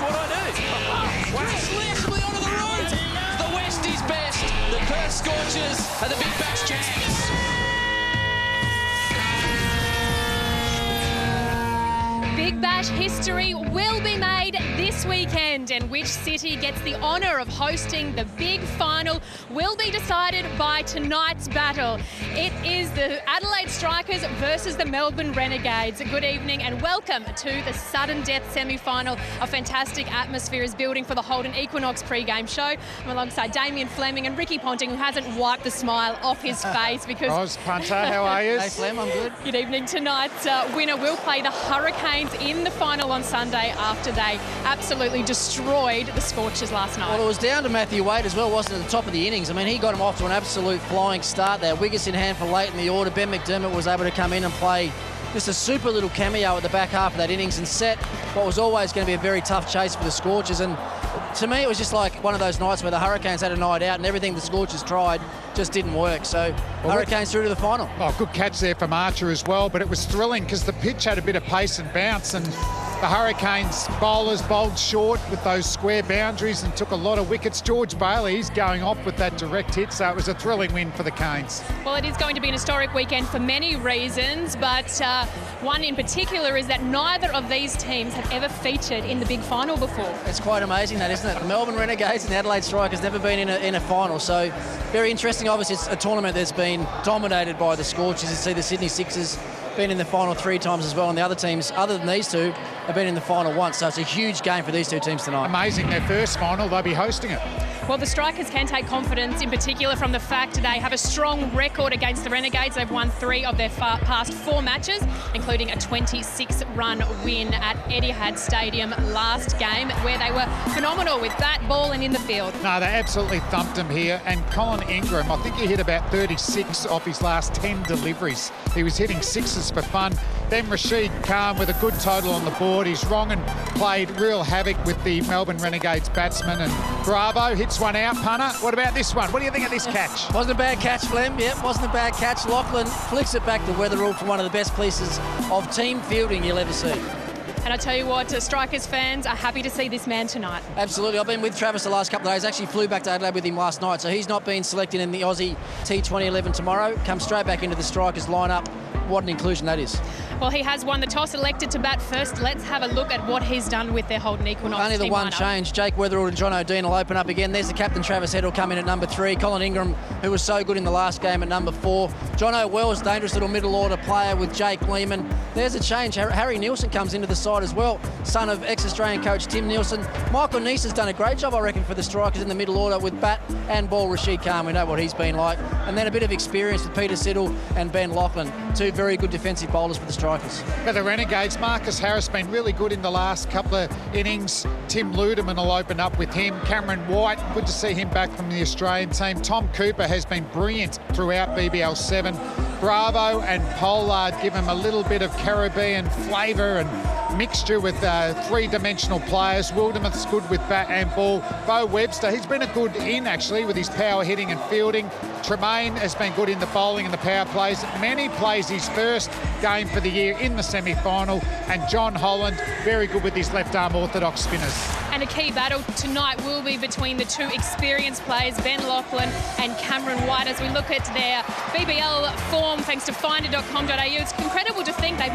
what I do. Wow. Onto the road. The West is best. The Perth Scorchers are the Big Bash champs. Big Bash history will be made this weekend, and which city gets the honour of hosting the big final will be decided by tonight's battle. It is the Adelaide Strikers versus the Melbourne Renegades. Good evening and welcome to the sudden death semi-final. A fantastic atmosphere is building for the Holden Equinox pre-game show. I'm alongside Damien Fleming and Ricky Ponting, who hasn't wiped the smile off his face because... Roz Punter, how are you? Hey Flem, I'm good. Good evening. Tonight's winner will play the Hurricanes in the final on Sunday after they absolutely destroyed the Scorchers last night. Well, it was down to Matthew Wade as well, wasn't it, at the top of the innings? I mean, he got him off to an absolute flying start there. Wiggers in hand for late in the order. Ben McDermott was able to come in and play just a super little cameo at the back half of that innings and set what was always going to be a very tough chase for the Scorchers. And to me, it was just like one of those nights where the Hurricanes had a night out and everything the Scorchers tried just didn't work. So Hurricanes through to the final. Oh, good catch there from Archer as well, but it was thrilling because the pitch had a bit of pace and bounce, and the Hurricanes bowlers bowled short with those square boundaries and took a lot of wickets. George Bailey, he's going off with that direct hit, so it was a thrilling win for the Canes. Well, it is going to be an historic weekend for many reasons, but one in particular is that neither of these teams have ever featured in the big final before. It's quite amazing that, isn't it? The Melbourne Renegades and the Adelaide Strikers never been in a final, so very interesting. Obviously, it's a tournament that's been dominated by the Scorchers. You see the Sydney Sixers been in the final 3 times as well, and the other teams, other than these two, have been in the final once. So it's a huge game for these two teams tonight. Amazing, their first final, they'll be hosting it. Well, the Strikers can take confidence, in particular from the fact they have a strong record against the Renegades. They've won 3 of their past 4 matches, including a 26-run win at Etihad Stadium last game, where they were phenomenal with bat, ball and in the field. No, they absolutely thumped him here. And Colin Ingram, I think he hit about 36 off his last 10 deliveries. He was hitting sixes for fun. Then Rashid Khan with a good total on the board. He's wrong and played real havoc with the Melbourne Renegades batsman. And Bravo hits one out, punter. What about this one? What do you think of this catch? Wasn't a bad catch, Flem. Yep, wasn't a bad catch. Lachlan flicks it back to Weatherall for one of the best pieces of team fielding you'll ever see. And I tell you what, Strikers fans are happy to see this man tonight. Absolutely. I've been with Travis the last couple of days. Actually flew back to Adelaide with him last night, so he's not been selected in the Aussie T2011 tomorrow. Comes straight back into the Strikers lineup. What an inclusion that is. Well, he has won the toss, elected to bat first. Let's have a look at what he's done with their Holden Equinox. Only the one lineup. change. Jake Weatherall and John O'Dean will open up again. There's the captain, Travis Head, will come in at number 3. Colin Ingram, who was so good in the last game, at number 4. John O'Well's dangerous little middle order player with Jake Lehman. There's a change. Harry Nielsen comes into the side as well, son of ex-Australian coach Tim Nielsen. Michael Neese has done a great job, I reckon, for the Strikers in the middle order with bat and ball. Rashid Khan, we know what he's been like. And then a bit of experience with Peter Siddle and Ben Lachlan. 2 very good defensive bowlers for the Strikers. For the Renegades, Marcus Harris been really good in the last couple of innings. Tim Ludeman will open up with him. Cameron White, good to see him back from the Australian team. Tom Cooper has been brilliant throughout BBL 7. Bravo and Pollard give him a little bit of Caribbean flavour and mixture with 3-dimensional players. Wildermuth's good with bat and ball. Bo Webster, he's been a good in actually with his power hitting and fielding. Tremaine has been good in the bowling and the power plays. Manny plays his first game for the year in the semi-final, and John Holland very good with his left-arm orthodox spinners. And a key battle tonight will be between the 2 experienced players, Ben Lachlan and Cameron White, as we look at their BBL form thanks to finder.com.au. It's incredible to think they've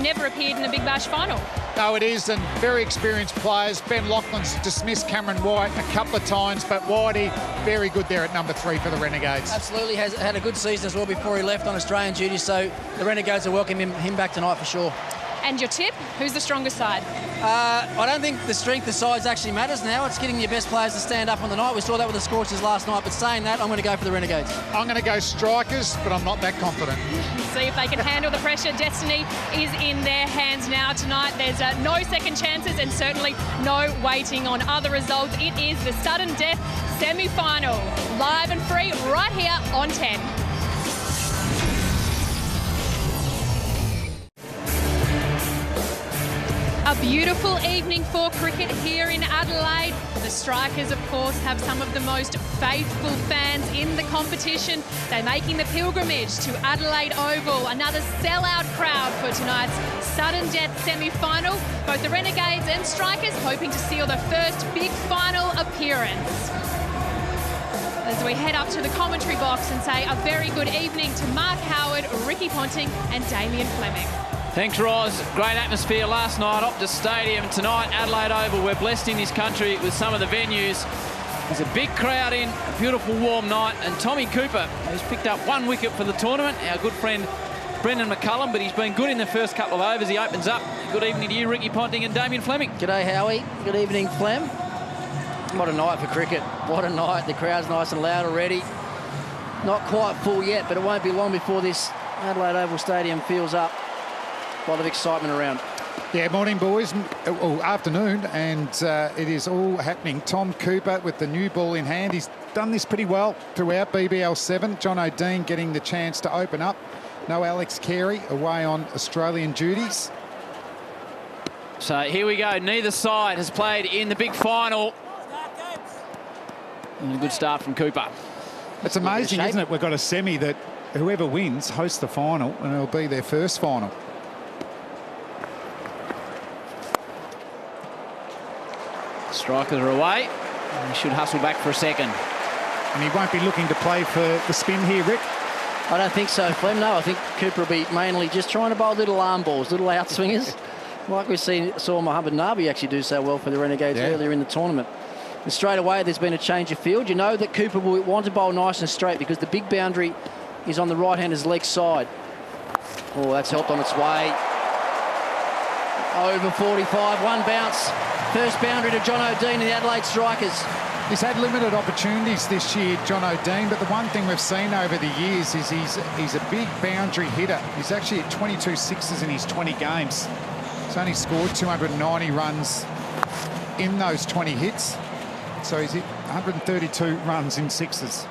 never appeared in a Big Bash final. No, it is, and very experienced players. Ben Lachlan's dismissed Cameron White a couple of times, but Whitey very good there at number 3 for the Renegades. Absolutely, has had a good season as well before he left on Australian duty, so the Renegades will welcome him back tonight for sure. And your tip? Who's the strongest side? I don't think the strength of sides actually matters now. It's getting your best players to stand up on the night. We saw that with the Scorchers last night, but saying that, I'm going to go for the Renegades. I'm going to go Strikers, but I'm not that confident. See if they can handle the pressure. Destiny is in their hands now tonight. There's no second chances and certainly no waiting on other results. It is the sudden death semi-final, live and free right here on 10. A beautiful evening for cricket here in Adelaide. The Strikers, of course, have some of the most faithful fans in the competition. They're making the pilgrimage to Adelaide Oval. Another sellout crowd for tonight's sudden death semi-final. Both the Renegades and Strikers hoping to seal the first big final appearance. As we head up to the commentary box and say a very good evening to Mark Howard, Ricky Ponting and Damien Fleming. Thanks, Roz. Great atmosphere last night, Optus Stadium. Tonight, Adelaide Oval. We're blessed in this country with some of the venues. There's a big crowd in, a beautiful warm night, and Tommy Cooper, who's picked up 1 wicket for the tournament, our good friend Brendan McCullum, but he's been good in the first couple of overs. He opens up. Good evening to you, Ricky Ponting and Damien Fleming. G'day, Howie. Good evening, Flem. What a night for cricket. What a night. The crowd's nice and loud already. Not quite full yet, but it won't be long before this Adelaide Oval Stadium fills up. A lot of excitement around. Yeah, morning, boys. Afternoon, and it is all happening. Tom Cooper with the new ball in hand. He's done this pretty well throughout BBL 7. John O'Dean getting the chance to open up. No Alex Carey away on Australian duties. So here we go. Neither side has played in the big final. And a good start from Cooper. It's amazing, isn't it? We've got a semi that whoever wins hosts the final, and it'll be their first final. Strikers are away. He should hustle back for a second. And he won't be looking to play for the spin here, Rick. I don't think so, Flem. No, I think Cooper will be mainly just trying to bowl little arm balls, little outswingers, like we saw Mohammad Nabi actually do so well for the Renegades earlier in the tournament. And straight away, there's been a change of field. You know that Cooper will want to bowl nice and straight because the big boundary is on the right-hander's leg side. Oh, that's helped on its way. Over 45, one bounce. First boundary to John O'Dean and the Adelaide Strikers. He's had limited opportunities this year, John O'Dean, but the one thing we've seen over the years is he's a big boundary hitter. He's actually at 22 sixes in his 20 games. He's only scored 290 runs in those 20 hits. So he's hit 132 runs in sixes.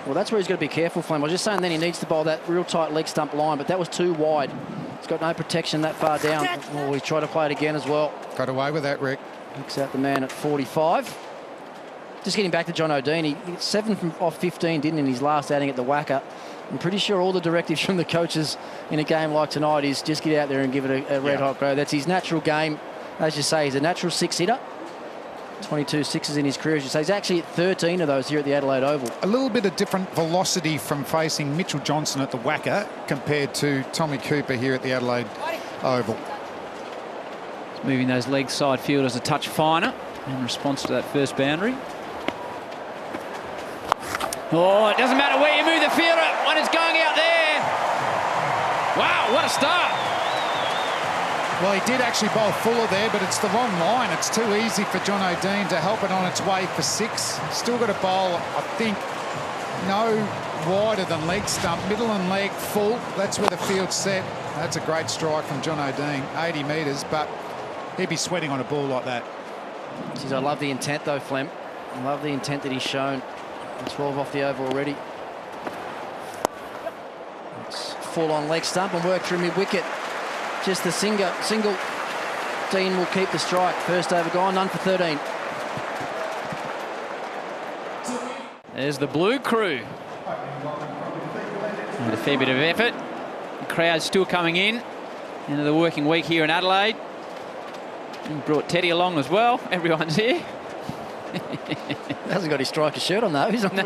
Well, that's where he's got to be careful, Flem. I was just saying then he needs to bowl that real tight leg stump line, but that was too wide. He's got no protection that far down. Oh, he's tried to play it again as well. Got away with that, Rick. Kicks out the man at 45. Just getting back to John O'Dean, he hit 7 off 15, didn't in his last outing at the Wacker. I'm pretty sure all the directives from the coaches in a game like tonight is just get out there and give it a red-hot go. That's his natural game. As you say, he's a natural six-hitter. 22 sixes in his career, as you say. He's actually at 13 of those here at the Adelaide Oval. A little bit of different velocity from facing Mitchell Johnson at the Wacker compared to Tommy Cooper here at the Adelaide Oval. Moving those leg side fielders a touch finer in response to that first boundary. Oh, it doesn't matter where you move the fielder when it's going out there. Wow, what a start. Well, he did actually bowl fuller there, but it's the wrong line. It's too easy for John O'Dean to help it on its way for 6. Still got a bowl, I think, no wider than leg stump. Middle and leg full. That's where the field's set. That's a great strike from John O'Dean. 80 metres, but he'd be sweating on a ball like that. Jeez, I love the intent, though, Flem. I love the intent that he's shown. 12 off the over already. It's full on leg stump and work through mid-wicket. Just the single. Dean will keep the strike. First over gone, none for 13. There's the blue crew. With a fair bit of effort. The crowd's still coming in into the working week here in Adelaide. He brought Teddy along as well. Everyone's here. Hasn't got his striker shirt on though. He's on. No.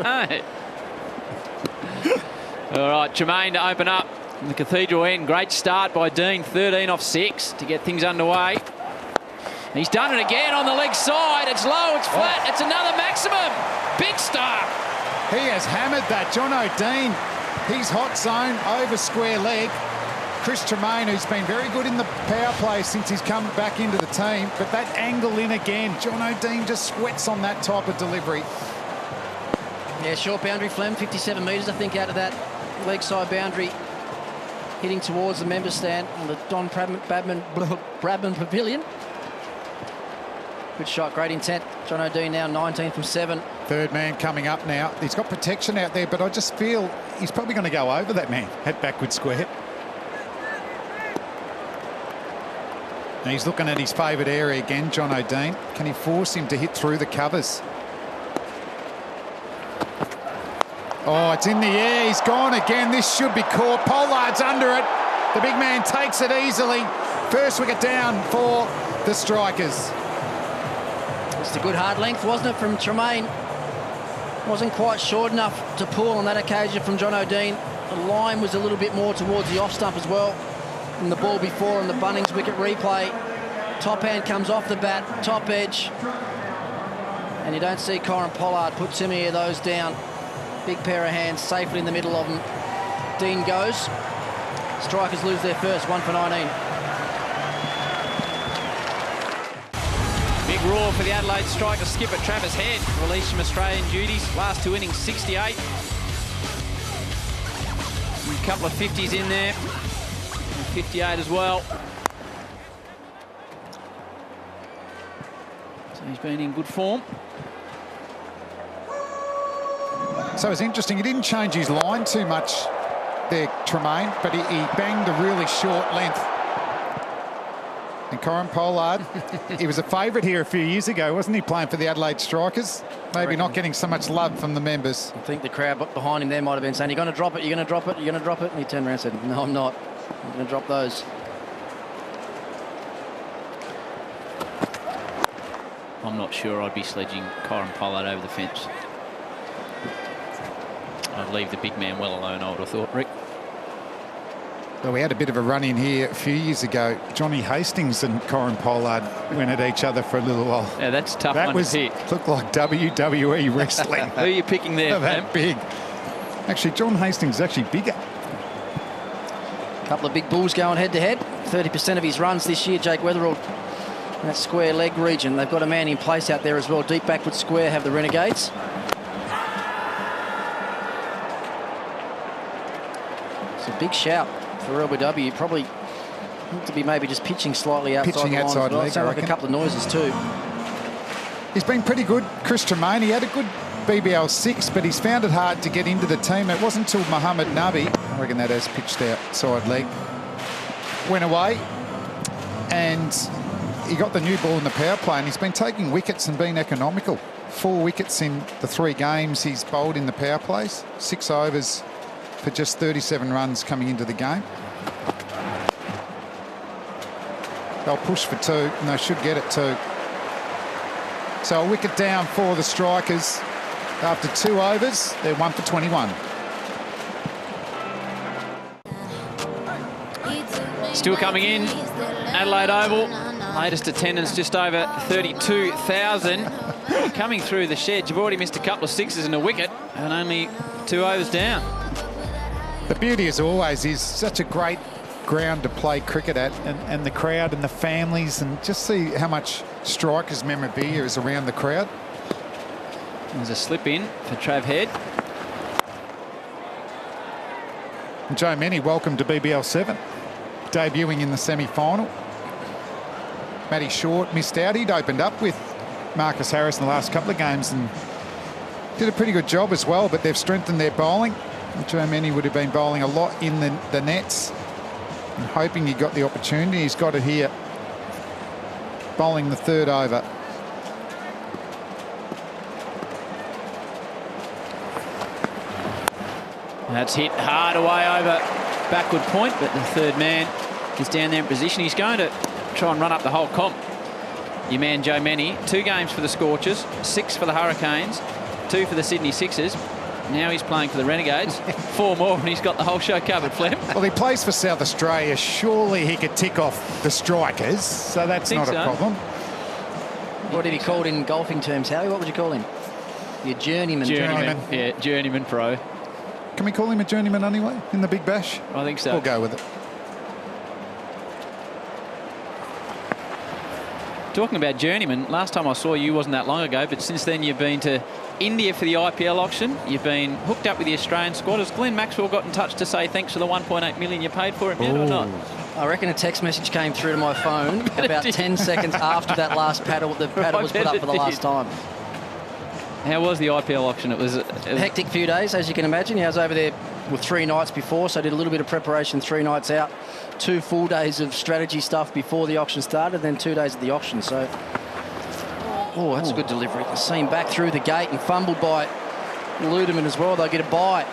All right, Jermaine to open up in the Cathedral end. Great start by Dean, 13 off 6 to get things underway. He's done it again on the leg side. It's low, it's flat, it's another maximum. Big start. He has hammered that. John O'Dean, he's hot zone over square leg. Chris Tremaine, who's been very good in the power play since he's come back into the team, but that angle in again, John O'Dean just sweats on that type of delivery. Yeah, short boundary, Flem, 57 metres, I think, out of that leg side boundary, hitting towards the member stand on the Don Bradman Pavilion. Good shot, great intent. John O'Dean now 19 from 7. Third man coming up now. He's got protection out there, but I just feel he's probably going to go over that man at backward square. And he's looking at his favourite area again, John O'Dean. Can he force him to hit through the covers? Oh, it's in the air. He's gone again. This should be caught. Pollard's under it. The big man takes it easily. First wicket down for the Strikers. It's a good hard length, wasn't it, from Tremaine? Wasn't quite short enough to pull on that occasion from John O'Dean. The line was a little bit more towards the off stump as well from the ball before on the Bunnings wicket replay. Top hand comes off the bat, top edge. And you don't see Corin Pollard put too many of those down. Big pair of hands safely in the middle of them. Dean goes. Strikers lose their first, 1 for 19. Big roar for the Adelaide striker skipper Travis Head, released from Australian duties. Last 2 innings, 68. A couple of 50s in there. And 58 as well. So he's been in good form. So it's interesting, he didn't change his line too much there, Tremaine, but he banged a really short length. And Corin Pollard, he was a favourite here a few years ago, wasn't he, playing for the Adelaide Strikers? Maybe not getting so much love from the members. I think the crowd behind him there might have been saying, you're going to drop it, you're going to drop it, you're going to drop it. And he turned around and said, no, I'm not. I'm going to drop those. I'm not sure I'd be sledging Corin Pollard over the fence. I'd leave the big man well alone, I would have thought, Rick. Well, we had a bit of a run-in here a few years ago. Johnny Hastings and Corin Pollard went at each other for a little while. Yeah, that's a tough one to pick. Looked like WWE wrestling. Who are you picking there, that big. Actually, John Hastings is actually bigger. A couple of big bulls going head-to-head. 30% of his runs this year, Jake Weatherall, in that square leg region. They've got a man in place out there as well. Deep backward square have the Renegades. It's a big shout for LBW. Probably to be maybe just pitching slightly outside Pitching the line outside as well. leg, Sound like a couple of noises too. He's been pretty good, Chris Tremaine. He had a good BBL 6, but he's found it hard to get into the team. It wasn't until Mohamed Nabi, I reckon that has pitched outside leg, went away, and he got the new ball in the power play, and he's been taking wickets and being economical. 4 wickets in the 3 games he's bowled in the power plays. 6 overs for just 37 runs coming into the game. They'll push for 2, and they should get it too. So a wicket down for the Strikers. After 2 overs, they're 1 for 21. Still coming in, Adelaide Oval. Latest attendance just over 32,000. Coming through the shed, you've already missed a couple of 6s and a wicket, and only 2 overs down. The beauty, as always, is such a great ground to play cricket at, and the crowd and the families, and just see how much Strikers memorabilia is around the crowd. There's a slip in for Trav Head. And Joe Mennie, welcome to BBL 7, debuting in the semi-final. Matty Short missed out. He'd opened up with Marcus Harris in the last couple of games and did a pretty good job as well, but they've strengthened their bowling. Joe Mennie would have been bowling a lot in the nets and hoping he got the opportunity. He's got it here, bowling the 3rd over. That's hit hard away over backward point, but the 3rd man is down there in position. He's going to try and run up the whole comp. Your man Joe Mennie, 2 games for the Scorchers, 6 for the Hurricanes, 2 for the Sydney Sixers. Now he's playing for the Renegades. 4 more and he's got the whole show covered, Flem. Well, he plays for South Australia. Surely he could tick off the Strikers, so that's not a problem. What did he called in golfing terms, Howie? What would you call him? Your journeyman. Journeyman. Yeah, journeyman pro. Can we call him a journeyman anyway in the Big Bash? I think so. We'll go with it. Talking about journeyman, last time I saw you wasn't that long ago, but since then you've been to India for the IPL auction. You've been hooked up with the Australian squad. Has Glenn Maxwell got in touch to say thanks for the 1.8 million you paid for him yet or not? I reckon a text message came through to my phone about 10 seconds after that last paddle. The paddle was put up for the last time. How was the IPL auction? It was a hectic few days, as you can imagine. I was over there with 3 nights before, so I did a little bit of preparation 3 nights out. 2 full days of strategy stuff before the auction started, then 2 days at the auction. So, oh, that's a good delivery. Seen back through the gate and fumbled by Ludeman as well. They'll get a bye.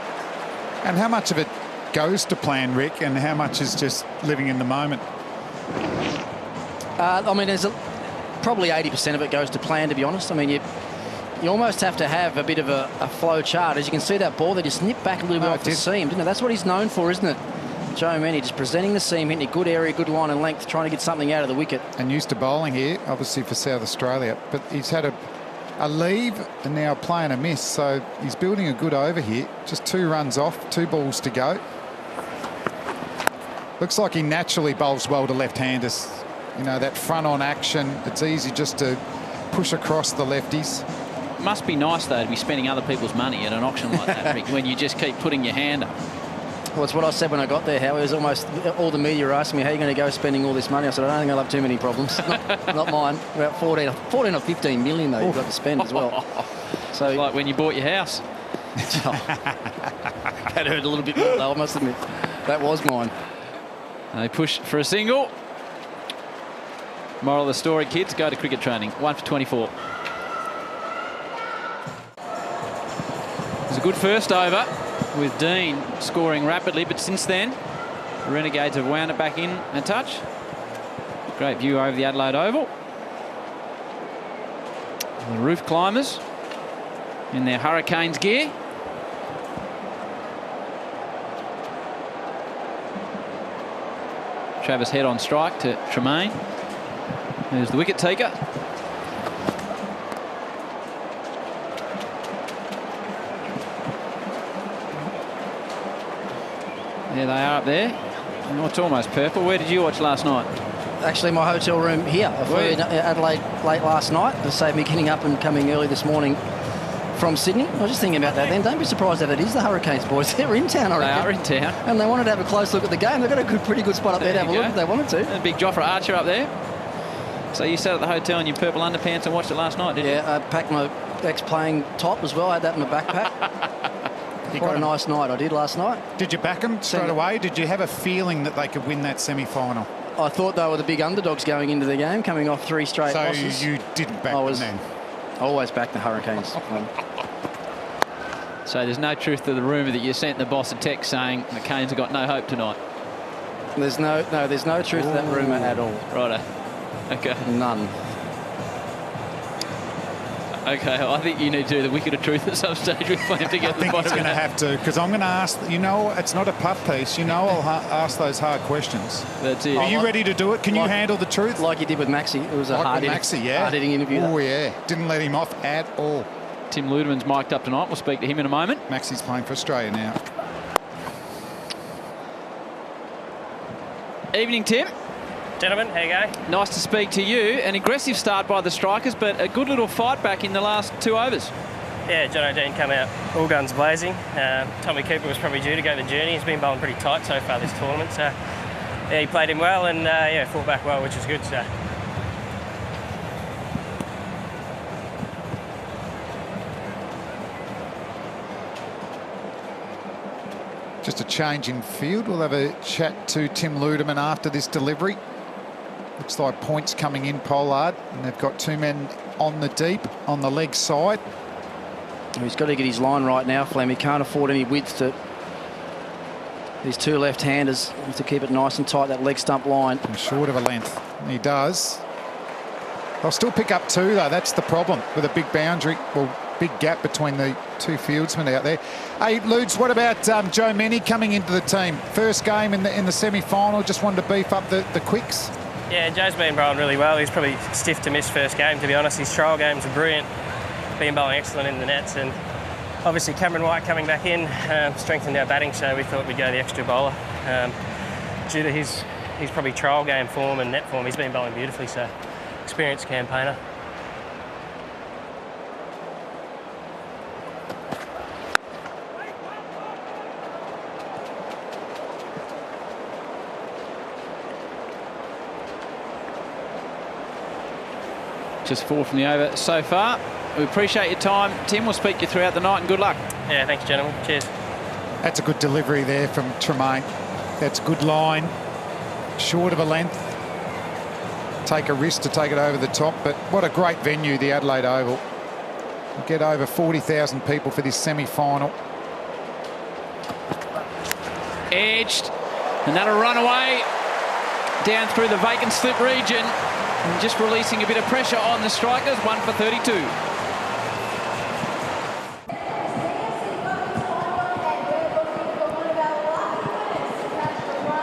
And how much of it goes to plan, Rick, and how much is just living in the moment? I mean, probably 80% of it goes to plan, to be honest. I mean, you almost have to have a bit of a flow chart. As you can see, that ball, they just nipped back a little bit off the seam, didn't it? That's what he's known for, isn't it? Joe Many just presenting the seam, hitting a good area, good line and length, trying to get something out of the wicket. And used to bowling here, obviously for South Australia, but he's had a leave and now playing a miss, so he's building a good over here. Just 2 runs off, 2 balls to go. Looks like he naturally bowls well to left-handers. You know, that front-on action, it's easy just to push across the lefties. Must be nice, though, to be spending other people's money at an auction like that, Rick, when you just keep putting your hand up. Well, it's what I said when I got there, Howie. It was almost all the media were asking me, how are you going to go spending all this money? I said, I don't think I'll have too many problems. Not mine. About 14 or 15 million, though, you've got to spend as well. So, it's like when you bought your house. That hurt a little bit more, though, I must admit. That was mine. They push for a single. Moral of the story, kids, go to cricket training. 1 for 24. It was a good first over with Dean scoring rapidly, but since then the Renegades have wound it back in a touch. Great view over the Adelaide Oval. The roof climbers in their Hurricanes gear. Travis Head on strike to Tremaine. There's the wicket taker. There they are up there. Oh, it's almost purple. Where did you watch last night? Actually, my hotel room here. I flew in Adelaide late last night to save me getting up and coming early this morning from Sydney. I was just thinking about that then. Don't be surprised that it is the Hurricanes, boys. They're in town, I reckon. They are in town. And they wanted to have a close look at the game. They've got a pretty good spot up there to have a look if they wanted to. And big Jofra Archer up there. So you sat at the hotel in your purple underpants and watched it last night, didn't you? Yeah, I packed my ex-playing top as well. I had that in my backpack. Quite a nice night I did last night. Did you back them straight away? Did you have a feeling that they could win that semi-final? I thought they were the big underdogs going into the game, coming off 3 straight losses. So you didn't back them then? I always back the Hurricanes. So there's no truth to the rumour that you sent the boss a text saying the Canes have got no hope tonight? There's no truth to that rumour at all. Righto. Okay. None. Okay, I think you need to do the wicket of truth at some stage with Flem to get I think he's going to have to, because I'm going to ask, you know, it's not a puff piece, you know, I'll ask those hard questions. That's it. Are you ready to do it? Can you handle the truth? Like you did with Maxi. It was a hard-hitting interview. Oh, yeah. Didn't let him off at all. Tim Ludeman's mic'd up tonight. We'll speak to him in a moment. Maxi's playing for Australia now. Evening, Tim. Gentlemen, how you going? Nice to speak to you. An aggressive start by the Strikers, but a good little fight back in the last 2 overs. Yeah, John O'Dean come out all guns blazing. Tommy Cooper was probably due to go the journey. He's been bowling pretty tight so far this tournament. So, yeah, he played him well and, fought back well, which is good. So. Just a change in field. We'll have a chat to Tim Ludeman after this delivery. Looks like points coming in, Pollard, and they've got 2 men on the deep, on the leg side. He's got to get his line right now, Flem. He can't afford any width to these 2 left-handers. He needs to keep it nice and tight, that leg stump line. And short of a length. He does. They'll still pick up 2, though. That's the problem with a big boundary. Well, big gap between the 2 fieldsmen out there. Hey, Ludes, what about Joe Many coming into the team? First game in the semi-final, just wanted to beef up the quicks. Yeah, Joe's been bowling really well. He's probably stiff to miss first game, to be honest. His trial games are brilliant. Been bowling excellent in the nets, and obviously Cameron White coming back in strengthened our batting, so we thought we'd go the extra bowler. Due to his probably trial game form and net form, he's been bowling beautifully, so experienced campaigner. Just 4 from the over so far. We appreciate your time, Tim. We'll speak to you throughout the night, and good luck. Yeah, thanks, gentlemen. Cheers. That's a good delivery there from Tremaine. That's good line. Short of a length. Take a risk to take it over the top, but what a great venue, the Adelaide Oval. We'll get over 40,000 people for this semi-final. Edged, and that'll run away down through the vacant slip region. And just releasing a bit of pressure on the strikers, 1 for 32.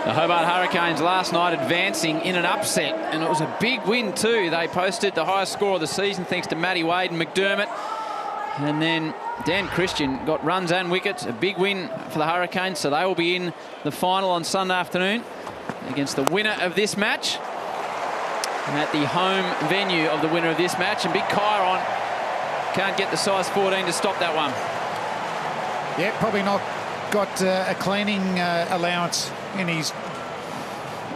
The Hobart Hurricanes last night advancing in an upset, and it was a big win too. They posted the highest score of the season thanks to Matty Wade and McDermott. And then Dan Christian got runs and wickets. A big win for the Hurricanes, so they will be in the final on Sunday afternoon against the winner of this match at the home venue of the winner of this match. And big Chiron can't get the size 14 to stop that one. Yeah, probably not got a cleaning allowance in his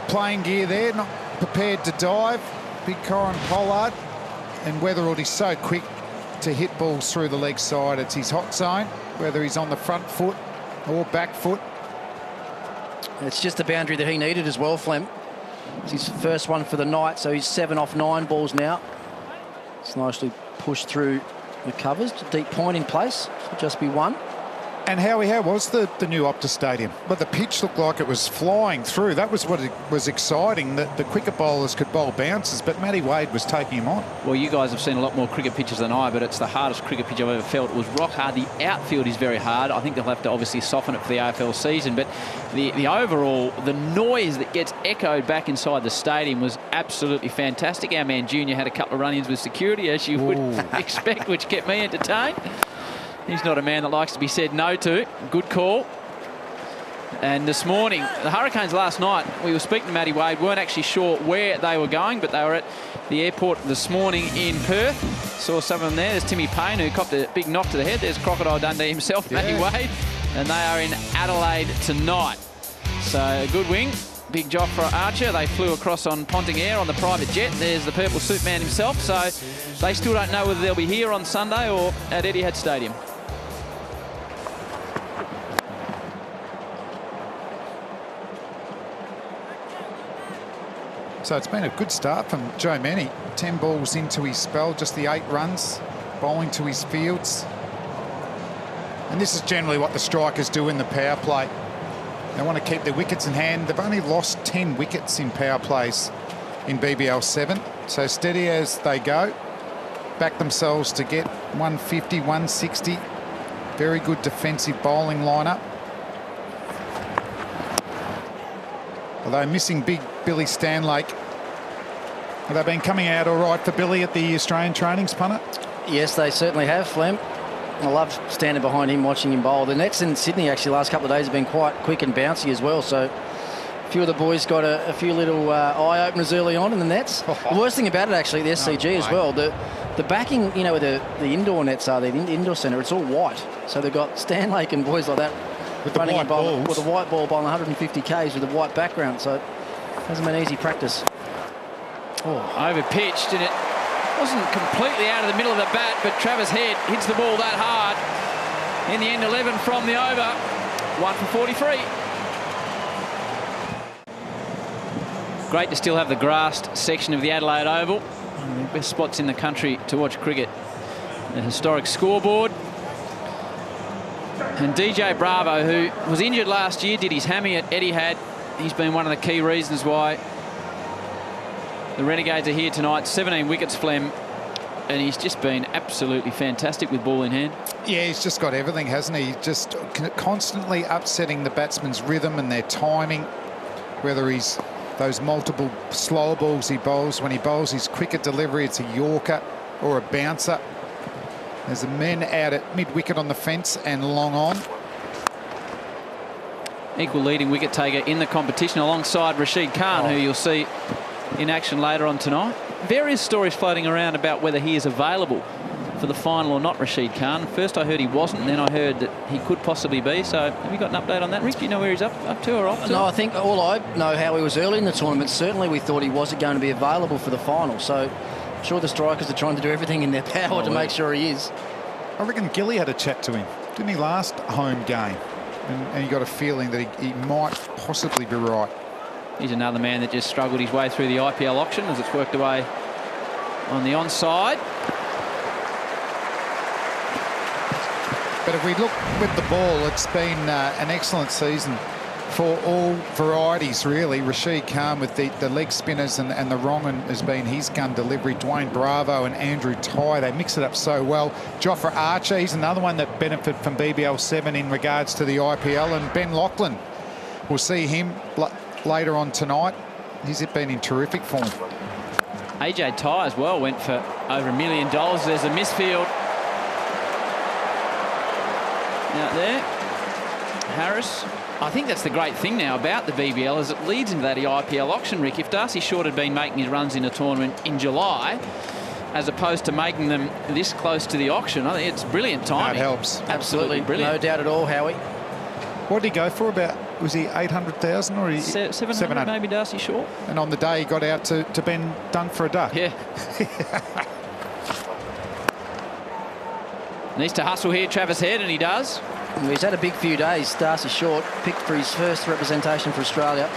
playing gear there. Not prepared to dive. Big Chiron Pollard. And Weatherald is so quick to hit balls through the leg side. It's his hot zone, whether he's on the front foot or back foot. It's just the boundary that he needed as well, Flem. It's his first one for the night, so he's 7 off 9 balls now. It's nicely pushed through the covers. Deep point in place. Should just be one. And Howie, how was the new Optus Stadium? But the pitch looked like it was flying through. That was what it was exciting, that the quicker bowlers could bowl bounces, but Matty Wade was taking him on. Well, you guys have seen a lot more cricket pitches than I, but it's the hardest cricket pitch I've ever felt. It was rock hard. The outfield is very hard. I think they'll have to obviously soften it for the AFL season, but the overall, the noise that gets echoed back inside the stadium was absolutely fantastic. Our man Junior had a couple of run-ins with security, as you would expect, which kept me entertained. He's not a man that likes to be said no to. Good call. And this morning, the Hurricanes last night, we were speaking to Matty Wade, weren't actually sure where they were going, but they were at the airport this morning in Perth. Saw some of them there. There's Timmy Payne, who copped a big knock to the head. There's Crocodile Dundee himself, yeah. Matty Wade. And they are in Adelaide tonight. So a good wing. Big job for Archer. They flew across on Ponting Air on the private jet. There's the purple suit man himself. So they still don't know whether they'll be here on Sunday or at Etihad Stadium. So it's been a good start from Joe Manny. 10 balls into his spell, just the 8 runs, bowling to his fields. And this is generally what the strikers do in the power play. They want to keep their wickets in hand. They've only lost 10 wickets in power plays in BBL 7. So steady as they go. Back themselves to get 150, 160. Very good defensive bowling lineup. Although missing big Billy Stanlake. Have they been coming out all right for Billy at the Australian trainings, punter? Yes, they certainly have, Flem. I love standing behind him, watching him bowl. The nets in Sydney, actually, last couple of days have been quite quick and bouncy as well. So a few of the boys got a few little eye-openers early on in the nets. The worst thing about it, actually, the SCG as well, the backing, you know, where the indoor nets are, the indoor centre, it's all white. So they've got Stanlake and boys like that with running the white balls. With a white ball bowling 150 Ks with a white background. So it hasn't been easy practice. Over-pitched, and it wasn't completely out of the middle of the bat, but Travis Head hits the ball that hard. In the end, 11 from the over, 1 for 43. Great to still have the grassed section of the Adelaide Oval. One of the best spots in the country to watch cricket. The historic scoreboard. And DJ Bravo, who was injured last year, did his hammy at Etihad. He's been one of the key reasons why the Renegades are here tonight. 17 wickets, Flem, and he's just been absolutely fantastic with ball in hand. Yeah, he's just got everything, hasn't he? Just constantly upsetting the batsman's rhythm and their timing, whether he's those multiple slower balls he bowls. When he bowls his quicker delivery, it's a Yorker or a bouncer. There's the men out at mid-wicket on the fence and long on. Equal leading wicket taker in the competition alongside Rashid Khan, who you'll see in action later on tonight. Various stories floating around about whether he is available for the final or not, Rashid Khan. First I heard he wasn't, and then I heard that he could possibly be. So have you got an update on that, Rick? Do you know where he's up to or off to? No, I think all I know how he was early in the tournament. Certainly we thought he wasn't going to be available for the final. So I'm sure the strikers are trying to do everything in their power to make sure he is. I reckon Gilly had a chat to him, didn't he, last home game? And he got a feeling that he might possibly be right. He's another man that just struggled his way through the IPL auction as it's worked away on the onside. But if we look with the ball, it's been an excellent season for all varieties, really. Rashid Khan with the leg spinners and the Rongan has been his gun delivery. Dwayne Bravo and Andrew Ty, they mix it up so well. Jofra Archer, he's another one that benefited from BBL 7 in regards to the IPL. And Ben Lachlan, we'll see him later on tonight. He's been in terrific form. AJ Ty as well went for over $1 million. There's a misfield out there. Harris. I think that's the great thing now about the BBL, is it leads into that IPL auction, Rick. If Darcy Short had been making his runs in a tournament in July, as opposed to making them this close to the auction, I think it's brilliant timing. That helps. Absolutely brilliant. No doubt at all, Howie. What did he go for? About, was he 800,000 or 700 maybe, Darcy Short? And on the day he got out to Ben Dunk for a duck. Yeah. Needs to hustle here, Travis Head, and he does. He's had a big few days. Darcy Short picked for his first representation for Australia.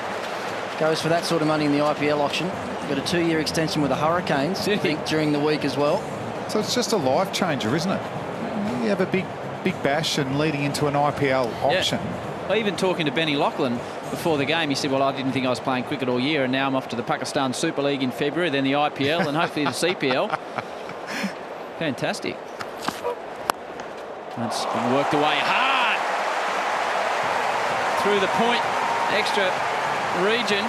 Goes for that sort of money in the IPL auction. Got a 2-year extension with the Hurricanes, I think, during the week as well. So it's just a life changer, isn't it? You have a big bash and leading into an IPL auction. Yeah. Even talking to Benny Lachlan before the game, he said, well, I didn't think I was playing cricket all year, and now I'm off to the Pakistan Super League in February, then the IPL, and hopefully the CPL. Fantastic. That's been worked away hard. Through the point, extra region.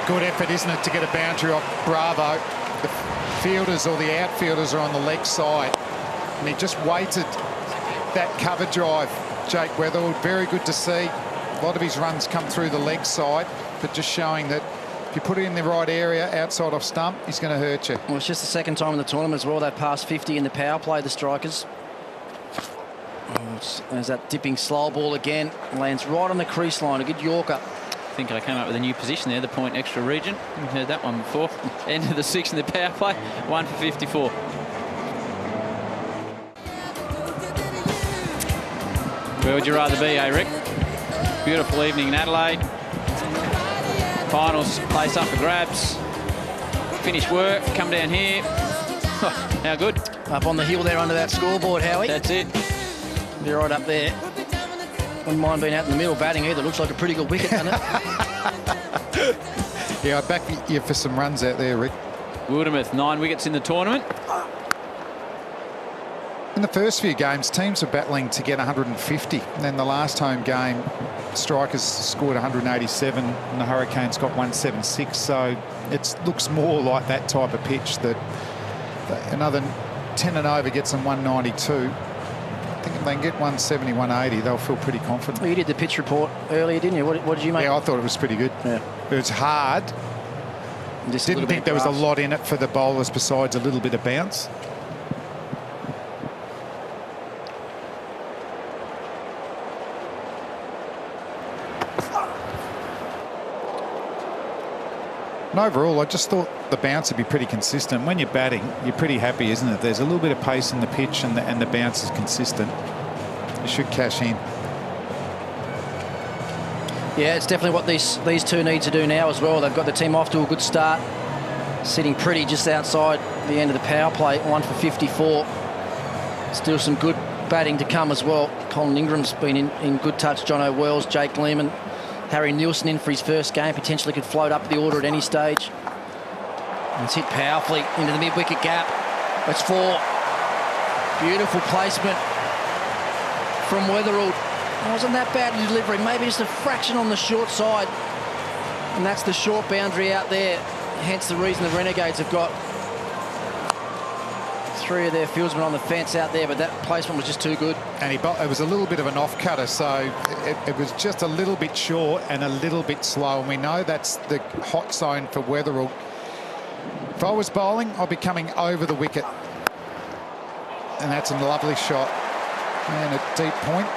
Good effort, isn't it, to get a boundary off Bravo. The fielders or the outfielders are on the leg side. And he just waited that cover drive, Jake Weatherald. Very good to see. A lot of his runs come through the leg side, but just showing that if you put it in the right area, outside off stump, he's going to hurt you. Well, it's just the second time in the tournament as well. They've passed 50 in the power play, the strikers. There's that dipping slow ball again. Lands right on the crease line. A good Yorker. I think I came up with a new position there, the point extra region. You've heard that one before. End of the 6 in the power play. 1 for 54. Where would you rather be, Rick? Beautiful evening in Adelaide. Finals place up for grabs. Finish work, come down here. How good. Up on the hill there under that scoreboard, Howie. That's it. You're right up there. Wouldn't mind being out in the middle batting either. Looks like a pretty good wicket, doesn't it? Yeah, I back you for some runs out there, Rick. Wildermuth, 9 wickets in the tournament. In the first few games, teams were battling to get 150. And then the last home game, strikers scored 187 and the Hurricanes got 176. So it looks more like that type of pitch, that another 10 and over gets them 192. I think if they can get 170, 180, they'll feel pretty confident. Well, you did the pitch report earlier, didn't you? What did you make? Yeah, I thought it was pretty good. Yeah. It was hard. Just Didn't think there was a lot in it for the bowlers besides a little bit of bounce. And overall, I just thought the bounce would be pretty consistent. When you're batting, you're pretty happy, isn't it? There's a little bit of pace in the pitch and the bounce is consistent. You should cash in. Yeah, it's definitely what these two need to do now as well. They've got the team off to a good start. Sitting pretty just outside the end of the power play, 1 for 54. Still some good batting to come as well. Colin Ingram's been in good touch. Jono Wells, Jake Lehman, Harry Nielsen in for his first game. Potentially could float up the order at any stage. And it's hit powerfully into the mid-wicket gap. It's 4. Beautiful placement from Weatherald. It wasn't that bad in delivery. Maybe just a fraction on the short side. And that's the short boundary out there. Hence the reason the Renegades have got 3 of their fieldsmen on the fence out there, but that placement was just too good. And it was a little bit of an off-cutter, so it was just a little bit short and a little bit slow. And we know that's the hot zone for Weatherall. If I was bowling, I'd be coming over the wicket. And that's a lovely shot. And a deep point.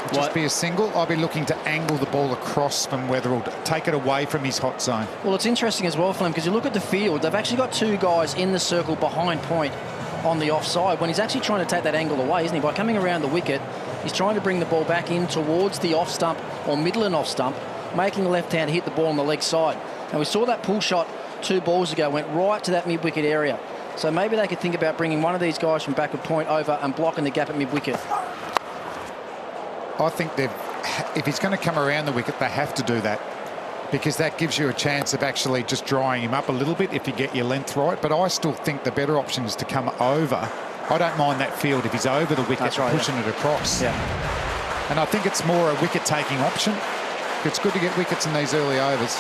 It'd just be a single. I'll be looking to angle the ball across from Weatherall, take it away from his hot zone. Well, it's interesting as well for him because you look at the field, they've actually got 2 guys in the circle behind point on the offside when he's actually trying to take that angle away, isn't he? By coming around the wicket, he's trying to bring the ball back in towards the off stump or middle and off stump, making the left hand hit the ball on the leg side. And we saw that pull shot 2 balls ago, went right to that mid-wicket area. So maybe they could think about bringing one of these guys from backward point over and blocking the gap at mid-wicket. I think they've if he's going to come around the wicket, they have to do that, because that gives you a chance of actually just drying him up a little bit if you get your length right. But I still think the better option is to come over. I don't mind that field if he's over the wicket, pushing it across. Yeah. And I think it's more a wicket-taking option. It's good to get wickets in these early overs.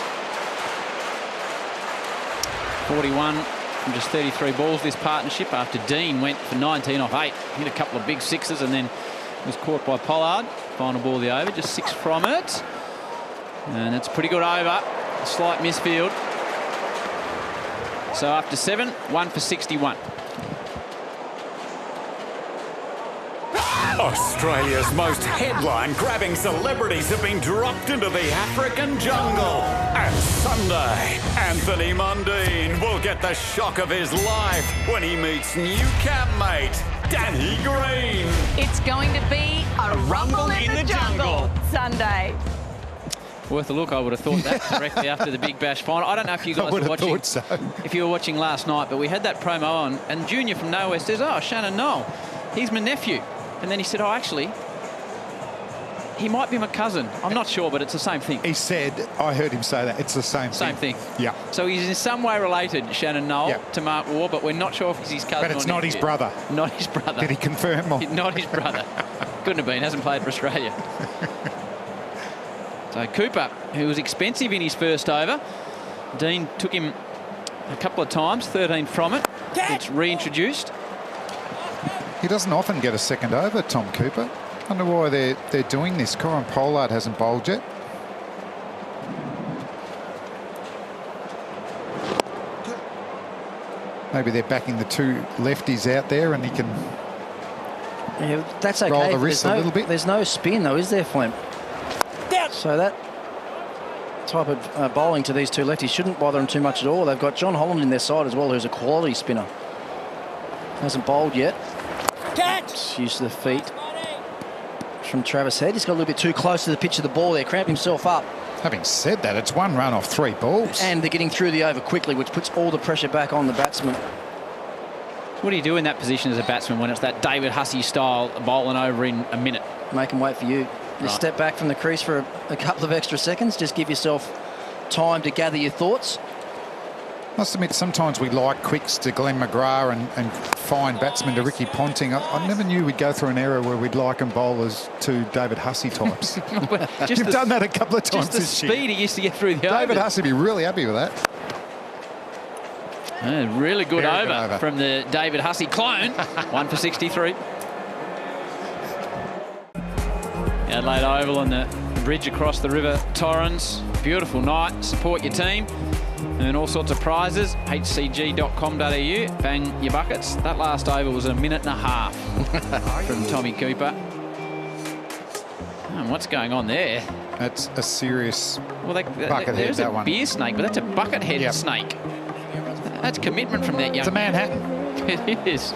41 from just 33 balls this partnership, after Dean went for 19 off 8. Hit a couple of big sixes and then was caught by Pollard. Final ball of the over, just 6 from it. And it's pretty good over. A slight misfield. So after 7, 1 for 61. Australia's most headline-grabbing celebrities have been dropped into the African jungle. And Sunday, Anthony Mundine will get the shock of his life when he meets new campmate Danny Green. It's going to be a rumble in the jungle Sunday. Worth a look. I would have thought that directly after the Big Bash final. I don't know if you guys were watching. So. If you were watching last night, but we had that promo on, and Junior from nowhere says, "Oh, Shannon Noel, he's my nephew." And then he said, "Oh, actually, he might be my cousin. I'm not sure, but it's the same thing." He said, I heard him say that, it's the same thing. Yeah. So he's in some way related, Shannon Noel, to Mark Waugh, but we're not sure if he's his cousin. But it's not his brother. Not his brother. Did he confirm? Or? Not his brother. Couldn't have been. Hasn't played for Australia. So Cooper, who was expensive in his first over, Dean took him a couple of times, 13 from it. It's reintroduced. He doesn't often get a second over, Tom Cooper. I wonder why they're doing this. Corin Pollard hasn't bowled yet. Maybe they're backing the 2 lefties out there and he can that's okay. roll the wrist a little bit. There's no spin, though, is there, Flem? So that type of bowling to these 2 lefties shouldn't bother them too much at all. They've got John Holland in their side as well, who's a quality spinner. Hasn't bowled yet. Catch! Use the feet from Travis Head. He's got a little bit too close to the pitch of the ball there, cramped himself up. Having said that, it's 1 run off 3 balls. And they're getting through the over quickly, which puts all the pressure back on the batsman. What do you do in that position as a batsman when it's that David Hussey style bowling over in a minute? Make them wait for you. You step back from the crease for a couple of extra seconds. Just give yourself time to gather your thoughts. Must admit, sometimes we like quicks to Glenn McGrath and fine batsmen to Ricky Ponting. I never knew we'd go through an era where we'd liken bowlers to David Hussey types. You've done that a couple of times this year. Just the speed he used to get through the over. David Hussey would be really happy with that. Really good over from the David Hussey clone. 1 for 63. Adelaide Oval on the bridge across the River Torrens. Beautiful night. Support your team. Earn all sorts of prizes. hcg.com.au. Bang your buckets. That last over was 1.5 minutes from Tommy Cooper. And what's going on there? That's a serious bucket head, there's that a one. beer snake, but that's a bucket head snake. That's commitment from that young. It's a Manhattan. It is.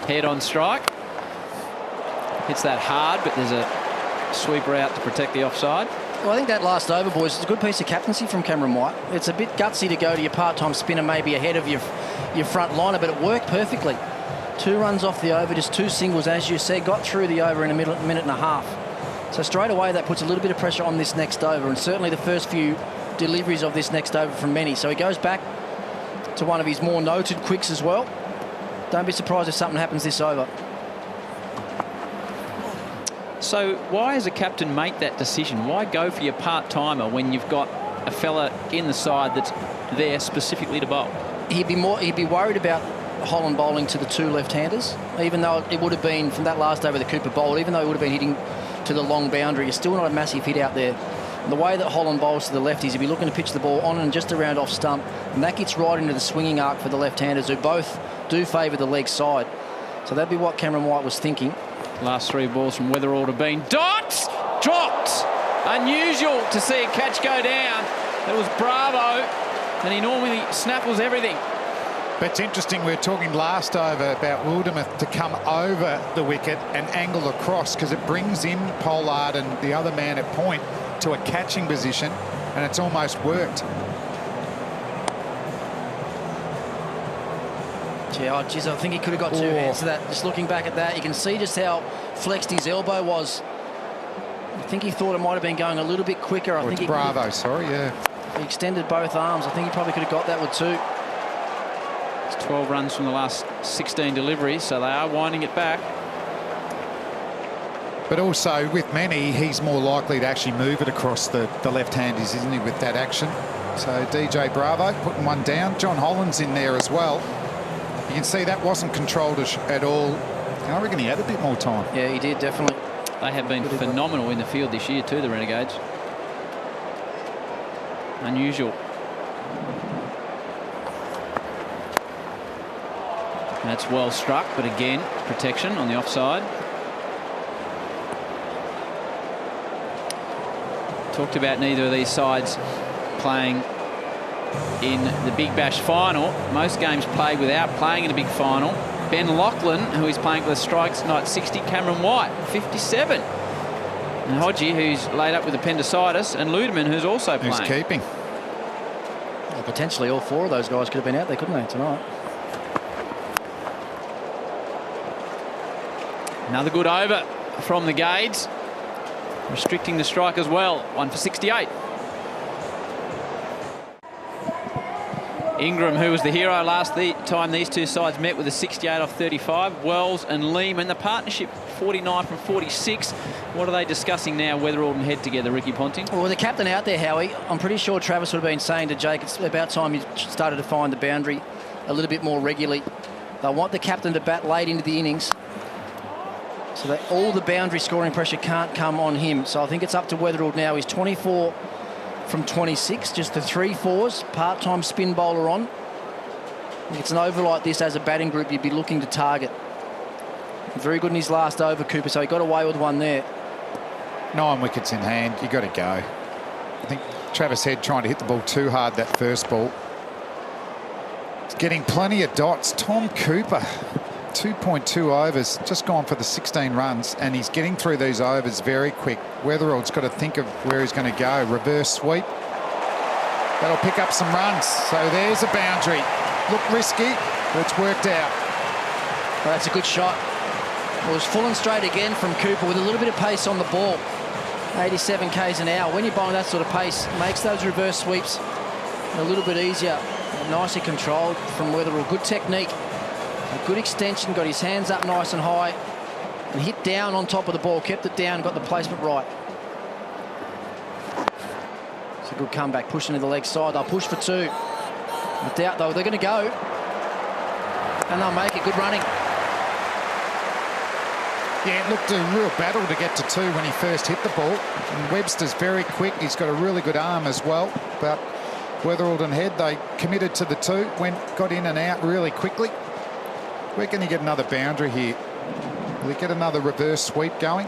Head on strike. Hits that hard, but there's a sweeper out to protect the offside. Well, I think that last over, boys, is a good piece of captaincy from Cameron White. It's a bit gutsy to go to your part-time spinner maybe ahead of your front liner, but it worked perfectly. 2 runs off the over, just 2 singles, as you said, got through the over in a minute and a half. So straight away, that puts a little bit of pressure on this next over, and certainly the first few deliveries of this next over from many. So he goes back to one of his more noted quicks as well. Don't be surprised if something happens this over. So why, as a captain, make that decision? Why go for your part-timer when you've got a fella in the side that's there specifically to bowl? He'd be worried about Holland bowling to the 2 left-handers, even though it would have been from that last over the Cooper bowled, even though he would have been hitting to the long boundary, it's still not a massive hit out there. And the way that Holland bowls to the lefties, he'd be looking to pitch the ball on and just around off stump, and that gets right into the swinging arc for the left-handers, who both do favour the leg side. So that'd be what Cameron White was thinking. Last 3 balls from Weatherall have been dropped. Unusual to see a catch go down. It was Bravo, and he normally snaffles everything. But it's interesting, we were talking last over about Wildermuth to come over the wicket and angle across, because it brings in Pollard and the other man at point to a catching position, and it's almost worked. Yeah, I think he could have got 2 hands to that. Just looking back at that, you can see just how flexed his elbow was think he thought it might have been going a little bit quicker. I think he Bravo, sorry, yeah. He extended both arms. I think he probably could have got that with 2. It's 12 runs from the last 16 deliveries, so they are winding it back. But also, with many, he's more likely to actually move it across the left-handers, isn't he, with that action? So DJ Bravo putting one down. John Holland's in there as well. You can see that wasn't controlled at all. I reckon he had a bit more time. Yeah, he did, definitely. They have been phenomenal in the field this year too, the Renegades. Unusual. That's well struck, but again, protection on the offside. Talked about neither of these sides playing in the Big Bash final. Most games played without playing in a big final. Ben Lachlan, who is playing for the Strikes tonight, 60. Cameron White, 57. And Hodgie, who's laid up with appendicitis, and Ludeman, who's also playing. Who's keeping. Well, potentially all 4 of those guys could have been out there, couldn't they, tonight? Another good over from the Gades, restricting the strike as well. 1 for 68. Ingram, who was the hero last time these two sides met, with a 68 off 35. Wells and Lehman, the partnership 49 from 46. What are they discussing now, Weatherald and Head together, Ricky Ponting? Well, with the captain out there, Howie, I'm pretty sure Travis would have been saying to Jake, it's about time you started to find the boundary a little bit more regularly. They want the captain to bat late into the innings, so that all the boundary scoring pressure can't come on him. So I think it's up to Weatherald now. He's 24 from 26, just the 3 fours, part-time spin bowler on. If it's an over like this as a batting group, you'd be looking to target. Very good in his last over, Cooper, so he got away with one there. 9 wickets in hand, you got to go. I think Travis Head trying to hit the ball too hard that first ball. He's getting plenty of dots. Tom Cooper, 2.2 overs, just gone for the 16 runs, and he's getting through these overs very quick. Weatherald's got to think of where he's going to go. Reverse sweep. That'll pick up some runs. So there's a boundary. Looked risky, but it's worked out. Well, that's a good shot. It was full and straight again from Cooper with a little bit of pace on the ball. 87 k's an hour. When you're bowling that sort of pace, makes those reverse sweeps a little bit easier. Nicely controlled from Weatherald. Good technique. A good extension, got his hands up nice and high and hit down on top of the ball, kept it down, got the placement right. It's a good comeback, pushing to the leg side. They'll push for 2. I doubt though, they're going to go. And they'll make it. Good running. Yeah, it looked a real battle to get to 2 when he first hit the ball. And Webster's very quick. He's got a really good arm as well. But Weatherald and Head, they committed to the 2, got in and out really quickly. Where can he get another boundary here? Will he get another reverse sweep going?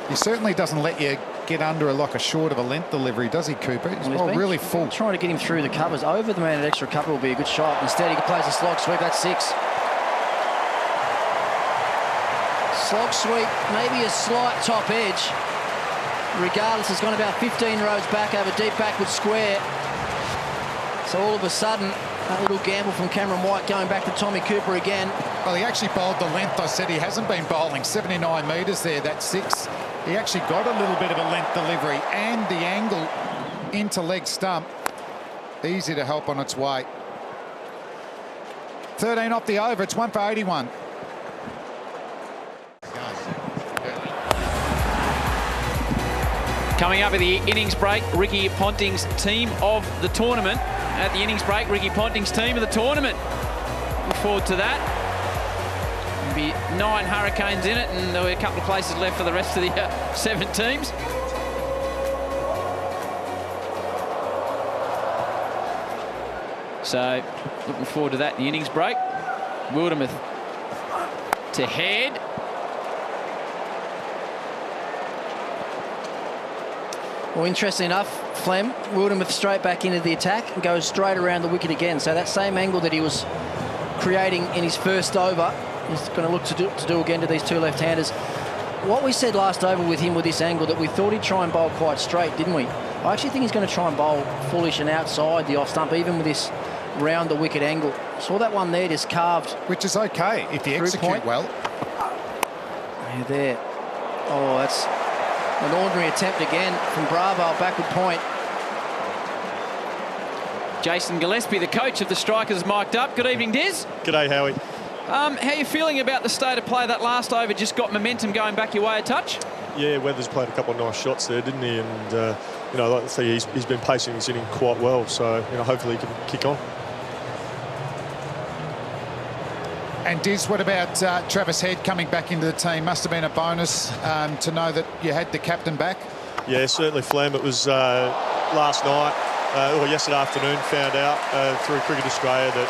He certainly doesn't let you get under like a short of a length delivery, does he, Cooper? He's really full. Trying to get him through the covers. Over the man at extra cover will be a good shot. Instead, he plays a slog sweep. That's 6. Slog sweep, maybe a slight top edge. Regardless, it's gone about 15 rows back over deep backward square. So all of a sudden, that little gamble from Cameron White going back to Tommy Cooper again. Well, he actually bowled the length. I said he hasn't been bowling 79 metres there. That's 6. He actually got a little bit of a length delivery and the angle into leg stump. Easy to help on its way. 13 off the over. It's 1 for 81. Coming up at the innings break, Ricky Ponting's team of the tournament. At the innings break, Ricky Ponting's team of the tournament. Look forward to that. There'll be 9 Hurricanes in it, and there were a couple of places left for the rest of the 7 teams. So, looking forward to that in the innings break. Wildermuth to Head. Well, interesting enough, Flem, Wildermuth straight back into the attack and goes straight around the wicket again. So that same angle that he was creating in his first over, he's going to look to do again to these 2 left-handers. What we said last over with him with this angle, that we thought he'd try and bowl quite straight, didn't we? I actually think he's going to try and bowl foolish and outside the off-stump, even with this round the wicket angle. Saw that one there just carved. Which is okay if you execute well. Yeah, there. Oh, An ordinary attempt again from Bravo, backward point. Jason Gillespie, the coach of the Strikers, mic'd up. Good evening, Diz. G'day, Howie. How are you feeling about the state of play? That last over just got momentum going back your way a touch? Yeah, Weathers played a couple of nice shots there, didn't he? And, you know, like I say, he's been pacing his inning quite well. So, you know, hopefully he can kick on. And Diz, what about Travis Head coming back into the team? Must have been a bonus to know that you had the captain back. Yeah, certainly, Flem. It was last night, or yesterday afternoon, found out through Cricket Australia that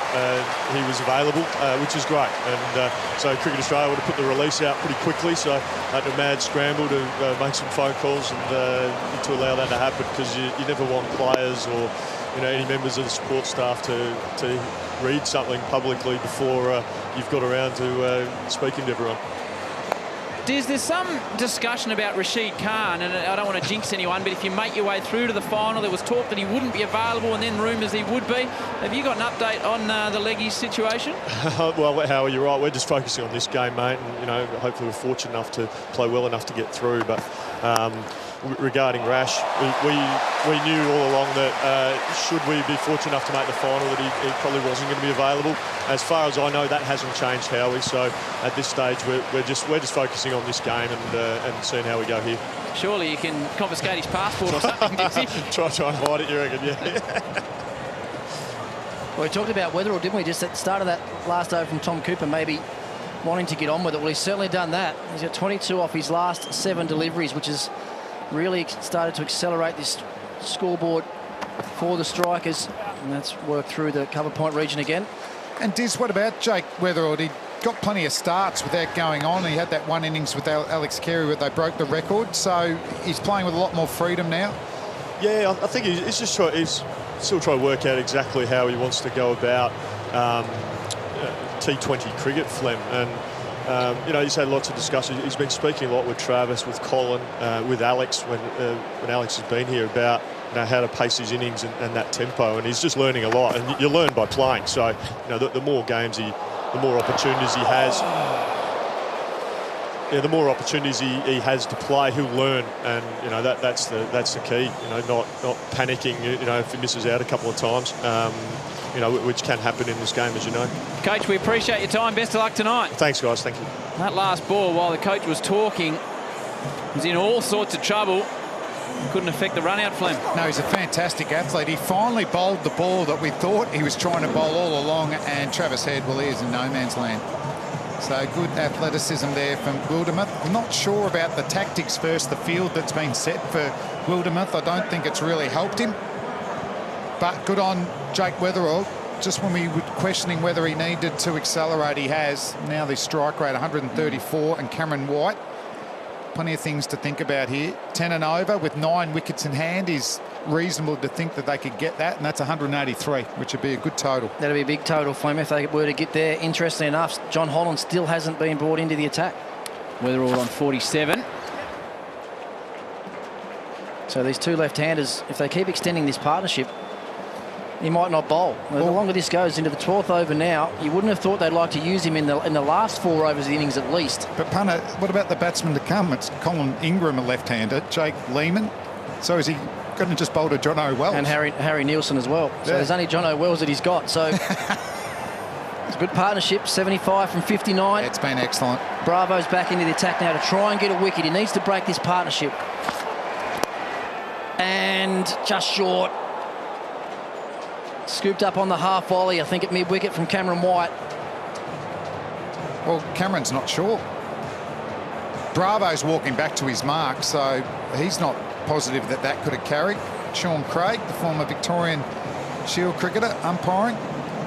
he was available, which is great. And so Cricket Australia would have put the release out pretty quickly, so I had a mad scramble to make some phone calls and to allow that to happen, because you never want players or any members of the support staff to read something publicly before you've got around to speaking to everyone. Diz, there's some discussion about Rashid Khan, and I don't want to jinx anyone, but if you make your way through to the final, there was talk that he wouldn't be available and then rumours he would be. Have you got an update on the leggies situation? Well, Howard, you're right. We're just focusing on this game, mate, and hopefully we're fortunate enough to play well enough to get through. But regarding Rash, we knew all along that should we be fortunate enough to make the final, that he probably wasn't going to be available. As far as I know, that hasn't changed, Howie. So at this stage, we're just focusing on this game and seeing how we go here. Surely you can confiscate his passport or something, Dixie. try and hide it, you reckon? Yeah. Well, we talked about Weatherall, didn't we? Just at the start of that last over from Tom Cooper, maybe wanting to get on with it. Well, he's certainly done that. He's got 22 off his last 7 deliveries, which has really started to accelerate this scoreboard for the Strikers. And that's worked through the cover point region again. And Diz, what about Jake Weatherall? He got plenty of starts without going on. He had that one innings with Alex Carey where they broke the record. So he's playing with a lot more freedom now. Yeah, I think he's still trying to work out exactly how he wants to go about T20 cricket, Flem. And he's had lots of discussions. He's been speaking a lot with Travis, with Colin, with Alex when Alex has been here about how to pace his innings and that tempo. And he's just learning a lot. And you learn by playing. So the more games the more opportunities he has. Yeah, the more opportunities he has to play, he'll learn, and that's the key. Not panicking. If he misses out a couple of times, which can happen in this game, as you know. Coach, we appreciate your time. Best of luck tonight. Thanks, guys. Thank you. That last ball, while the coach was talking, was in all sorts of trouble. Couldn't affect the run-out, Flem. No, he's a fantastic athlete. He finally bowled the ball that we thought he was trying to bowl all along, and Travis Head, well, he is in no man's land. So good athleticism there from Wildermuth. I'm not sure about the tactics versus the field that's been set for Wildermuth. I don't think it's really helped him. But good on Jake Weatherall. Just when we were questioning whether he needed to accelerate, he has. Now the strike rate 134, and Cameron White. Plenty of things to think about here. 10 and over with 9 wickets in hand is reasonable to think that they could get that, and that's 183, which would be a good total. That'd be a big total, Flem, if they were to get there. Interestingly enough, John Holland still hasn't been brought into the attack. Weatherall on 47. So these two left-handers, if they keep extending this partnership, he might not bowl. The longer this goes into the 12th over now, you wouldn't have thought they'd like to use him in the last 4 overs of the innings at least. But Punter, what about the batsman to come? It's Colin Ingram, a left-hander, Jake Lehman. So is he going to just bowl to John O'Wells? And Harry Nielsen as well. So there's only John O'Wells that he's got. So it's a good partnership, 75 from 59. Yeah, it's been excellent. Bravo's back into the attack now to try and get a wicket. He needs to break this partnership. And just short. Scooped up on the half volley, I think, at mid-wicket from Cameron White. Well, Cameron's not sure. Bravo's walking back to his mark, so he's not positive that that could have carried. Sean Craig, the former Victorian Shield cricketer, umpiring.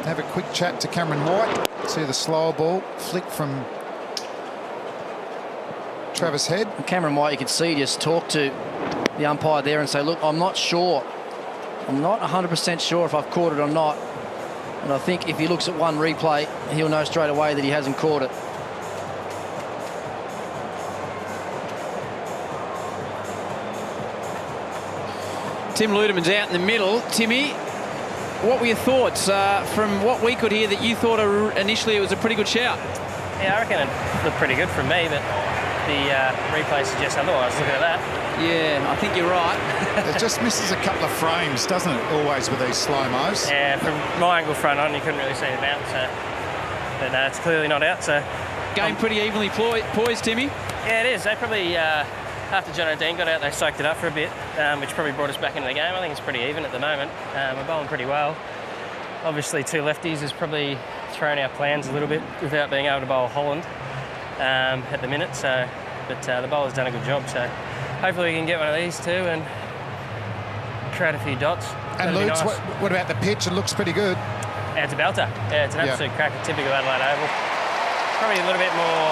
Have a quick chat to Cameron White. See the slower ball flick from Travis Head. And Cameron White, you can see, just talk to the umpire there and say, look, I'm not sure. I'm not 100% sure if I've caught it or not. And I think if he looks at one replay, he'll know straight away that he hasn't caught it. Tim Ludeman's out in the middle. Timmy, what were your thoughts from what we could hear that you thought initially it was a pretty good shout? Yeah, I reckon it looked pretty good from me, but the replay suggests otherwise. Look at that. Yeah, I think you're right. It just misses a couple of frames, doesn't it, always with these slow-mos? Yeah, from my angle front on, you couldn't really see the bounce. So. But no, it's clearly not out. So Game pretty evenly poised, Timmy. Yeah, it is. They probably, after John O'Dean got out, they soaked it up for a bit, which probably brought us back into the game. I think it's pretty even at the moment. We're bowling pretty well. Obviously, 2 lefties has probably thrown our plans a little bit without being able to bowl Holland at the minute. So, but the bowler's done a good job. So hopefully we can get one of these too and create a few dots. And That'd be Luke's, nice. what about the pitch? It looks pretty good. Yeah, it's a belter. Yeah, it's an absolute cracker, typical Adelaide Oval. Probably a little bit more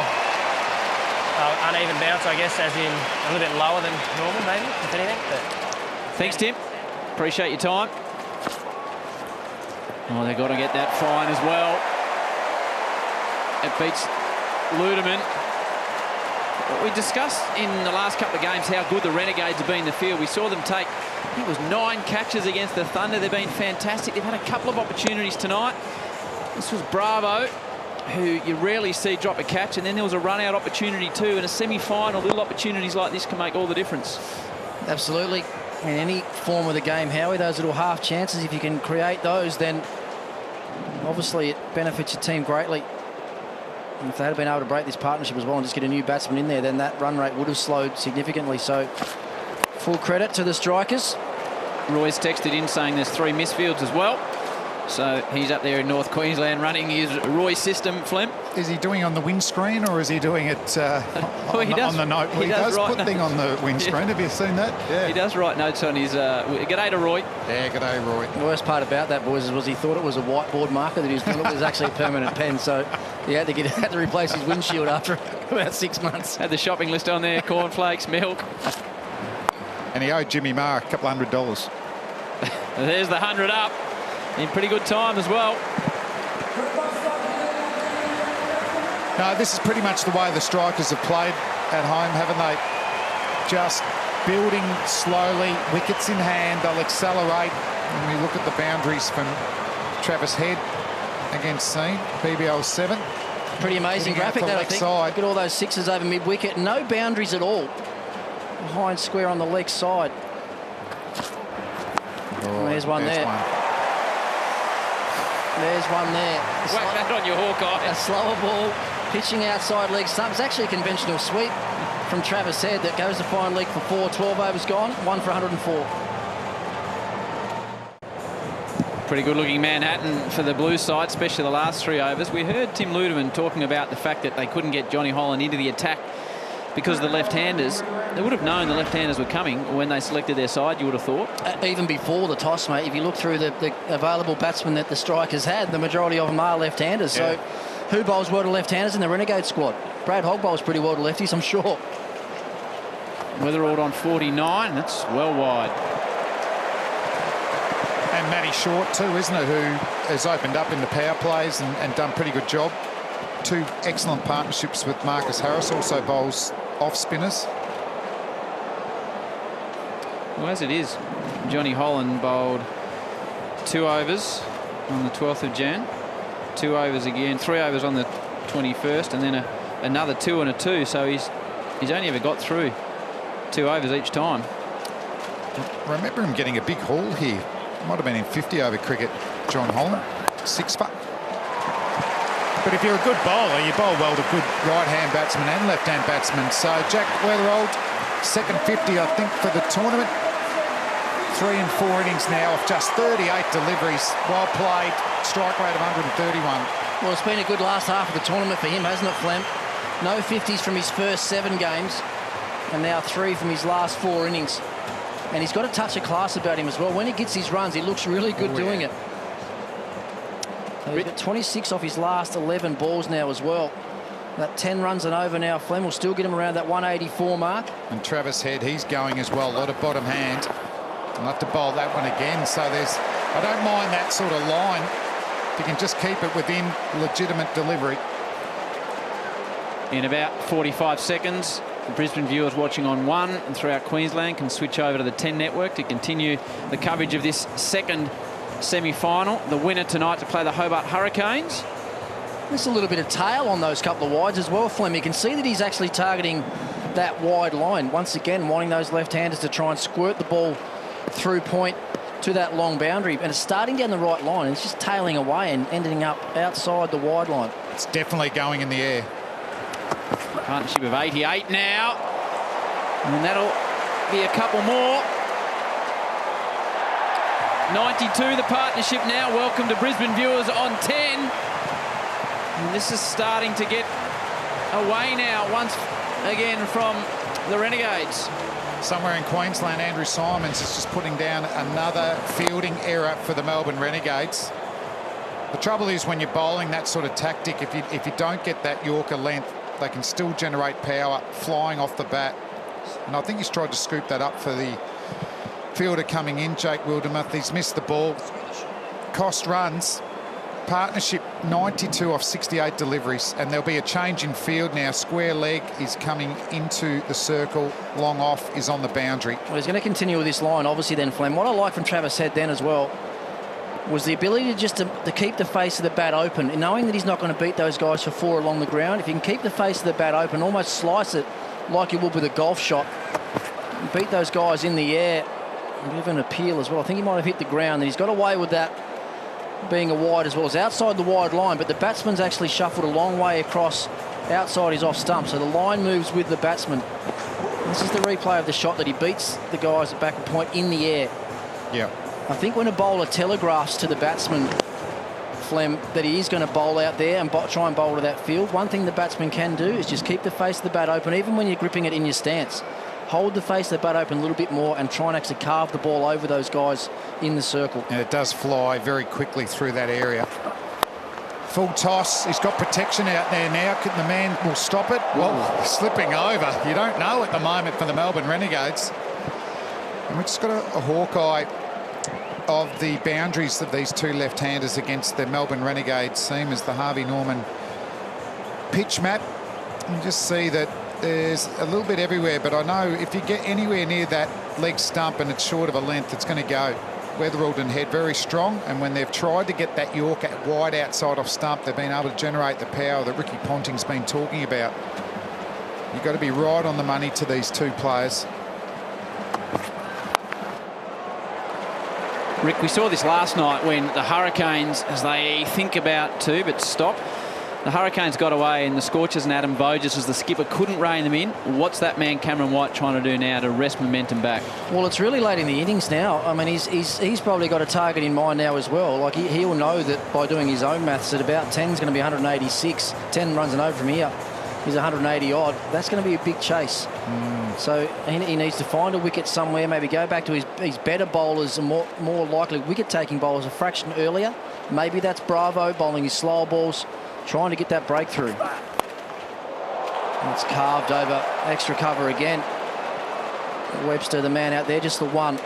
uneven bounce, I guess, as in a little bit lower than normal, maybe, if anything. But Thanks, Tim. Appreciate your time. Oh, they've got to get that fine as well. It beats Ludeman. We discussed in the last couple of games how good the Renegades have been in the field. We saw them take, I think it was 9 catches against the Thunder. They've been fantastic. They've had a couple of opportunities tonight. This was Bravo, who you rarely see drop a catch, and then there was a run-out opportunity too. In a semi-final, little opportunities like this can make all the difference. Absolutely. In any form of the game, Howie, those little half chances, if you can create those, then obviously it benefits your team greatly. And if they had been able to break this partnership as well and just get a new batsman in there, then that run rate would have slowed significantly. So full credit to the strikers. Roy's texted in saying there's 3 misfields as well. So he's up there in North Queensland running his Roy system, Flem. Is he doing on the windscreen or is he doing it on the note? Well, he does write put notes. thing on the windscreen. Yeah. Have you seen that? Yeah. He does write notes on his... G'day to Roy. Yeah, g'day, Roy. The worst part about that, boys, was he thought it was a whiteboard marker that he was doing. It was actually a permanent pen, so he had to replace his windshield after about 6 months. Had the shopping list on there, cornflakes, milk. And he owed Jimmy Marr $200. There's the 100 up. In pretty good time as well. No, this is pretty much the way the strikers have played at home, haven't they? Just building slowly, wickets in hand, they'll accelerate. When we look at the boundaries from Travis Head against Scene, BBL 7. Pretty amazing graphic that, I think. Side. Look at all those 6s over mid-wicket. No boundaries at all. Behind square on the leg side. Oh, there's one there. There's one there. Whack that on your Hawkeye. A slower ball, pitching outside leg stump. It's actually a conventional sweep from Travis Head that goes to fine leg for 4. 12 overs gone, 1 for 104. Pretty good looking Manhattan for the blue side, especially the last 3 overs. We heard Tim Ludeman talking about the fact that they couldn't get Johnny Holland into the attack because of the left-handers. They would have known the left-handers were coming when they selected their side, you would have thought. Even before the toss, mate, if you look through the available batsmen that the strikers had, the majority of them are left-handers. Yeah. So who bowls well to left-handers in the Renegade squad? Brad Hogg bowls pretty well to lefties, I'm sure. Weatherald on 49, that's well wide. And Matty Short too, isn't it, who has opened up in the power plays and done a pretty good job. 2 excellent partnerships with Marcus Harris, also bowls off spinners. Well, as it is, Johnny Holland bowled 2 overs on the 12th of Jan, 2 overs again, 3 overs on the 21st, and then another 2 and a 2. So he's only ever got through 2 overs each time. I remember him getting a big haul here. Might have been in 50 over cricket, John Holland. 6 for. But if you're a good bowler, you bowl well to good right-hand batsmen and left-hand batsmen. So Jack Weatherald, second 50, I think, for the tournament. 3 and 4 innings now of just 38 deliveries. Well played, strike rate of 131. Well, it's been a good last half of the tournament for him, hasn't it, Flem? No 50s from his first 7 games, and now 3 from his last 4 innings. And he's got a touch of class about him as well. When he gets his runs, he looks really good doing it. So he's got 26 off his last 11 balls now as well. That 10 runs and over now. Flem will still get him around that 184 mark. And Travis Head, he's going as well. A lot of bottom hand. I'll have to bowl that one again. So I don't mind that sort of line. If you can just keep it within legitimate delivery. In about 45 seconds, the Brisbane viewers watching on 1 and throughout Queensland can switch over to the 10 network to continue the coverage of this second semi-final. The winner tonight to play the Hobart Hurricanes. There's a little bit of tail on those couple of wides as well, Flem. You can see that he's actually targeting that wide line. Once again, wanting those left-handers to try and squirt the ball through point to that long boundary. And it's starting down the right line. It's just tailing away and ending up outside the wide line. It's definitely going in the air. Partnership of 88 now. And that'll be a couple more. 92, the partnership now. Welcome to Brisbane viewers on 10. And this is starting to get away now once again from the Renegades. Somewhere in Queensland, Andrew Simons is just putting down another fielding error for the Melbourne Renegades. The trouble is when you're bowling that sort of tactic, if you don't get that Yorker length, they can still generate power flying off the bat. And I think he's tried to scoop that up for the fielder coming in, Jake Wildermuth. He's missed the ball. Cost runs. Partnership 92 off 68 deliveries, and there'll be a change in field now. Square leg is coming into the circle. Long off is on the boundary. Well, he's going to continue with this line, obviously, then, Flem. What I like from Travis Head then as well was the ability to just to keep the face of the bat open, and knowing that he's not going to beat those guys for 4 along the ground. If you can keep the face of the bat open, almost slice it like you would with a golf shot, and beat those guys in the air, and give an appeal as well. I think he might have hit the ground, and he's got away with that being a wide as well. As outside the wide line, but the batsman's actually shuffled a long way across outside his off stump, so the line moves with the batsman. This is the replay of the shot that he beats the guys at back of point in the air. Yeah. I think when a bowler telegraphs to the batsman, Flem, that he is going to bowl out there and try and bowl to that field, one thing the batsman can do is just keep the face of the bat open, even when you're gripping it in your stance. Hold the face of the bat open a little bit more and try and actually carve the ball over those guys in the circle. And it does fly very quickly through that area. Full toss. He's got protection out there now. The man will stop it. Well, slipping over. You don't know at the moment for the Melbourne Renegades. And we've just got a hawkeye of the boundaries of these two left-handers against the Melbourne Renegades, same as the Harvey Norman pitch map. You just see that there's a little bit everywhere, but I know if you get anywhere near that leg stump and it's short of a length, it's going to go. Weatherald and Head very strong, and when they've tried to get that Yorker wide outside off stump, they've been able to generate the power that Ricky Ponting's been talking about. You've got to be right on the money to these two players. Rick, we saw this last night when the Hurricanes, as they think about to but stop, the Hurricanes got away, and the Scorchers and Adam Voges as the skipper couldn't rein them in. What's that man Cameron White trying to do now to wrest momentum back? Well, it's really late in the innings now. I mean, he's probably got a target in mind now as well. Like he'll know that by doing his own maths that about 10 is going to be 186. 10 runs and over from here is 180 odd. That's going to be a big chase. So he needs to find a wicket somewhere, maybe go back to his better bowlers and more likely wicket-taking bowlers a fraction earlier. Maybe that's Bravo bowling his slower balls, trying to get that breakthrough. And it's carved over, extra cover again. Webster, the man out there, just the one.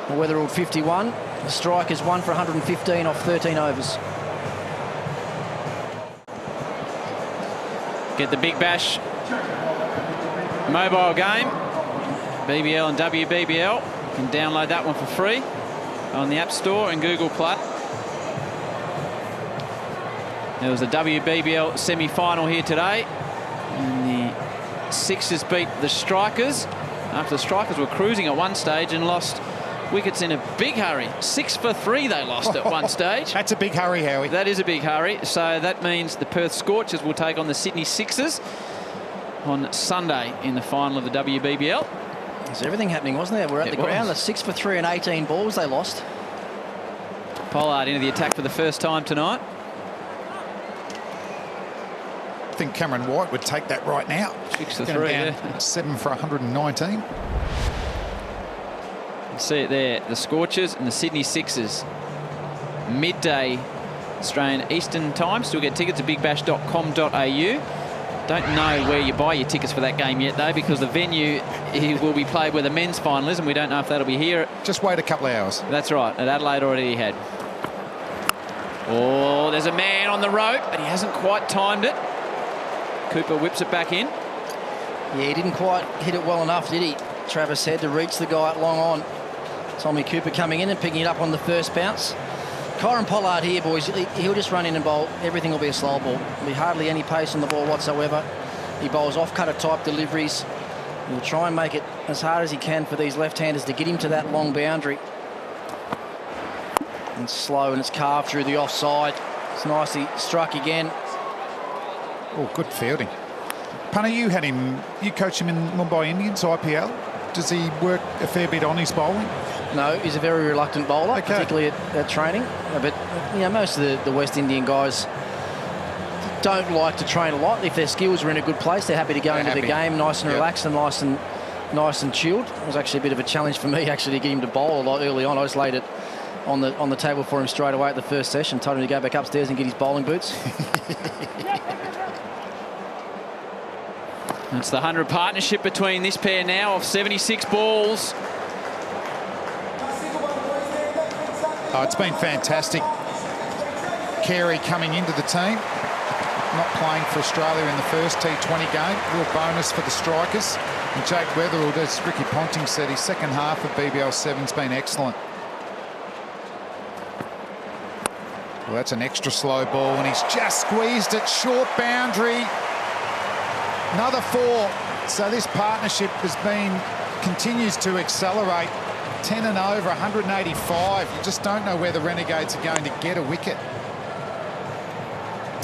Weatherald 51. The strikers 1 for 115 off 13 overs. Get the Big Bash mobile game, BBL and WBBL. You can download that one for free on the App Store and Google Play. There was the WBBL semi-final here today, and the Sixers beat the Strikers after the Strikers were cruising at one stage and lost wickets in a big hurry. 6 for 3 they lost at one stage. That's a big hurry, Howie. That is a big hurry. So that means the Perth Scorchers will take on the Sydney Sixers on Sunday in the final of the WBBL. There's everything happening, wasn't there? We're at the ground. The 6 for 3 and 18 balls they lost. Pollard into the attack for the first time tonight. I think Cameron White would take that right now. 6 for 3, yeah. 7 for 119. You see it there, the Scorchers and the Sydney Sixers. Midday Australian Eastern Time. Still get tickets at bigbash.com.au. Don't know where you buy your tickets for that game yet, though, because the venue will be played where the men's final is, and we don't know if that'll be here. Just wait a couple of hours. That's right. At Adelaide already had. Oh, there's a man on the rope, but he hasn't quite timed it. Cooper whips it back in. Yeah, he didn't quite hit it well enough, did he? Travis Head to reach the guy at long on. Tommy Cooper coming in and picking it up on the first bounce. Kyron Pollard here, boys, he'll just run in and bowl. Everything will be a slow ball. There'll be hardly any pace on the ball whatsoever. He bowls off-cutter type deliveries. He'll try and make it as hard as he can for these left-handers to get him to that long boundary. And slow, and it's carved through the offside. It's nicely struck again. Oh, good fielding. Punter, you coach him in Mumbai Indians, IPL. Does he work a fair bit on his bowling? No, he's a very reluctant bowler, particularly at training. But, you know, most of the West Indian guys don't like to train a lot. If their skills are in a good place, they're happy to go into the game nice and relaxed and nice and chilled. It was actually a bit of a challenge for me, actually, to get him to bowl a lot early on. I just laid it on the table for him straight away at the first session, told him to go back upstairs and get his bowling boots. It's the 100 partnership between this pair now of 76 balls. Oh, it's been fantastic. Carey coming into the team, not playing for Australia in the first T20 game. Real bonus for the strikers. And Jake Weatherall, as Ricky Ponting said, his second half of BBL 7's been excellent. Well, that's an extra slow ball, and he's just squeezed it short boundary. Another 4. So this partnership continues to accelerate. 10 and over, 185. You just don't know where the Renegades are going to get a wicket.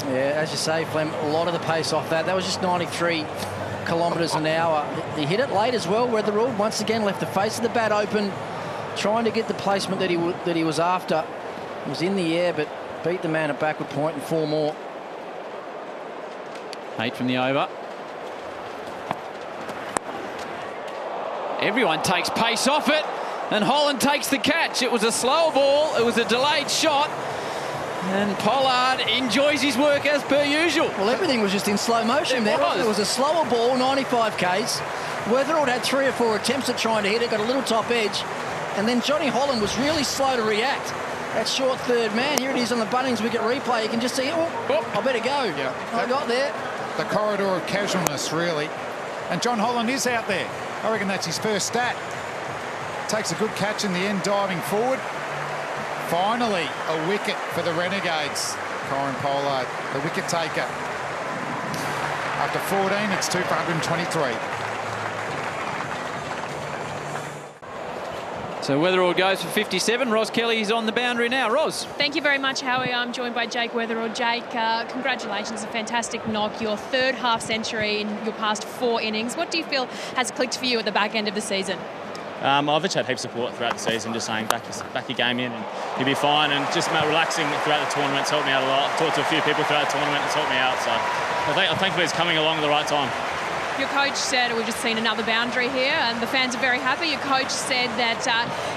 Yeah, as you say, Flem, a lot of the pace off that. That was just 93 kilometres an hour. He hit it late as well. Weatherall once again left the face of the bat open, trying to get the placement that he was after. It was in the air, but beat the man at backward point and 4 more. 8 from the over. Everyone takes pace off it, and Holland takes the catch. It was a slower ball. It was a delayed shot. And Pollard enjoys his work as per usual. Well, everything was just in slow motion there. It was a slower ball, 95 Ks. Weatherall had 3 or 4 attempts at trying to hit it, got a little top edge. And then Johnny Holland was really slow to react. That short third man, here it is on the Bunnings wicket replay. You can just see, I better go. Yeah. I got there. The corridor of casualness, really. And John Holland is out there. I reckon that's his first stat. Takes a good catch in the end, diving forward. Finally, a wicket for the Renegades. Corin Pollard, the wicket taker. After 14, it's 2 for 123. So Weatherall goes for 57. Ros Kelly's on the boundary now. Ros. Thank you very much, Howie. I'm joined by Jake Weatherall. Jake, congratulations, a fantastic knock. Your 3rd half century in your past 4 innings. What do you feel has clicked for you at the back end of the season? I've just had heaps of support throughout the season, just saying back your game in and you'll be fine, and just relaxing throughout the tournament. It's helped me out a lot. I've talked to a few people throughout the tournament, it's helped me out, so I think it's coming along at the right time. Your coach said, we've just seen another boundary here, and the fans are very happy. Your coach said that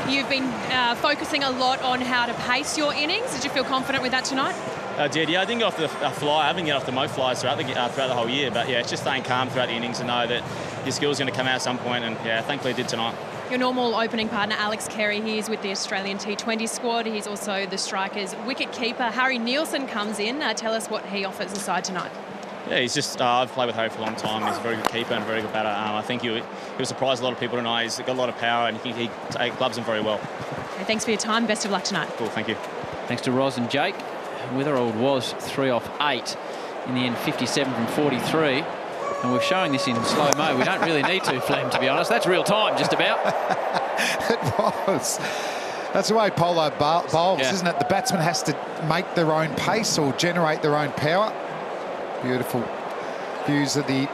you've been focusing a lot on how to pace your innings. Did you feel confident with that tonight? I did, yeah. I didn't get off the fly. I haven't get off the mo flies throughout the whole year, but yeah, it's just staying calm throughout the innings and know that your skill's going to come out at some point, and yeah, thankfully it did tonight. Your normal opening partner, Alex Carey, he is with the Australian T20 squad. He's also the Strikers' wicket keeper. Harry Nielsen comes in. Tell us what he offers the side tonight. Yeah, he's just, I've played with Harry for a long time. He's a very good keeper and a very good batter. I think he'll surprise a lot of people tonight. He's got a lot of power, and he gloves them very well. Okay, thanks for your time. Best of luck tonight. Cool, thank you. Thanks to Ros and Jake. Weatherall was 3 off 8. In the end, 57 from 43. And we're showing this in slow-mo. We don't really need to, Flem, to be honest. That's real time, just about. It was. That's the way Pollard bowls, isn't it? The batsman has to make their own pace or generate their own power. Beautiful views of the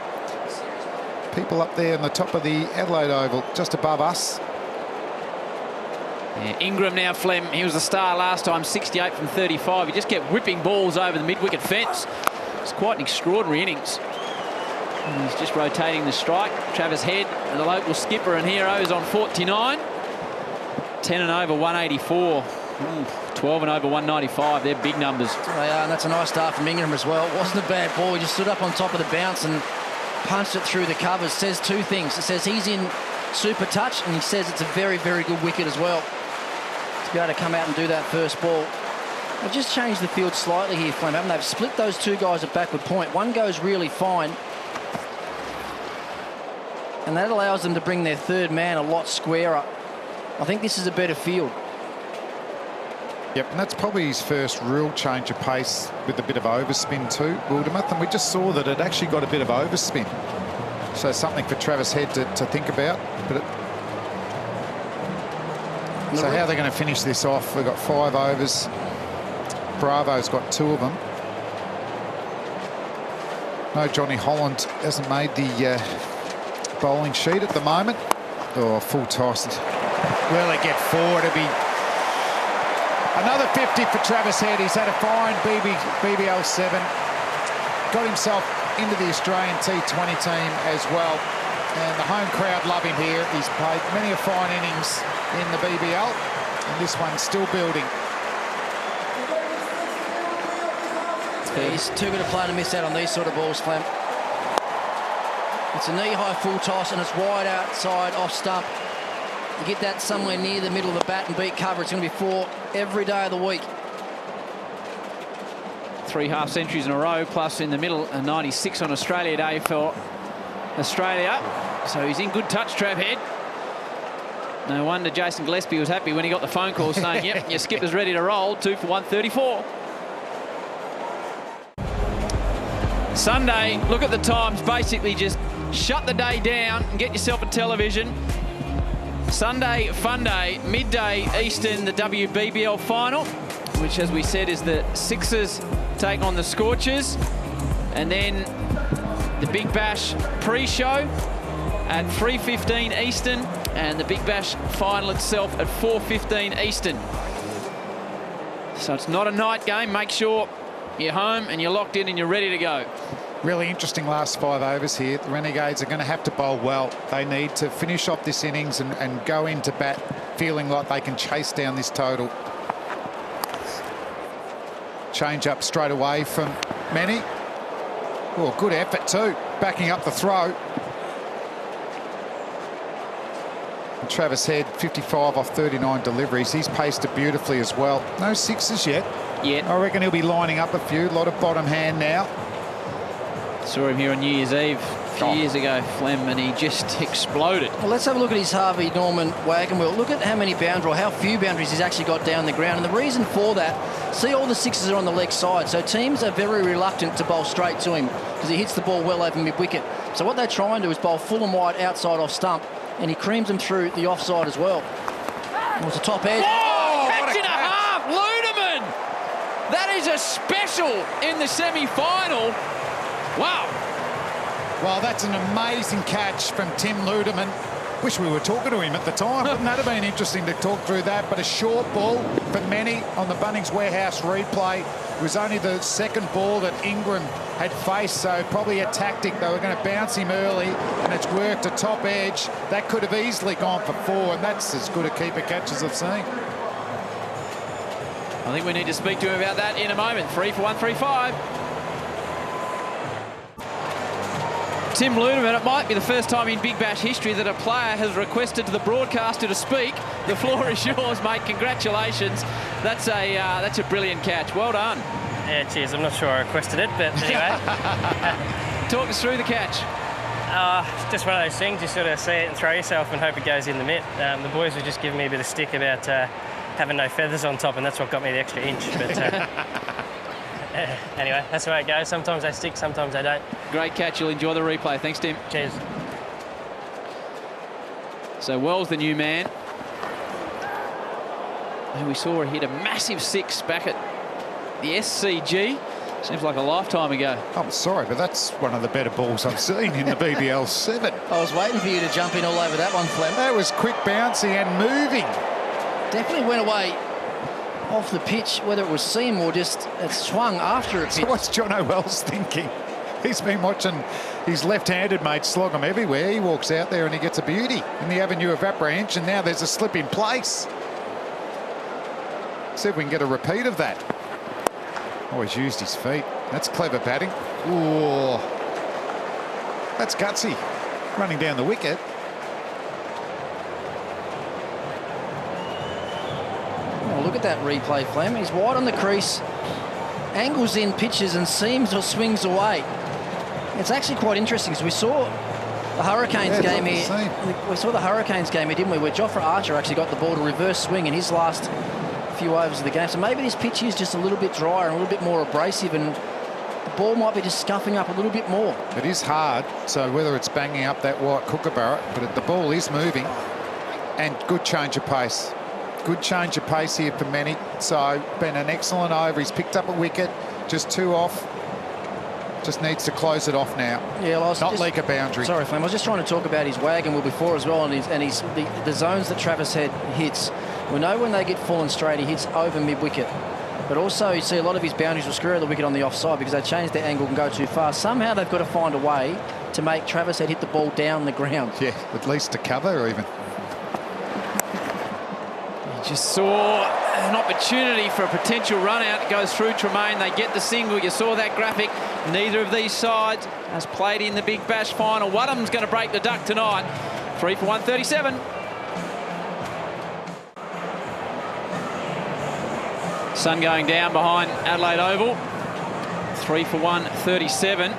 people up there on the top of the Adelaide Oval, just above us. Yeah, Ingram now, Flem. He was the star last time, 68 from 35. He just kept whipping balls over the mid-wicket fence. It's quite an extraordinary innings. And he's just rotating the strike. Travis Head, the local skipper and hero, is on 49. 10 and over, 184. 12 and over, 195. They're big numbers. They are, and that's a nice start from Ingram as well. It wasn't a bad ball. He just stood up on top of the bounce and punched it through the covers. Says 2 things. It says he's in super touch, and he says it's a very, very good wicket as well. To be able to come out and do that first ball. They've just changed the field slightly here, Flem, haven't they? They've split those 2 guys at backward point. One goes really fine, and that allows them to bring their 3rd man a lot squarer. I think this is a better field. Yep, and that's probably his first real change of pace with a bit of overspin too, Wildermuth, and we just saw that it actually got a bit of overspin. So something for Travis Head to think about. But so how they're going to finish this off? We've got 5 overs. Bravo's got 2 of them. No, Johnny Holland hasn't made the bowling sheet at the moment. Oh, full toss. Will it get 4? It'll be another 50 for Travis Head. He's had a fine BBL 7. Got himself into the Australian T20 team as well. And the home crowd love him here. He's played many a fine innings in the BBL. And this one's still building. He's too good a player to miss out on these sort of balls, Flem. It's a knee-high full toss and it's wide outside off stump. You get that somewhere near the middle of the bat and beat cover. It's going to be 4 every day of the week. 3 half centuries in a row, plus in the middle, a 96 on Australia Day for Australia. So he's in good touch, Trav Head. No wonder Jason Gillespie was happy when he got the phone call saying, yep, your skipper's ready to roll. 2 for 134. Sunday, look at the times. Basically just shut the day down and get yourself a television. Sunday, fun day, midday Eastern, the WBBL final, which, as we said, is the Sixers take on the Scorchers. And then the Big Bash pre-show at 3:15 Eastern, and the Big Bash final itself at 4:15 Eastern. So it's not a night game. Make sure you're home and you're locked in and you're ready to go. Really interesting last 5 overs here. The Renegades are going to have to bowl well. They need to finish off this innings and go into bat feeling like they can chase down this total. Change up straight away from Manny. Oh, good effort too, backing up the throw. And Travis Head, 55 off 39 deliveries. He's paced it beautifully as well. No 6s yet. I reckon he'll be lining up a few. A lot of bottom hand now. Saw him here on New Year's Eve a few years ago, Flem, and he just exploded. Well, let's have a look at his Harvey Norman wagon wheel. Look at how many boundaries, or how few boundaries he's actually got down the ground. And the reason for that, see, all the 6s are on the leg side. So teams are very reluctant to bowl straight to him because he hits the ball well over mid-wicket. So what they try and do is bowl full and wide outside off stump, and he creams them through the offside as well. Well, it's a top edge. Oh, catch and a half, Ludeman! That is a special in the semi-final. Wow. Well, that's an amazing catch from Tim Ludeman. Wish we were talking to him at the time. Wouldn't that have been interesting to talk through that? But a short ball for many on the Bunnings Warehouse replay. It was only the second ball that Ingram had faced, so probably a tactic. They were going to bounce him early, and it's worked a top edge. That could have easily gone for 4, and that's as good a keeper catch as I've seen. I think we need to speak to him about that in a moment. 3 for 135. Tim Ludeman, it might be the first time in Big Bash history that a player has requested the broadcaster to speak. The floor is yours, mate. Congratulations. That's a brilliant catch. Well done. Yeah, cheers. I'm not sure I requested it, but anyway. Talk us through the catch. Just one of those things. You sort of see it and throw yourself and hope it goes in the mitt. The boys were just giving me a bit of stick about having no feathers on top, and that's what got me the extra inch. But anyway, that's the way it goes. Sometimes they stick, sometimes they don't. Great catch. You'll enjoy the replay. Thanks, Tim. Cheers. So Wells, the new man, who we saw hit a massive 6 back at the SCG. Seems like a lifetime ago. I'm sorry, but that's one of the better balls I've seen in the BBL 7. I was waiting for you to jump in all over that one, Flem. That was quick, bouncy and moving. Definitely went away off the pitch, whether it was seam or just it swung after it. So what's John O'Well's thinking? He's been watching his left-handed mate slog him everywhere. He walks out there and he gets a beauty in the avenue of apprehension. Now there's a slip in place. See if we can get a repeat of that. Oh, he's used his feet. That's clever batting. Ooh, that's gutsy. Running down the wicket. Oh, look at that replay, Flem. He's wide on the crease, angles in pitches and seams or swings away. It's actually quite interesting because we saw the Hurricanes game here. We saw the Hurricanes game here, didn't we? Where Jofra Archer actually got the ball to reverse swing in his last few overs of the game. So maybe this pitch is just a little bit drier and a little bit more abrasive, and the ball might be just scuffing up a little bit more. It is hard, so whether it's banging up that white kookaburra, but the ball is moving, and good change of pace. Good change of pace here for Manny. So been an excellent over. He's picked up a wicket, just 2 off. Just needs to close it off now. Yeah, well, not leak a boundary. Sorry, Flem. I was just trying to talk about his wagon wheel before as well, and the zones that Travis Head hits. We know when they get full and straight, he hits over mid-wicket. But also, you see a lot of his boundaries will screw out the wicket on the offside because they change their angle and go too far. Somehow they've got to find a way to make Travis Head hit the ball down the ground. Yeah, at least to cover even. You just saw an opportunity for a potential run out. It goes through Tremaine. They get the single. You saw that graphic. Neither of these sides has played in the Big Bash final. One of them's going to break the duck tonight. 3 for 137. Sun going down behind Adelaide Oval. 3 for 137.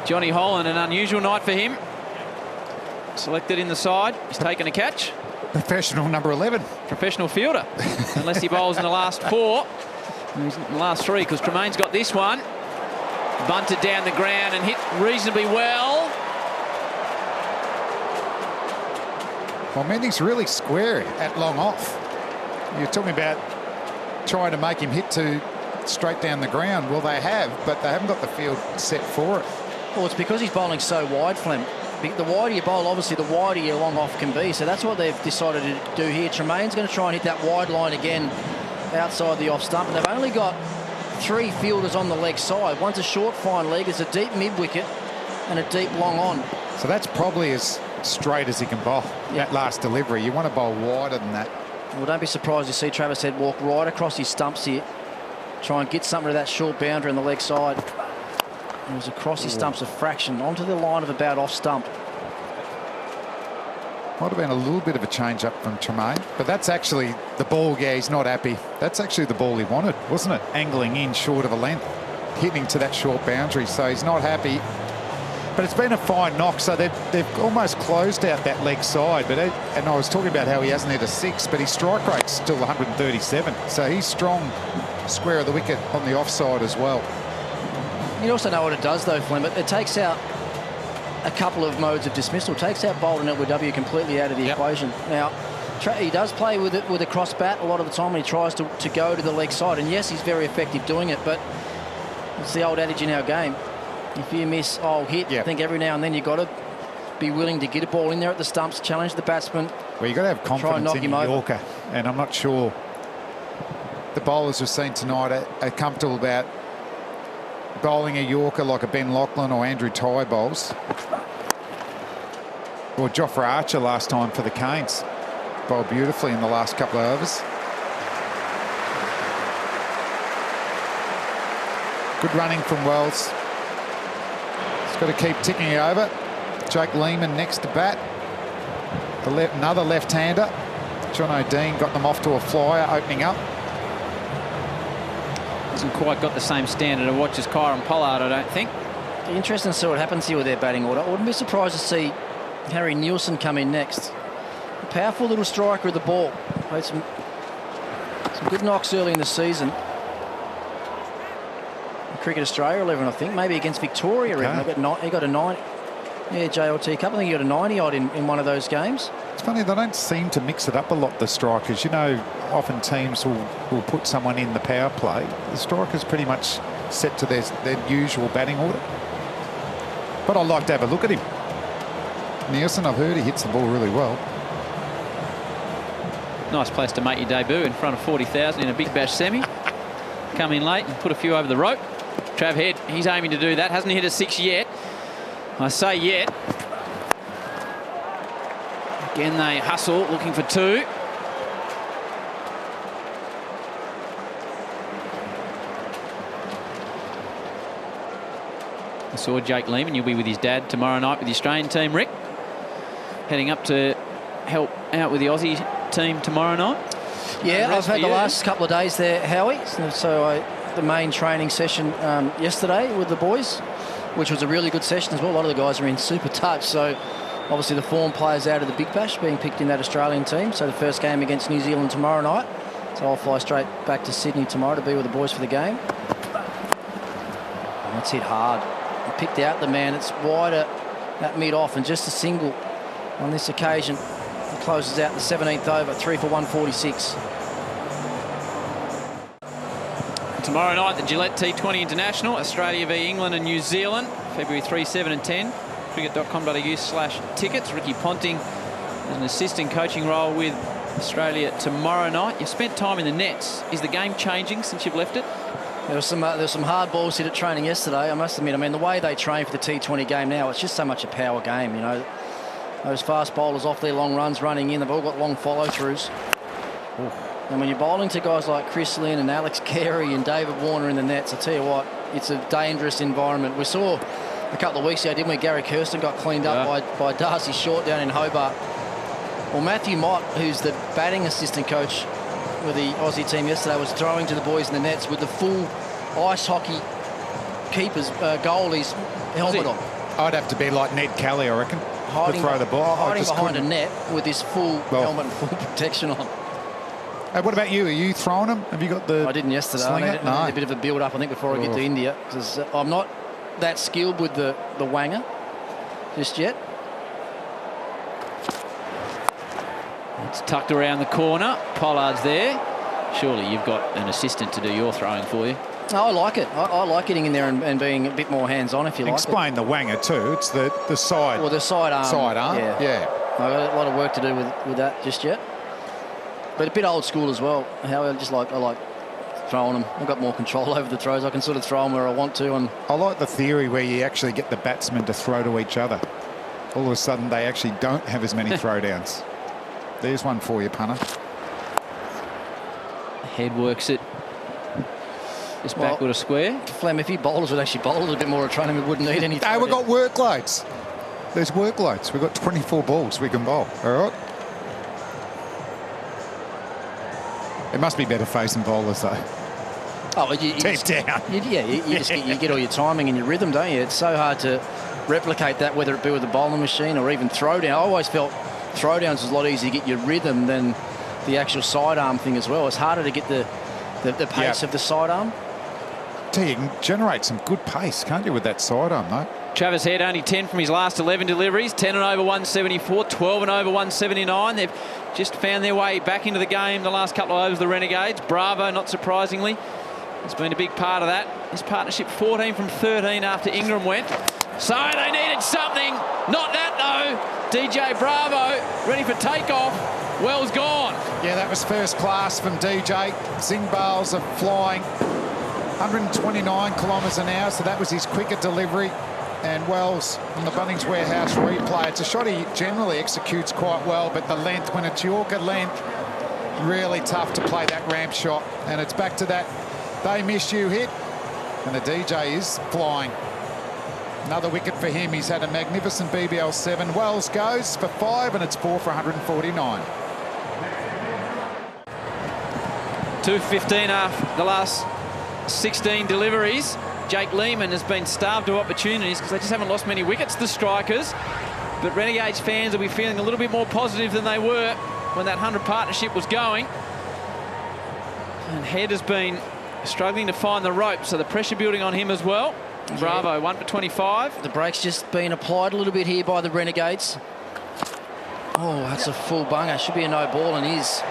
Johnny Holland, an unusual night for him. Selected in the side. He's taken a catch. Professional number 11. Professional fielder. Unless he bowls in the last 4. He's in the last 3 because Tremaine's got this one. Bunted down the ground and hit reasonably well. Well, Mendy's really square at long off. You're talking about trying to make him hit to straight down the ground. Well, they have, but they haven't got the field set for it. Well, it's because he's bowling so wide, Flem. The wider you bowl, obviously, the wider your long off can be. So that's what they've decided to do here. Tremaine's going to try and hit that wide line again outside the off stump. And they've only got 3 fielders on the leg side. One's a short fine leg, there's a deep mid-wicket and a deep long on. So that's probably as straight as he can bowl, that last delivery. You want to bowl wider than that. Well, don't be surprised to see Travis Head walk right across his stumps here. Try and get something to that short boundary on the leg side. It was across his stumps a fraction, onto the line of about off stump. Might have been a little bit of a change up from Tremaine, but that's actually the ball. Yeah, he's not happy. That's actually the ball he wanted, wasn't it? Angling in short of a length, hitting to that short boundary. So he's not happy. But it's been a fine knock, so they've almost closed out that leg side. But and I was talking about how he hasn't hit a 6, but his strike rate's still 137. So he's strong, square of the wicket on the offside as well. You also know what it does, though, Flem. It takes out a couple of modes of dismissal. It takes out Bolt and LBW completely out of the equation. Now, he does play with it with a cross bat a lot of the time when he tries to go to the leg side. And yes, he's very effective doing it, but it's the old adage in our game. If you miss, I'll hit. I think every now and then you've got to be willing to get a ball in there at the stumps, challenge the batsman. Well, you've got to have confidence in your Yorker, and I'm not sure the bowlers we've seen tonight are comfortable about bowling a Yorker like a Ben Lachlan or Andrew Tye bowls. Or Jofra Archer last time for the Canes. Bowled beautifully in the last couple of overs. Good running from Wells. He's got to keep ticking it over. Jake Lehman next to bat. Another left-hander. John O'Dean got them off to a flyer, opening up. Hasn't quite got the same standard of watch as Kyron Pollard, I don't think. Interesting to see what happens here with their batting order. I wouldn't be surprised to see Harry Nielsen come in next. A powerful little striker of the ball. Played some good knocks early in the season. Cricket Australia 11, I think. Maybe against Victoria. He got a 90. Yeah, JLT Cup. I think he got a 90-odd in one of those games. It's funny, they don't seem to mix it up a lot, the strikers. You know, often teams will put someone in the power play. The strikers pretty much set to their usual batting order. But I'd like to have a look at him. Nielsen, I've heard he hits the ball really well. Nice place to make your debut in front of 40,000 in a Big Bash semi. Come in late and put a few over the rope. Trav Head, he's aiming to do that. Hasn't hit a 6 yet. I say yet. Again, they hustle, looking for 2. I saw Jake Lehman. You'll be with his dad tomorrow night with the Australian team, Rick. Heading up to help out with the Aussie team tomorrow night. Yeah, I've had the last couple of days there, Howie. So the main training session yesterday with the boys, which was a really good session as well. A lot of the guys are in super touch. So Obviously, the form players out of the Big Bash being picked in that Australian team. So the first game against New Zealand tomorrow night. So I'll fly straight back to Sydney tomorrow to be with the boys for the game. And that's hit hard. He picked out the man. It's wider at mid-off and just a single on this occasion. He closes out the 17th over, 3 for 146. Tomorrow night, the Gillette T20 International, Australia v England and New Zealand, February 3, 7 and 10. cricket.com.au/tickets. Ricky Ponting has an assistant coaching role with Australia tomorrow night. You've spent time in the nets. Is the game changing since you've left it? There was some hard balls hit at training yesterday, I must admit. I mean, the way they train for the T20 game now, it's just so much a power game, you know. Those fast bowlers off their long runs running in, they've all got long follow-throughs. And when you're bowling to guys like Chris Lynn and Alex Carey and David Warner in the nets, I tell you what, it's a dangerous environment. We saw a couple of weeks ago, didn't we, Gary Kirsten got cleaned up by Darcy Short down in Hobart. Well, Matthew Mott, who's the batting assistant coach with the Aussie team yesterday, was throwing to the boys in the nets with the full ice hockey keeper's goalie's helmet on. I'd have to be like Ned Kelly, I reckon, to throw the ball. Hiding behind a net with this full helmet and full protection on. Hey, what about you? Are you throwing them? Have you got the... I didn't yesterday. I need a bit of a build-up, I think, before I get to India, because I'm not that skilled with the wanger just yet. It's tucked around the corner. Pollard's there. Surely you've got an assistant to do your throwing for you. No, I like it. I like getting in there and being a bit more hands-on, if you like. Explain the wanger too. It's the side. Well, the side arm. Side arm. Yeah. I've got a lot of work to do with that just yet. But a bit old school as well. How I like throwing them. I've got more control over the throws. I can sort of throw them where I want to. And I like the theory where you actually get the batsmen to throw to each other. All of a sudden, they actually don't have as many throwdowns. There's one for you, punter. Head works it. Just backward a square. Flem, if he bowlers would actually bowl a little bit more at training, we wouldn't need any. No, we've got workloads. There's workloads. We've got 24 balls we can bowl. All right. It must be better facing bowlers, though. Oh, well, you deep down. You get all your timing and your rhythm, don't you? It's so hard to replicate that, whether it be with a bowling machine or even throwdown. I always felt throwdowns was a lot easier to get your rhythm than the actual sidearm thing as well. It's harder to get the pace of the sidearm. You can generate some good pace, can't you, with that sidearm, though? Travis Head only 10 from his last 11 deliveries, 10 and over 174, 12 and over 179. They've just found their way back into the game the last couple of overs, the Renegades. Bravo, not surprisingly, has been a big part of that. His partnership 14 from 13 after Ingram went. So they needed something. Not that, though. DJ Bravo ready for takeoff. Wells gone. Yeah, that was first class from DJ. Zing bales are flying 129 kilometres an hour, so that was his quicker delivery. And Wells on the Bunnings Warehouse replay. It's a shot he generally executes quite well, but the length, when it's Yorker length, really tough to play that ramp shot. And it's back to that they miss you hit. And the DJ is flying. Another wicket for him. He's had a magnificent BBL 7. Wells goes for 5, and it's 4 for 149. 215 after the last 16 deliveries. Jake Lehman has been starved of opportunities because they just haven't lost many wickets, the strikers. But Renegades fans will be feeling a little bit more positive than they were when that 100 partnership was going. And Head has been struggling to find the rope, so the pressure building on him as well. Yeah. Bravo, 1 for 25. The brake's just been applied a little bit here by the Renegades. Oh, that's a full bunger. Should be a no ball, and is.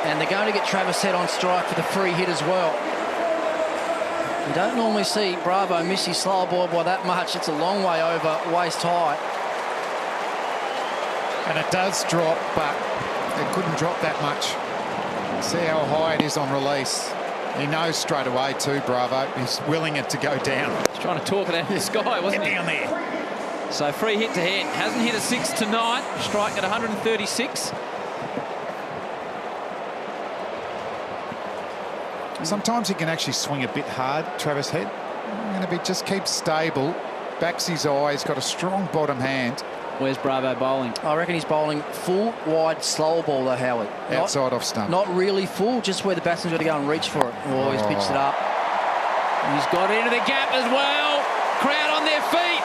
And they're going to get Travis Head on strike for the free hit as well. You don't normally see Bravo miss his slower ball by that much. It's a long way over, waist high. And it does drop, but it couldn't drop that much. See how high it is on release. He knows straight away too, Bravo. He's willing it to go down. He's trying to talk it out of the sky, wasn't he? Get down there. So free hit to Head. Hasn't hit a 6 tonight. Strike at 136. Sometimes he can actually swing a bit hard, Travis Head. Just keeps stable, backs his eye, he's got a strong bottom hand. Where's Bravo bowling? I reckon he's bowling full, wide, slower ball though, Howard. Outside off stump. Not really full, just where the batsman's got to go and reach for it. Oh, he's pitched it up. He's got into the gap as well. Crowd on their feet.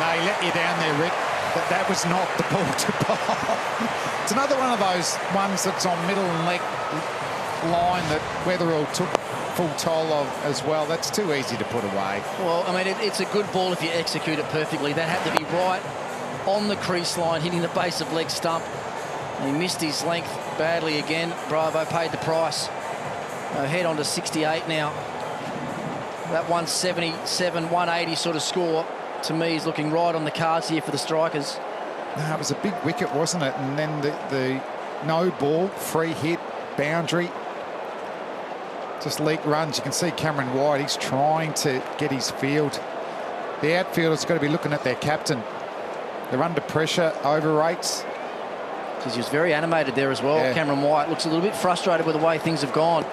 No, he let you down there, Rick. But that was not the ball to bowl. It's another one of those ones that's on middle and leg line that Weatherall took full toll of as well. That's too easy to put away. Well, I mean, it's a good ball if you execute it perfectly. That had to be right on the crease line, hitting the base of leg stump. And he missed his length badly again. Bravo paid the price. Head on to 68 now. That 177, 180 sort of score, to me, is looking right on the cards here for the Strikers. No, it was a big wicket, wasn't it? And then the no ball, free hit, boundary. Just leak runs. You can see Cameron White, he's trying to get his field. The outfielders got to be looking at their captain. They're under pressure, over rates. He was very animated there as well. Yeah. Cameron White looks a little bit frustrated with the way things have gone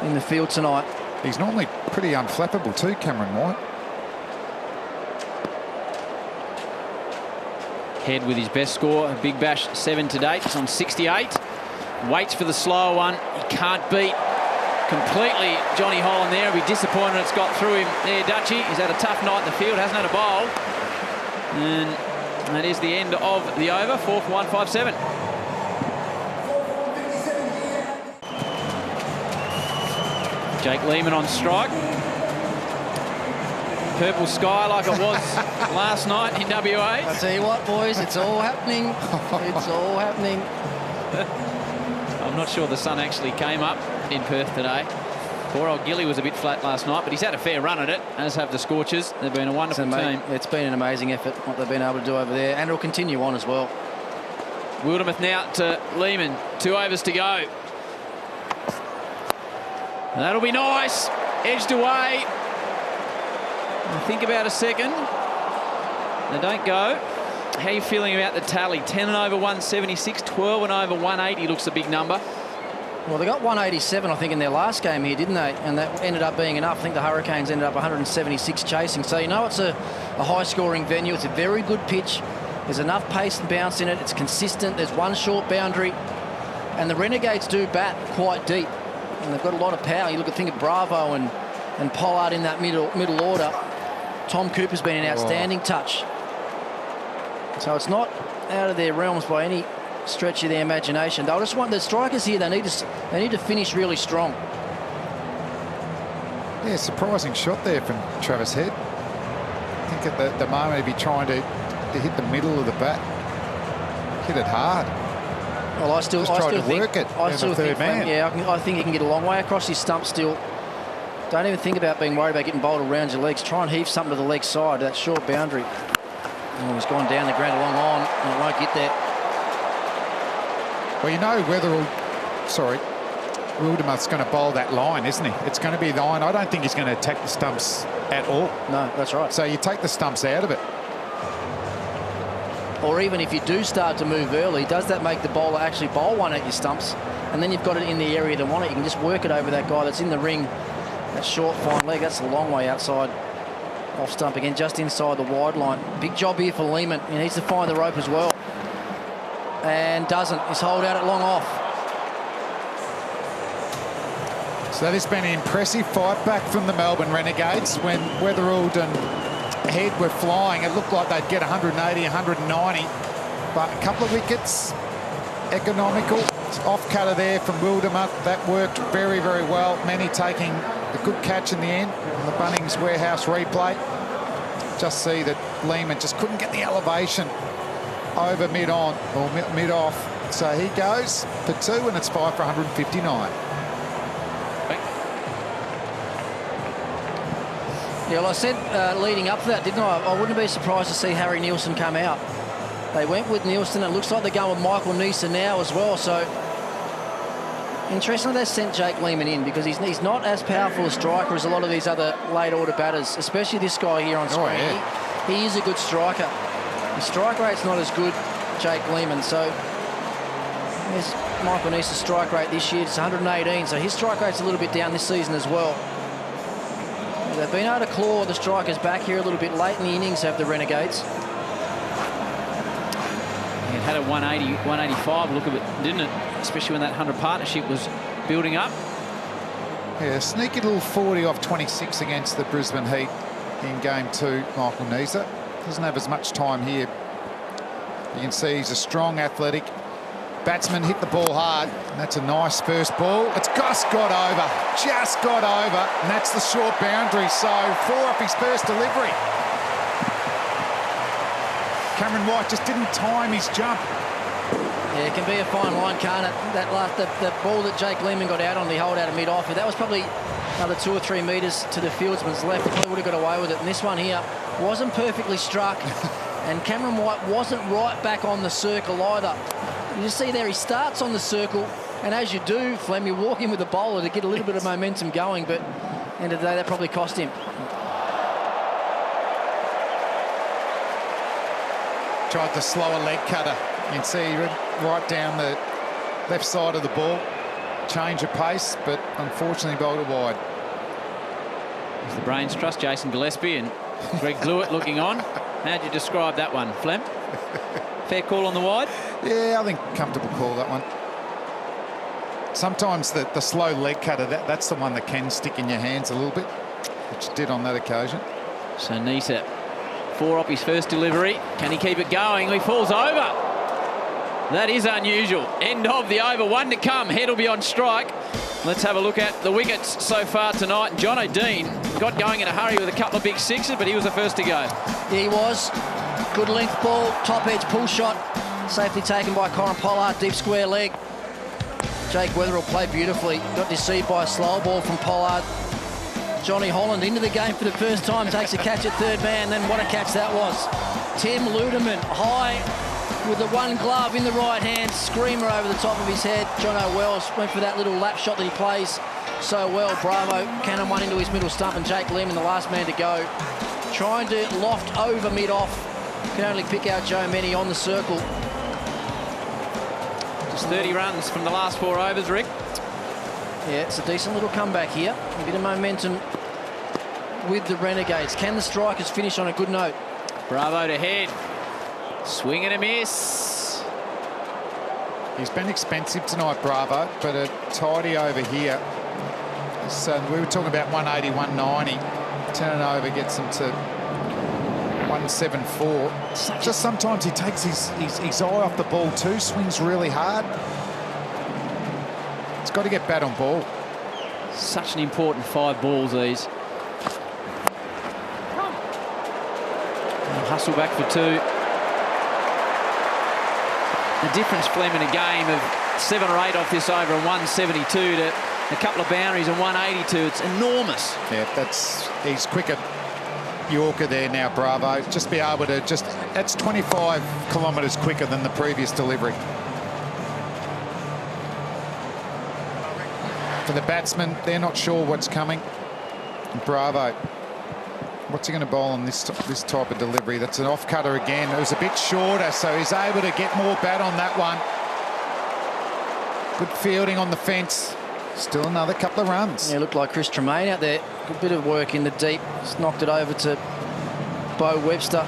in the field tonight. He's normally pretty unflappable too, Cameron White. Head with his best score, a Big Bash 7 to date. It's on 68. Waits for the slower one. He can't beat completely Johnny Holland there. He'll be disappointed it's got through him there, Dutchie. He's had a tough night in the field, hasn't had a bowl. And that is the end of the over, 4 for 157. Jake Lehman on strike. Purple sky like it was last night in WA. I tell you what, boys, it's all happening. It's all happening. I'm not sure the sun actually came up in Perth today. Poor old Gilly was a bit flat last night, but he's had a fair run at it, as have the Scorchers. They've been a wonderful team. It's been an amazing effort, what they've been able to do over there, and it'll continue on as well. Wildermuth now to Lehman. 2 overs to go. And that'll be nice. Edged away. I think about a second. They don't go. How are you feeling about the tally? 10 and over 176, 12 and over 180 looks a big number. Well, they got 187, I think, in their last game here, didn't they? And that ended up being enough. I think the Hurricanes ended up 176 chasing. So, you know, it's a high-scoring venue. It's a very good pitch. There's enough pace and bounce in it. It's consistent. There's one short boundary. And the Renegades do bat quite deep. And they've got a lot of power. You think of Bravo and Pollard in that middle order. Tom Cooper's been an outstanding touch. So it's not out of their realms by any stretch of their imagination. They'll just want the Strikers here. They need to finish really strong. Yeah, surprising shot there from Travis Head. I think at the moment he'd be trying to hit the middle of the bat, hit it hard. Well, I still think I think he can get a long way across his stump still. Don't even think about being worried about getting bowled around your legs. Try and heave something to the leg side, that short boundary. Oh, he's gone down the ground a long on, and it won't get there. Well, you know Wildermuth's going to bowl that line, isn't he? It's going to be the line. I don't think he's going to attack the stumps at all. No, that's right. So you take the stumps out of it. Or even if you do start to move early, does that make the bowler actually bowl one at your stumps? And then you've got it in the area they want it. You can just work it over that guy that's in the ring. That short, fine leg, that's a long way outside. Off stump again, just inside the wide line. Big job here for Lehman. He needs to find the rope as well. And doesn't. He's holed out at long off. So this has been an impressive fight back from the Melbourne Renegades. When Weatherall and Head were flying, it looked like they'd get 180, 190. But a couple of wickets, economical. Off cutter there from Wildermuth. That worked very, very well. Manny taking a good catch in the end on the Bunnings Warehouse replay. Just see that Lehman just couldn't get the elevation over mid-on or mid-off. So he goes for 2 and it's 5 for 159. Yeah, well, I said leading up to that, didn't I? I wouldn't be surprised to see Harry Nielsen come out. They went with Nielsen. It looks like they're going with Michael Neeser now as well. So interestingly, they sent Jake Lehman in because he's not as powerful a striker as a lot of these other late-order batters, especially this guy here on screen. Oh, yeah. He is a good striker. His strike rate's not as good, Jake Lehman. So there's Michael Neeser's strike rate this year. It's 118, so his strike rate's a little bit down this season as well. They've been able to claw the strikers back here a little bit late in the innings, have the Renegades. It had a 180, 185 look of it, didn't it? Especially when that 100 partnership was building up. Yeah, sneaky little 40 off 26 against the Brisbane Heat in game 2, Michael Neeser. Doesn't have as much time here. You can see he's a strong, athletic batsman. Hit the ball hard. And that's a nice first ball. It's just got over. Just got over. And that's the short boundary. So 4 off his first delivery. Cameron White just didn't time his jump. Yeah, it can be a fine line, can't it? The ball that Jake Lehman got out on the hold out of mid-off, that was probably another 2 or 3 metres to the fieldsman's left. He probably would have got away with it. And this one here wasn't perfectly struck. And Cameron White wasn't right back on the circle either. You see there, he starts on the circle, and as you do, Flem, you walk in with the bowler to get a little bit of momentum going, but end of the day, that probably cost him. Tried the slower leg cutter. You can see right down the left side of the ball. Change of pace, but unfortunately bowled it wide. There's the brains trust, Jason Gillespie and Greg Blewett looking on. How'd you describe that one, Flem? Fair call on the wide? Yeah, I think comfortable call, that one. Sometimes the slow leg cutter, that's the one that can stick in your hands a little bit, which it did on that occasion. So Nisa, 4 off his first delivery. Can he keep it going? He falls over. That is unusual. End of the over. 1 to come. Head will be on strike. Let's have a look at the wickets so far tonight. And John O'Dean got going in a hurry with a couple of big sixes, but he was the first to go. Yeah, he was. Good length ball, top edge pull shot. Safely taken by Corin Pollard, deep square leg. Jake Weatherill played beautifully. Got deceived by a slow ball from Pollard. Johnny Holland into the game for the first time, takes a catch at third man. Then what a catch that was. Tim Ludeman high with the one glove in the right hand, screamer over the top of his head. Jono Wells went for that little lap shot that he plays so well. Bravo, cannon one into his middle stump, and Jake Lehman, the last man to go, trying to loft over mid-off. Can only pick out Joe Menny on the circle. Just 30 runs from the last 4 overs, Rick. Yeah, it's a decent little comeback here. A bit of momentum with the Renegades. Can the strikers finish on a good note? Bravo to head. Swing and a miss. He's been expensive tonight, Bravo, but a tidy over here. So we were talking about 180, 190. 10 and over gets him to 174. Just sometimes he takes his eye off the ball too, swings really hard. It's got to get bat on ball. Such an important 5 balls, these. Hustle back for 2. The difference, Flem, in a game of 7 or 8 off this over and 172 to a couple of boundaries and 182. It's enormous. Yeah, he's quicker Yorker there now, Bravo. Just be able to that's 25 kilometres quicker than the previous delivery. For the batsman, they're not sure what's coming. Bravo. What's he going to bowl on this type of delivery? That's an off-cutter again. It was a bit shorter, so he's able to get more bat on that one. Good fielding on the fence. Still another couple of runs. Yeah, looked like Chris Tremaine out there. Good bit of work in the deep. Just knocked it over to Bo Webster.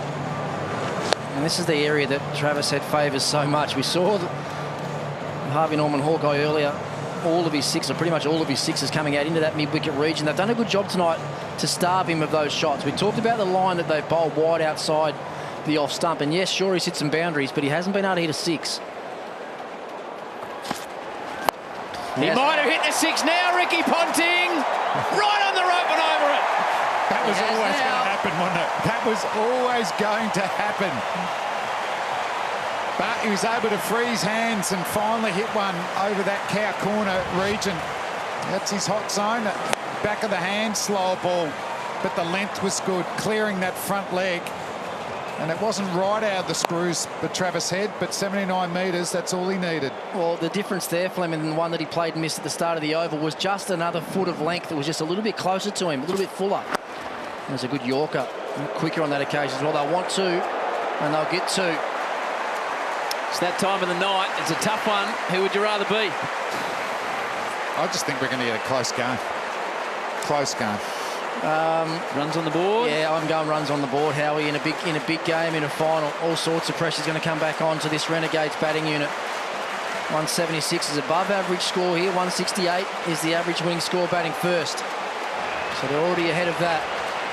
And this is the area that Travis Head favours so much. We saw Harvey Norman Hawkeye earlier. All of his sixes, or pretty much all of his sixes, coming out into that mid-wicket region. They've done a good job tonight to starve him of those shots. We talked about the line that they've bowled wide outside the off stump. And yes, sure, he's hit some boundaries, but he hasn't been able to hit a 6. He might have hit the 6 now, Ricky Ponting. Right on the rope and over it. That was always going to happen, wasn't it? That was always going to happen. But he was able to free his hands and finally hit one over that cow corner region. That's his hot zone. Back of the hand, slower ball. But the length was good, clearing that front leg. And it wasn't right out of the screws for Travis Head, but 79 metres, that's all he needed. Well, the difference there, Fleming, than the one that he played and missed at the start of the over was just another foot of length. It was just a little bit closer to him, a little bit fuller. There's a good Yorker, quicker on that occasion as well. They'll want 2, and they'll get 2. It's that time of the night. It's a tough one. Who would you rather be? I just think we're going to get a close game. Close game. Runs on the board. Yeah, I'm going runs on the board, Howie, in a big game, in a final. All sorts of pressure's going to come back on to this Renegades batting unit. 176 is above average score here. 168 is the average winning score batting first. So they're already ahead of that.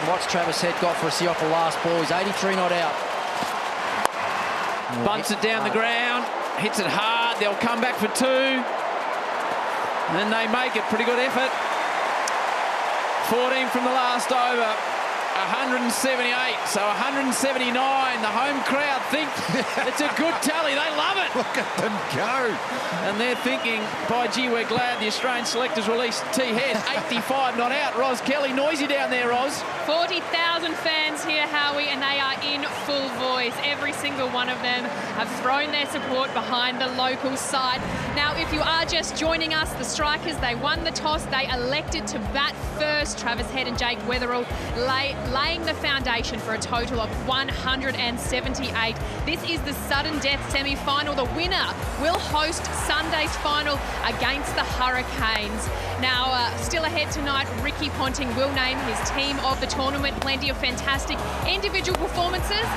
What's Travis Head got for a see off the last ball? He's 83 not out. Bunts it down the ground, hits it hard. They'll come back for 2. And they make it. Pretty good effort. 14 from the last over. 178, so 179. The home crowd think it's a good tally. They love it. Look at them go. And they're thinking, by gee, we're glad the Australian selectors released T. Head. 85 not out. Ros Kelly, noisy down there, Ros. 40,000 fans here, Howie, and they are in full voice. Every single one of them have thrown their support behind the local side. Now, if you are just joining us, the Strikers, they won the toss. They elected to bat first. Travis Head and Jake Weatherall laying the foundation for a total of 178. This is the sudden death semi-final. The winner will host Sunday's final against the Hurricanes. Now, still ahead tonight, Ricky Ponting will name his team of the tournament. Plenty of fantastic individual performances.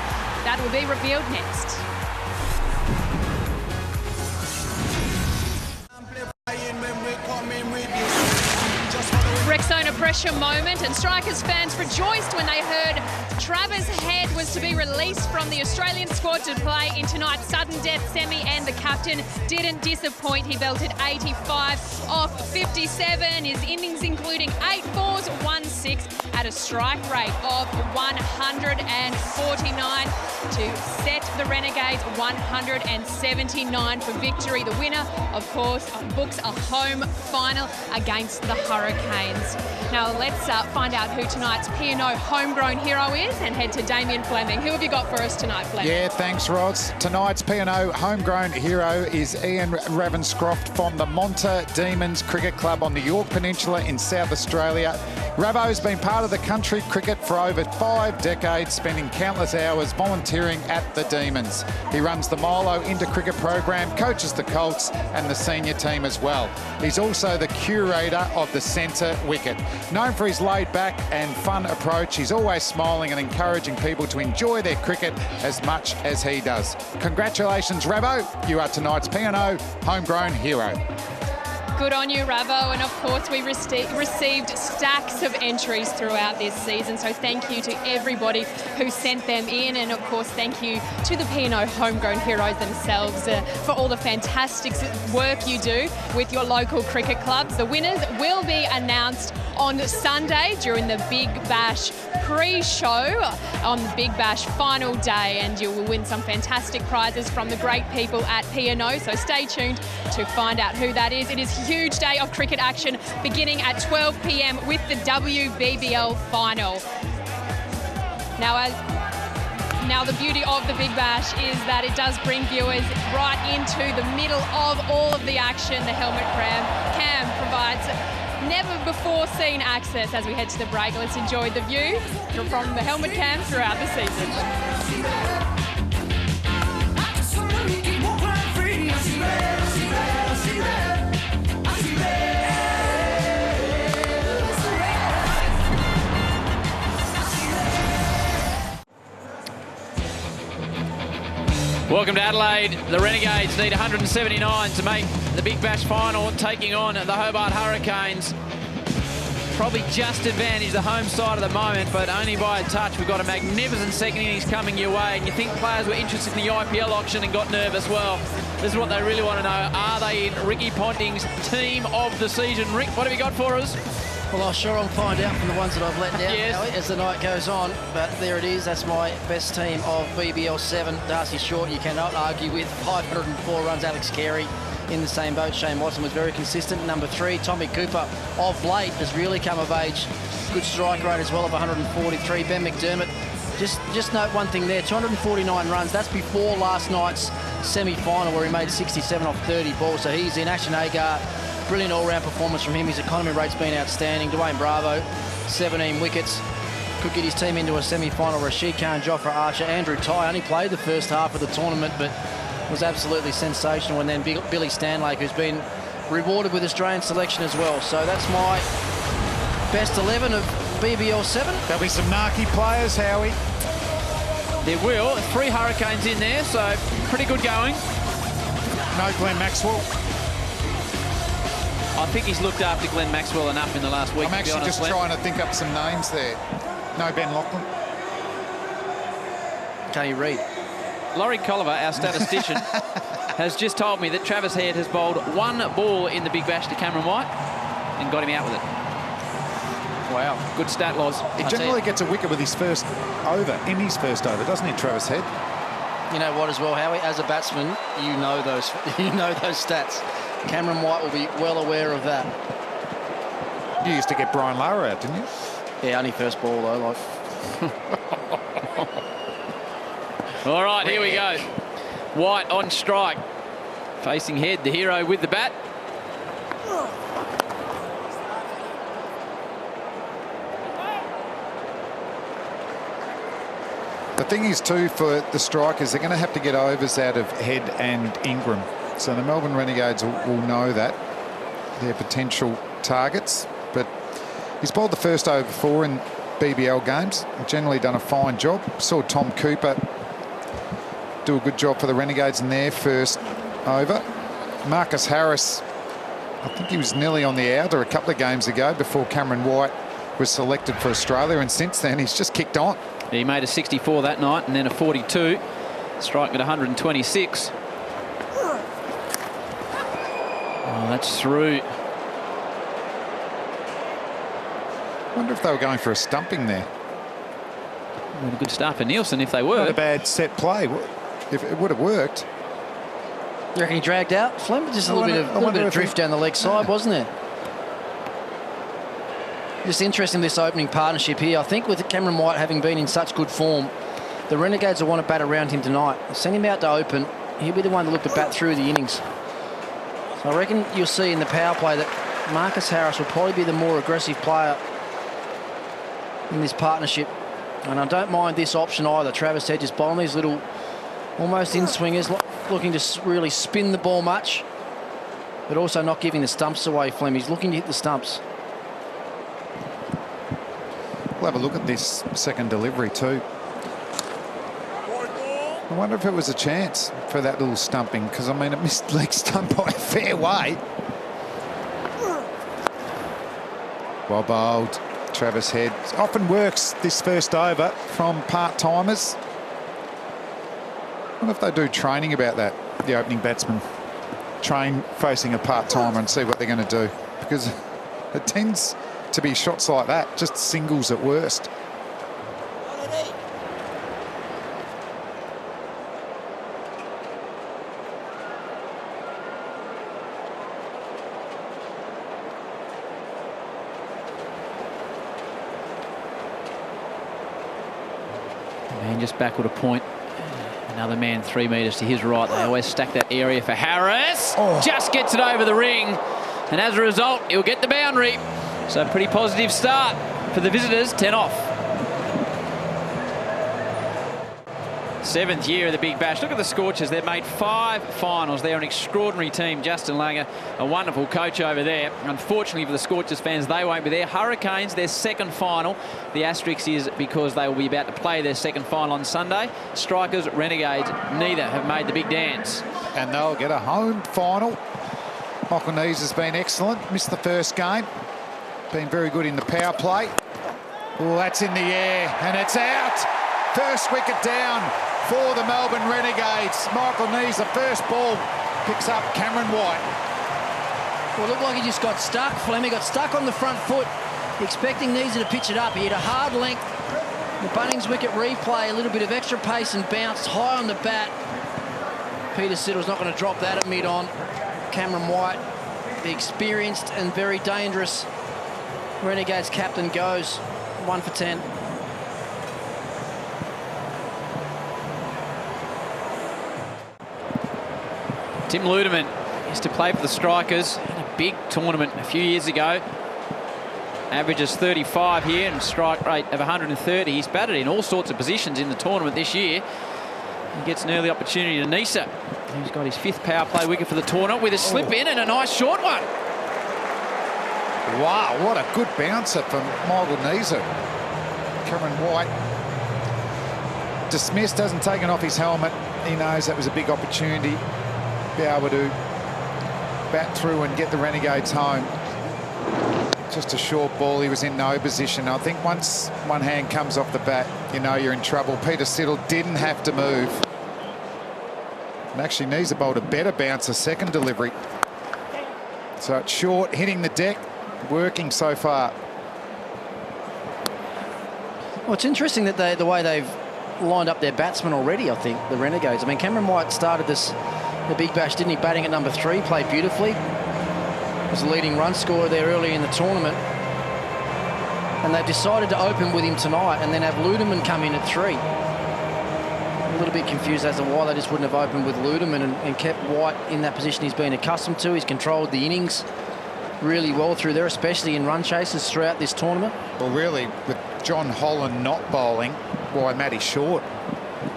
That will be revealed next. Rexona pressure moment, and Strikers fans rejoiced when they heard Travis Head was to be released from the Australian squad to play in tonight's sudden death semi, and the captain didn't disappoint. He belted 85 off 57. His innings including 8 fours, 1 6 at a strike rate of 149 to set the Renegades 179 for victory. The winner, of course, books a home final against the Hurricanes. Now let's find out who tonight's P&O homegrown hero is and head to Damien Fleming. Who have you got for us tonight, Fleming? Yeah, thanks, Rods. Tonight's P&O homegrown hero is Ian Ravenscroft from the Monta Demons Cricket Club on the Yorke Peninsula in South Australia. Ravo's been part of the country cricket for over 5 decades, spending countless hours volunteering at the Demons. He runs the Milo Inter-Cricket program, coaches the Colts and the senior team as well. He's also the curator of the centre wicket. Known for his laid-back and fun approach, he's always smiling and encouraging people to enjoy their cricket as much as he does. Congratulations, Ravo. You are tonight's P&O homegrown hero. Good on you, Ravo. And of course, we received stacks of entries throughout this season. So thank you to everybody who sent them in. And of course, thank you to the P&O homegrown heroes themselves for all the fantastic work you do with your local cricket clubs. The winners will be announced on Sunday during the Big Bash pre-show on the Big Bash final day, and you will win some fantastic prizes from the great people at P&O, so stay tuned to find out who that is. It is a huge day of cricket action beginning at 12 p.m. with the WBBL final. Now the beauty of the Big Bash is that it does bring viewers right into the middle of all of the action. The helmet cam provides never before seen access as we head to the break. Let's enjoy the view from the helmet cam throughout the season. Welcome to Adelaide. The Renegades need 179 to make the Big Bash final, taking on the Hobart Hurricanes. Probably just advantage the home side at the moment, but only by a touch. We've got a magnificent second innings coming your way, and you think players were interested in the IPL auction and got nervous. Well, this is what they really want to know. Are they in Ricky Ponting's team of the season? Rick, what have you got for us? Well, I'll sure I'll find out from the ones that I've let down, Yes. Howie, as the night goes on. But there it is. That's my best team of BBL 7. Darcy Short, you cannot argue with. 504 runs. Alex Carey in the same boat. Shane Watson was very consistent. Number 3, Tommy Cooper, of late, has really come of age. Good strike rate as well of 143. Ben McDermott, just note one thing there, 249 runs. That's before last night's semi-final where he made 67 off 30 balls. So he's in. Action Agar, brilliant all-round performance from him. His economy rate's been outstanding. Dwayne Bravo, 17 wickets. Could get his team into a semi-final. Rashid Khan, Jofra Archer, Andrew Tye only played the first half of the tournament, but was absolutely sensational. And then Billy Stanlake, who's been rewarded with Australian selection as well. So that's my best 11 of BBL 7. There'll be some Naki players, Howie. There will. 3 Hurricanes in there, so pretty good going. No Glenn Maxwell. I think he's looked after Glenn Maxwell enough in the last week. I'm actually just trying to think up some names there. No Ben Lachlan. Can you read? Laurie Colliver, our statistician, has just told me that Travis Head has bowled one ball in the Big Bash to Cameron White and got him out with it. Wow, good stat, Loz. He generally gets a wicket with his first over, doesn't he, Travis Head? You know what as well, Howie, as a batsman, you know those stats. Cameron White will be well aware of that. You used to get Brian Lara out, didn't you? Yeah, only first ball though, like. All right, here we go. White on strike. Facing Head, the hero with the bat. The thing is, too, for the strikers, they're going to have to get overs out of Head and Ingram. So the Melbourne Renegades will know that. They're potential targets. But he's bowled the first over 4 in BBL games. Generally done a fine job. Saw Tom Cooper do a good job for the Renegades in their first over. Marcus Harris, I think he was nearly on the outer a couple of games ago before Cameron White was selected for Australia, and since then he's just kicked on. He made a 64 that night and then a 42, striking at 126. Oh, that's through. I wonder if they were going for a stumping there. Well, a good start for Nielsen if they were. Not a bad set play. If it would have worked. You reckon he dragged out, Flem? Just a little bit of drift down the leg side, wasn't there? Just interesting, this opening partnership here. I think with Cameron White having been in such good form, the Renegades will want to bat around him tonight. Send him out to open. He'll be the one to look to bat through the innings. So I reckon you'll see in the power play that Marcus Harris will probably be the more aggressive player in this partnership. And I don't mind this option either. Travis Head just bowling these little almost in-swingers, looking to really spin the ball much, but also not giving the stumps away, Flem. He's looking to hit the stumps. We'll have a look at this second delivery too. I wonder if it was a chance for that little stumping, because I mean it missed leg stump by a fair way. Well bowled, Travis Head. Often works this first over from part-timers. I wonder if they do training about that, the opening batsman. Train facing a part-timer and see what they're going to do, because it tends to be shots like that, just singles at worst. Man just backward a point. Another man 3 metres to his right. They always stack that area for Harris. Oh. Just gets it over the ring. And as a result, he'll get the boundary. So a pretty positive start for the visitors, 10 off. 7th year of the Big Bash. Look at the Scorchers. They've made 5 finals. They're an extraordinary team. Justin Langer, a wonderful coach over there. Unfortunately for the Scorchers fans, they won't be there. Hurricanes, their second final. The asterisk is because they will be about to play their second final on Sunday. Strikers, Renegades, neither have made the big dance. And they'll get a home final. Michael Nees has been excellent. Missed the first game. Been very good in the power play. Oh, that's in the air and it's out. First wicket down for the Melbourne Renegades. Michael Nees, the first ball, picks up Cameron White. Well, it looked like he just got stuck. Fleming got stuck on the front foot, expecting Nees to pitch it up. He had a hard length. The Bunnings wicket replay, a little bit of extra pace and bounced high on the bat. Peter Siddle's not going to drop that at mid-on. Cameron White, the experienced and very dangerous Renegades captain, goes 1 for 10. Tim Ludeman used to play for the Strikers in a big tournament a few years ago. Averages 35 here and strike rate of 130. He's batted in all sorts of positions in the tournament this year. He gets an early opportunity to Nisa, who's got his 5th power play wicket for the tournament with a slip in and a nice short one. Wow, what a good bouncer from Michael Nisa. Cameron White dismissed, hasn't taken off his helmet. He knows that was a big opportunity. Be able to bat through and get the Renegades home. Just a short ball. He was in no position. I think once one hand comes off the bat, you know you're in trouble. Peter Siddle didn't have to move. And actually needs to bowl a better bounce, a second delivery. So it's short, hitting the deck, working so far. Well, it's interesting that the way they've lined up their batsmen already, I think, the Renegades. I mean, Cameron White started the Big Bash, didn't he? Batting at number 3, played beautifully. Was the leading run scorer there early in the tournament. And they've decided to open with him tonight and then have Ludeman come in at 3. A little bit confused as to why they just wouldn't have opened with Ludeman and kept White in that position he's been accustomed to. He's controlled the innings really well through there, especially in run chases throughout this tournament. Well, really, with John Holland not bowling, why Matty Short,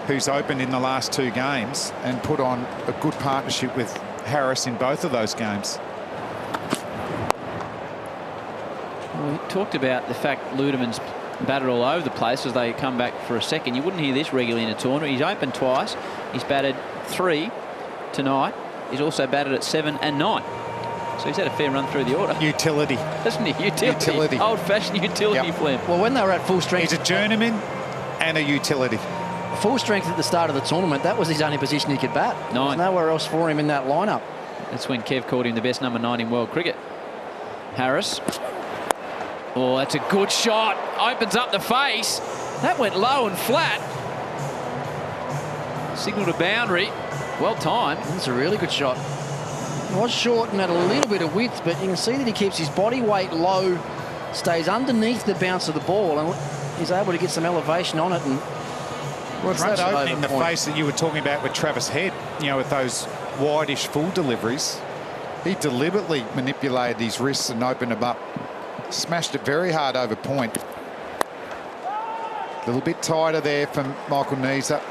who's opened in the last 2 games and put on a good partnership with Harris in both of those games. We talked about the fact Ludeman's batted all over the place as they come back for a second. You wouldn't hear this regularly in a tournament. He's opened twice. He's batted 3 tonight. He's also batted at 7 and 9. So he's had a fair run through the order. Utility. Hasn't he? Utility. Old-fashioned utility for him. Well, when they were at full strength... He's a journeyman and a utility. Full strength at the start of the tournament, that was his only position he could bat. 9. There's nowhere else for him in that lineup. That's when Kev called him the best number 9 in world cricket. Harris. Oh, that's a good shot. Opens up the face. That went low and flat. Signal to boundary. Well timed. That's a really good shot. It was short and had a little bit of width, but you can see that he keeps his body weight low, stays underneath the bounce of the ball, and he's able to get some elevation on it. And what's that opening the face that you were talking about with Travis Head, you know, with those wide-ish full deliveries? He deliberately manipulated his wrists and opened them up. Smashed it very hard over point. A little bit tighter there from Michael Neeser.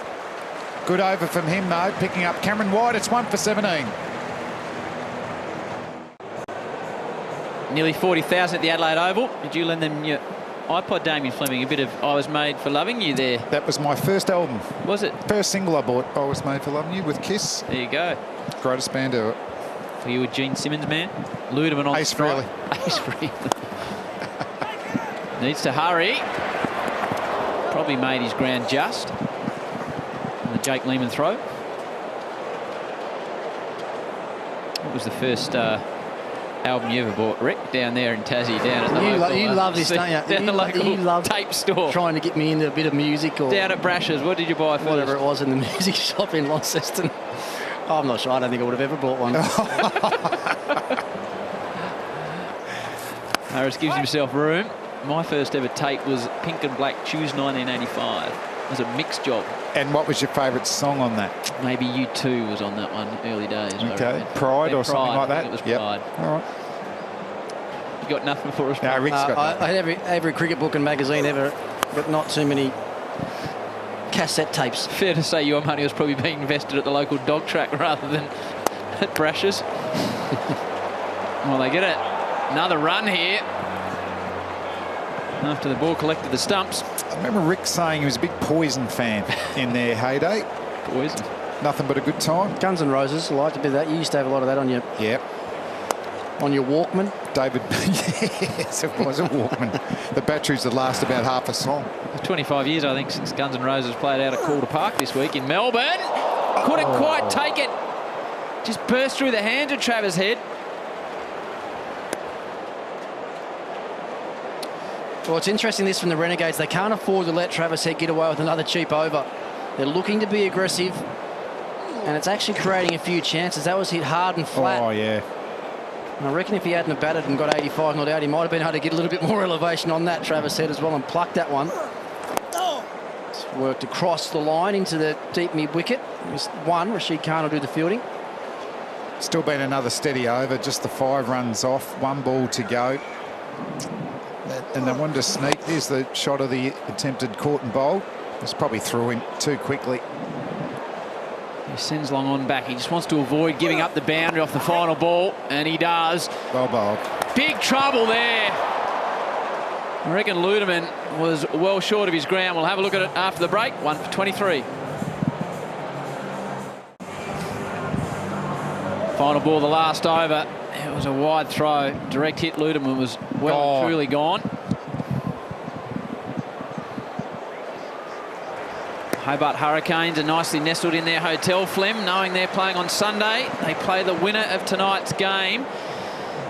Good over from him, though, picking up Cameron White. It's 1 for 17. Nearly 40,000 at the Adelaide Oval. Did you lend them your iPod, Damien Fleming? A bit of I Was Made for Loving You there. That was my first album. Was it? First single I bought, I Was Made for Loving You, with Kiss. There you go. Greatest band ever. For you, a Gene Simmons man. Ludeman on Ace Frehley. Ace Frehley. Needs to hurry. Probably made his ground just. And the Jake Lehman throw. What was the first album you ever bought, Rick? Down there in Tassie, down at the local... You love this, don't you? Down the local tape store. Trying to get me into a bit of music. Or down at Brash's, what did you buy first? Whatever it was in the music shop in Launceston. I'm not sure. I don't think I would have ever bought one. Harris gives himself room. My first ever tape was Pink and Black Choose 1985. It was a mixed job. And what was your favourite song on that? Maybe U2 was on that one, early days. Okay, Pride or something like that? It was Pride. All right. You got nothing for us? No, Rick's got nothing. I had every cricket book and magazine ever, but not too many cassette tapes. Fair to say your money was probably being invested at the local dog track rather than at Brash's. Well, they get it. Another run here. After the ball collected the stumps. I remember Rick saying he was a big Poison fan in their heyday. Poison. Nothing but a good time. Guns N' Roses, I liked a bit of that. You used to have a lot of that on your... Yep. On your Walkman. David, yes, it was a Walkman. The batteries would last about half a song. 25 years, I think, since Guns N' Roses played out at Calder Park this week in Melbourne. Couldn't quite take it. Just burst through the hands of Travis Head. Well, it's interesting this from the Renegades. They can't afford to let Travis Head get away with another cheap over. They're looking to be aggressive, and it's actually creating a few chances. That was hit hard and flat. Oh, yeah. And I reckon if he hadn't have batted and got 85 not out, he might have been able to get a little bit more elevation on that, Travis Head, as well, and pluck that one. It's worked across the line into the deep mid-wicket. Rashid Khan will do the fielding. Still been another steady over, just the 5 runs off, 1 ball to go. And they wanted to sneak. There's the shot of the attempted caught and bowled. It's probably through him too quickly. He sends long on back. He just wants to avoid giving up the boundary off the final ball, and he does. Well bowled. Big trouble there. I reckon Ludeman was well short of his ground. We'll have a look at it after the break. 1 for 23. Final ball, the last over. It was a wide throw. Direct hit. Ludeman was well and truly gone. Hobart Hurricanes are nicely nestled in their hotel, Flem, knowing they're playing on Sunday. They play the winner of tonight's game.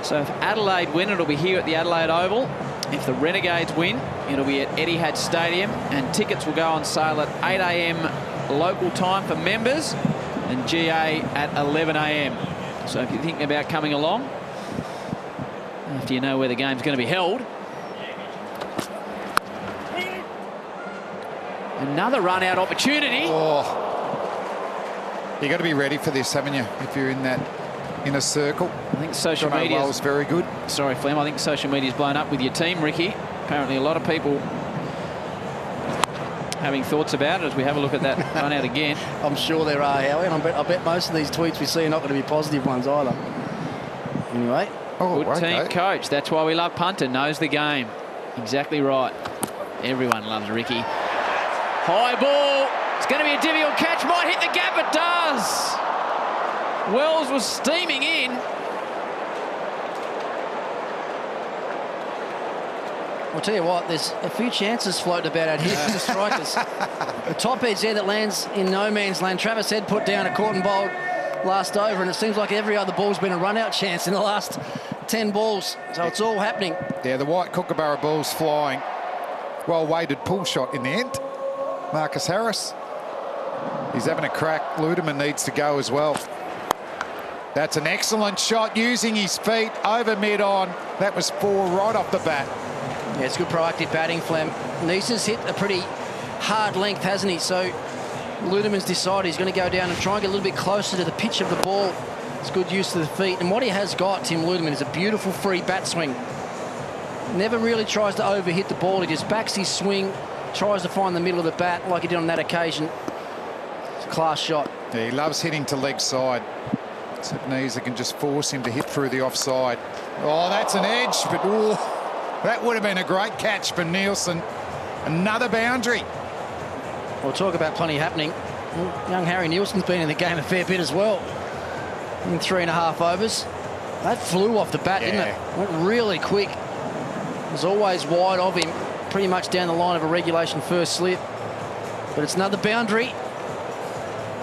So if Adelaide win, it'll be here at the Adelaide Oval. If the Renegades win, it'll be at Etihad Stadium. And tickets will go on sale at 8 a.m. local time for members and GA at 11 a.m. So if you're thinking about coming along, after you know where the game's going to be held. Another run-out opportunity. Oh. You got to be ready for this, haven't you? If you're in that inner circle. I think social media is very good. Sorry, Flem. I think social media's blown up with your team, Ricky. Apparently, a lot of people having thoughts about it as we have a look at that run-out again. I'm sure there are, Howie, and I bet most of these tweets we see are not going to be positive ones either. Anyway. Good team coach. That's why we love punter. Knows the game. Exactly right. Everyone loves Ricky. High ball. It's going to be a difficult catch. Might hit the gap. It does. Wells was steaming in. I'll tell you what, there's a few chances floating about out here for the strikers. The top edge there that lands in no man's land. Travis Head put down a cotton bowl last over, and it seems like every other ball's been a run-out chance in the last 10 balls. So it's all happening. Yeah, the white Kookaburra ball's flying. Well-weighted pull shot in the end. Marcus Harris. He's having a crack. Ludeman needs to go as well. That's an excellent shot using his feet over mid-on. That was 4 right off the bat. Yeah, it's good proactive batting, Flem. Neese's hit a pretty hard length, hasn't he? So Ludeman's decided he's going to go down and try and get a little bit closer to the pitch of the ball. It's good use of the feet. And what he has got, Tim Ludeman, is a beautiful free bat swing. Never really tries to overhit the ball. He just backs his swing, tries to find the middle of the bat like he did on that occasion. It's a class shot. Yeah, he loves hitting to leg side. So Neese can just force him to hit through the offside. Oh, that's an edge, but ooh, that would have been a great catch for Nielsen. Another boundary. We'll talk about plenty happening. Young Harry Nielsen's been in the game a fair bit as well. In 3.5 overs. That flew off the bat, didn't it? Went really quick. It was always wide of him, pretty much down the line of a regulation first slip. But it's another boundary.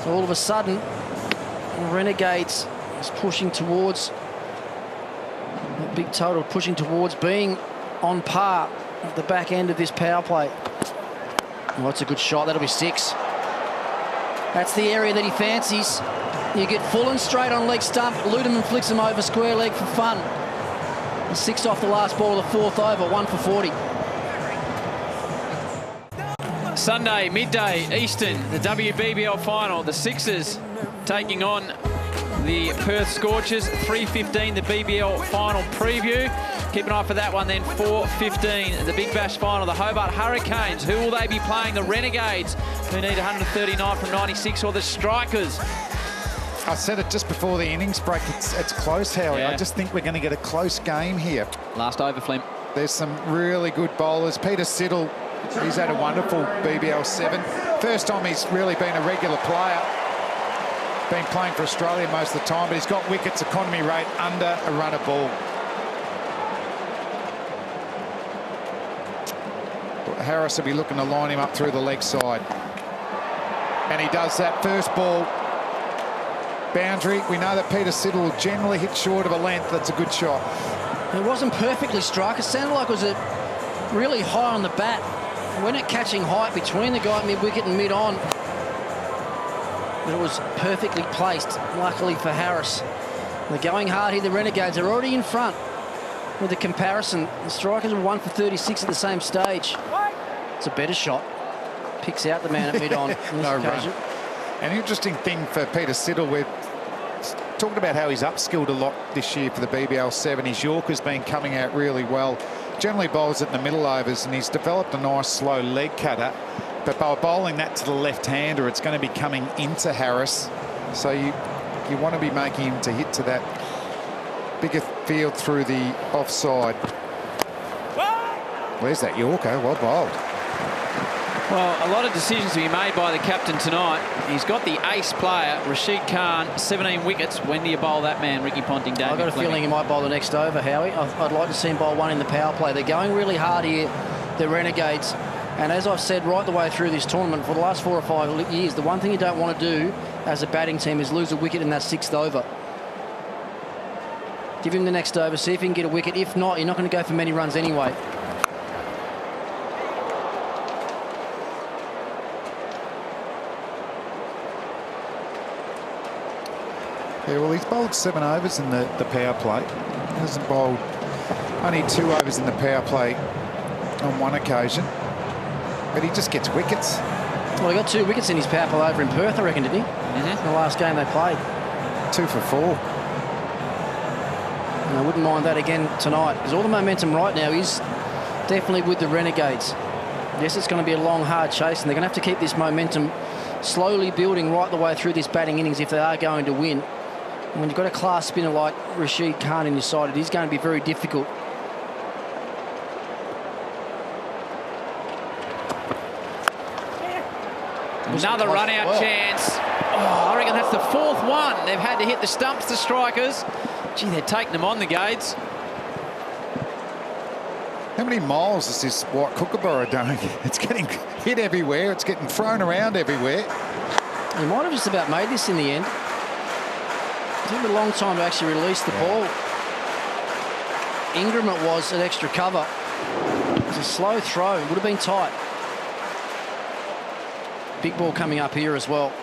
So all of a sudden, the Renegades is pushing towards a big total, pushing towards being on par at the back end of this power play. Well, that's a good shot. That'll be 6. That's the area that he fancies. You get full and straight on leg stump. Ludeman flicks him over square leg for fun. 6 off the last ball of the 4th over, 1 for 40. Sunday, midday, Eastern, the WBBL final. The Sixers taking on the Perth Scorchers. 3:15, the BBL final preview. Keep an eye for that one then. 4:15, the Big Bash final. The Hobart Hurricanes. Who will they be playing? The Renegades, who need 139 from 96, or the Strikers? I said it just before the innings break. It's close, Howie. Yeah. I just think we're going to get a close game here. Last over, Flem. There's some really good bowlers. Peter Siddle, he's had a wonderful BBL 7. First time he's really been a regular player. Been playing for Australia most of the time, but he's got wickets, economy rate under a run a ball. Harris will be looking to line him up through the leg side. And he does that. First ball, boundary. We know that Peter Siddle will generally hit short of a length. That's a good shot. It wasn't perfectly struck. It sounded like it was really high on the bat. When it catching height between the guy mid-wicket and mid-on, but it was perfectly placed, luckily for Harris. They're going hard here. The Renegades are already in front with the comparison. The Strikers were 1 for 36 at the same stage. It's a better shot. Picks out the man at mid-on. No run. An interesting thing for Peter Siddle, we're talking about how he's upskilled a lot this year for the BBL 7. His Yorker's been coming out really well. Generally bowls it in the middle overs, and he's developed a nice slow leg cutter. But by bowling that to the left-hander, it's going to be coming into Harris. So you want to be making him to hit to that bigger field through the offside. Where's that Yorker? Well bowled. Well, a lot of decisions to be made by the captain tonight. He's got the ace player, Rashid Khan, 17 wickets. When do you bowl that man, Ricky Ponting? I've got a feeling he might bowl the next over, Howie. I'd like to see him bowl one in the power play. They're going really hard here, the Renegades. And as I've said right the way through this tournament, for the last 4 or 5 years, the one thing you don't want to do as a batting team is lose a wicket in that 6th over. Give him the next over, see if he can get a wicket. If not, you're not going to go for many runs anyway. Yeah, well, he's bowled 7 overs in the power play. He hasn't bowled only 2 overs in the power play on one occasion. But he just gets wickets. Well, he got 2 wickets in his power play over in Perth, I reckon, didn't he? In the last game they played. 2 for 4. And I wouldn't mind that again tonight, because all the momentum right now is definitely with the Renegades. Yes, it's going to be a long, hard chase, and they're going to have to keep this momentum slowly building right the way through this batting innings if they are going to win. And when you've got a class spinner like Rashid Khan in your side, it is going to be very difficult. Another run-out chance. Oh, I reckon that's the 4th one. They've had to hit the stumps, the strikers. Gee, they're taking them on, the Gades. How many miles is this white kookaburra doing? It's getting hit everywhere. It's getting thrown around everywhere. He might have just about made this in the end. It took a long time to actually release the ball. Ingram it was at extra cover. It was a slow throw. It would have been tight. Big ball coming up here as well.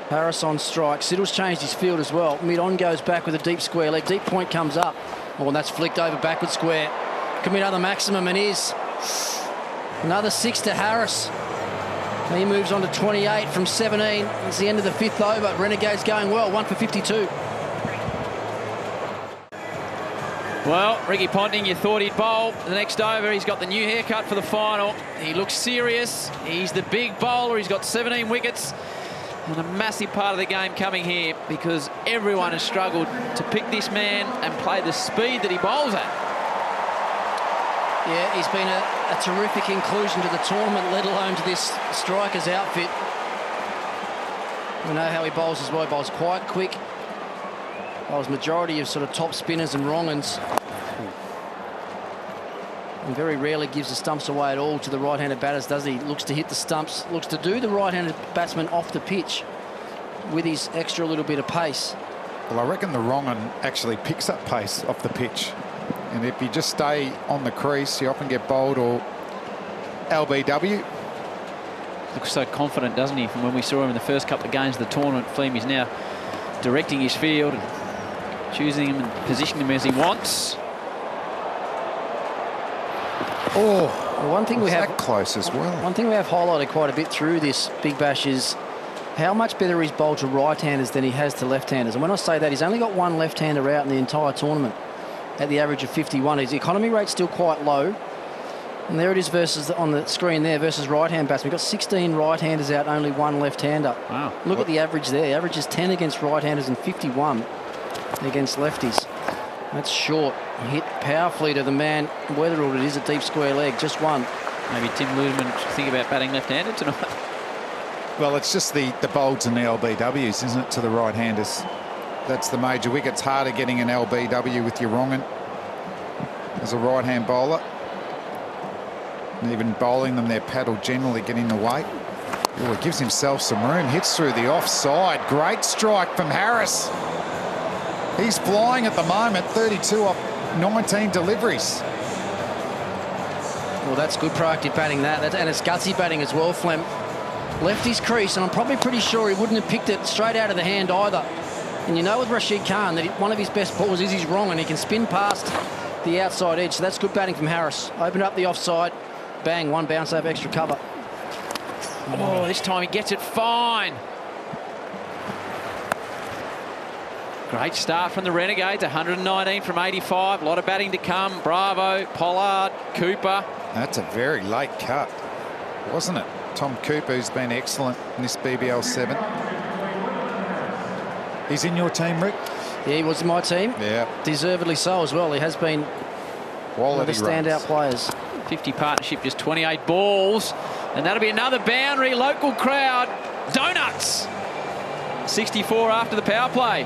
Harris on strike. Siddle's changed his field as well. Mid-on goes back with a deep square leg. Deep point comes up. Oh, and that's flicked over backward square. Could be another maximum, and is. Another 6 to Harris. He moves on to 28 from 17. It's the end of the 5th over. Renegades going well. 1 for 52. Well, Ricky Ponting, you thought he'd bowl the next over. He's got the new haircut for the final. He looks serious. He's the big bowler. He's got 17 wickets. And a massive part of the game coming here because everyone has struggled to pick this man and play the speed that he bowls at. Yeah, he's been a terrific inclusion to the tournament, let alone to this striker's outfit. We know how he bowls as well. He bowls quite quick. Bowls majority of sort of top spinners and wrong-uns. And very rarely gives the stumps away at all to the right-handed batters, does he? Looks to hit the stumps, looks to do the right-handed batsman off the pitch with his extra little bit of pace. Well, I reckon the wrong-un actually picks up pace off the pitch. And if you just stay on the crease, you often get bowled or LBW. Looks so confident, doesn't he, from when we saw him in the first couple of games of the tournament. Fleem is now directing his field and choosing him and positioning him as he wants. Oh, well, one thing we have that close as well. One thing we have highlighted quite a bit through this Big Bash is how much better he's bowled to right-handers than he has to left-handers. And when I say that, he's only got 1 left-hander out in the entire tournament at the average of 51. His economy rate's still quite low. And there it is versus on the screen there versus right-hand batsmen. We've got 16 right-handers out, only 1 left-hander. Wow. Look at the average there. The average is 10 against right-handers and 51 against lefties. That's short. Hit powerfully to the man. Weatherald it is a deep square leg. Just 1. Maybe Tim Ludeman should think about batting left-handed tonight. Well, it's just the bolds and the LBWs, isn't it, to the right-handers? That's the major wicket. It's harder getting an LBW with your wrong-un as a right-hand bowler. And even bowling them, their paddle generally getting the weight. Oh, he gives himself some room. Hits through the offside. Great strike from Harris. He's flying at the moment. 32 off 19 deliveries. Well, that's good proactive batting, that. And it's gutsy batting as well, Flem. Left his crease, and I'm probably pretty sure he wouldn't have picked it straight out of the hand either. And you know with Rashid Khan that one of his best balls is his wrong, and he can spin past the outside edge. So that's good batting from Harris. Opened up the offside. Bang, 1 bounce over extra cover. Oh, this time he gets it fine. Great start from the Renegades, 119 from 85. A lot of batting to come. Bravo, Pollard, Cooper. That's a very late cut, wasn't it? Tom Cooper, who's been excellent in this BBL 7. He's in your team, Rick? Yeah, he was in my team. Yeah. Deservedly so as well. He has been one of the standout players. 50 partnership, just 28 balls. And that'll be another boundary. Local crowd. Donuts. 64 after the power play.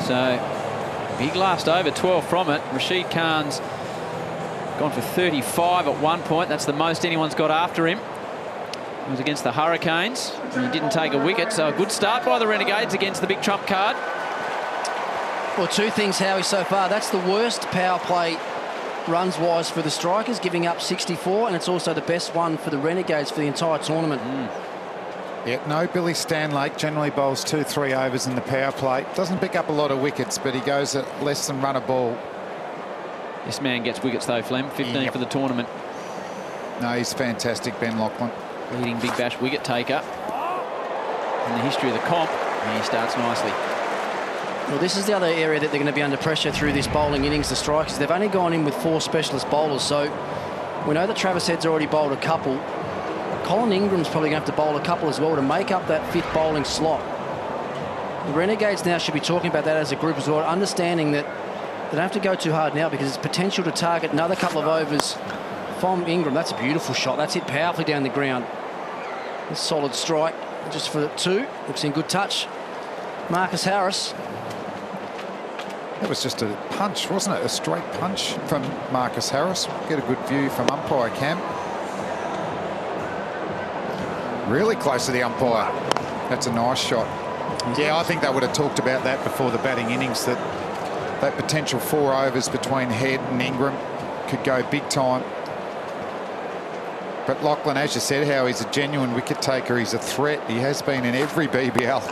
So, big last over, 12 from it. Rashid Khan's gone for 35 at one point. That's the most anyone's got after him. It was against the Hurricanes, and he didn't take a wicket, so a good start by the Renegades against the big trump card. Well, two things, Howie, so far. That's the worst power play runs-wise for the Strikers, giving up 64, and it's also the best one for the Renegades for the entire tournament. Yeah, no, Billy Stanlake generally bowls 2-3 overs in the power play. Doesn't pick up a lot of wickets, but he goes at less than run a ball. This man gets wickets though, Flem. 15 for the tournament. No, he's fantastic, Ben Lachlan. Leading Big Bash wicket taker in the history of the comp, and he starts nicely. Well, this is the other area that they're going to be under pressure through this bowling innings, the Strikers. They've only gone in with 4 specialist bowlers, so we know that Travis Head's already bowled a couple. Colin Ingram's probably going to have to bowl a couple as well to make up that 5th bowling slot. The Renegades now should be talking about that as a group as well, understanding that they don't have to go too hard now because there's potential to target another couple of overs from Ingram. That's a beautiful shot. That's hit powerfully down the ground. A solid strike just for 2. Looks in good touch. Marcus Harris. That was just a punch, wasn't it? A straight punch from Marcus Harris. Get a good view from umpire Cam. Really close to the umpire. That's a nice shot. Yeah, I think they would have talked about that before the batting innings, that potential 4 overs between Head and Ingram could go big time. But Lachlan, as you said, how he's a genuine wicket taker. He's a threat. He has been in every BBL.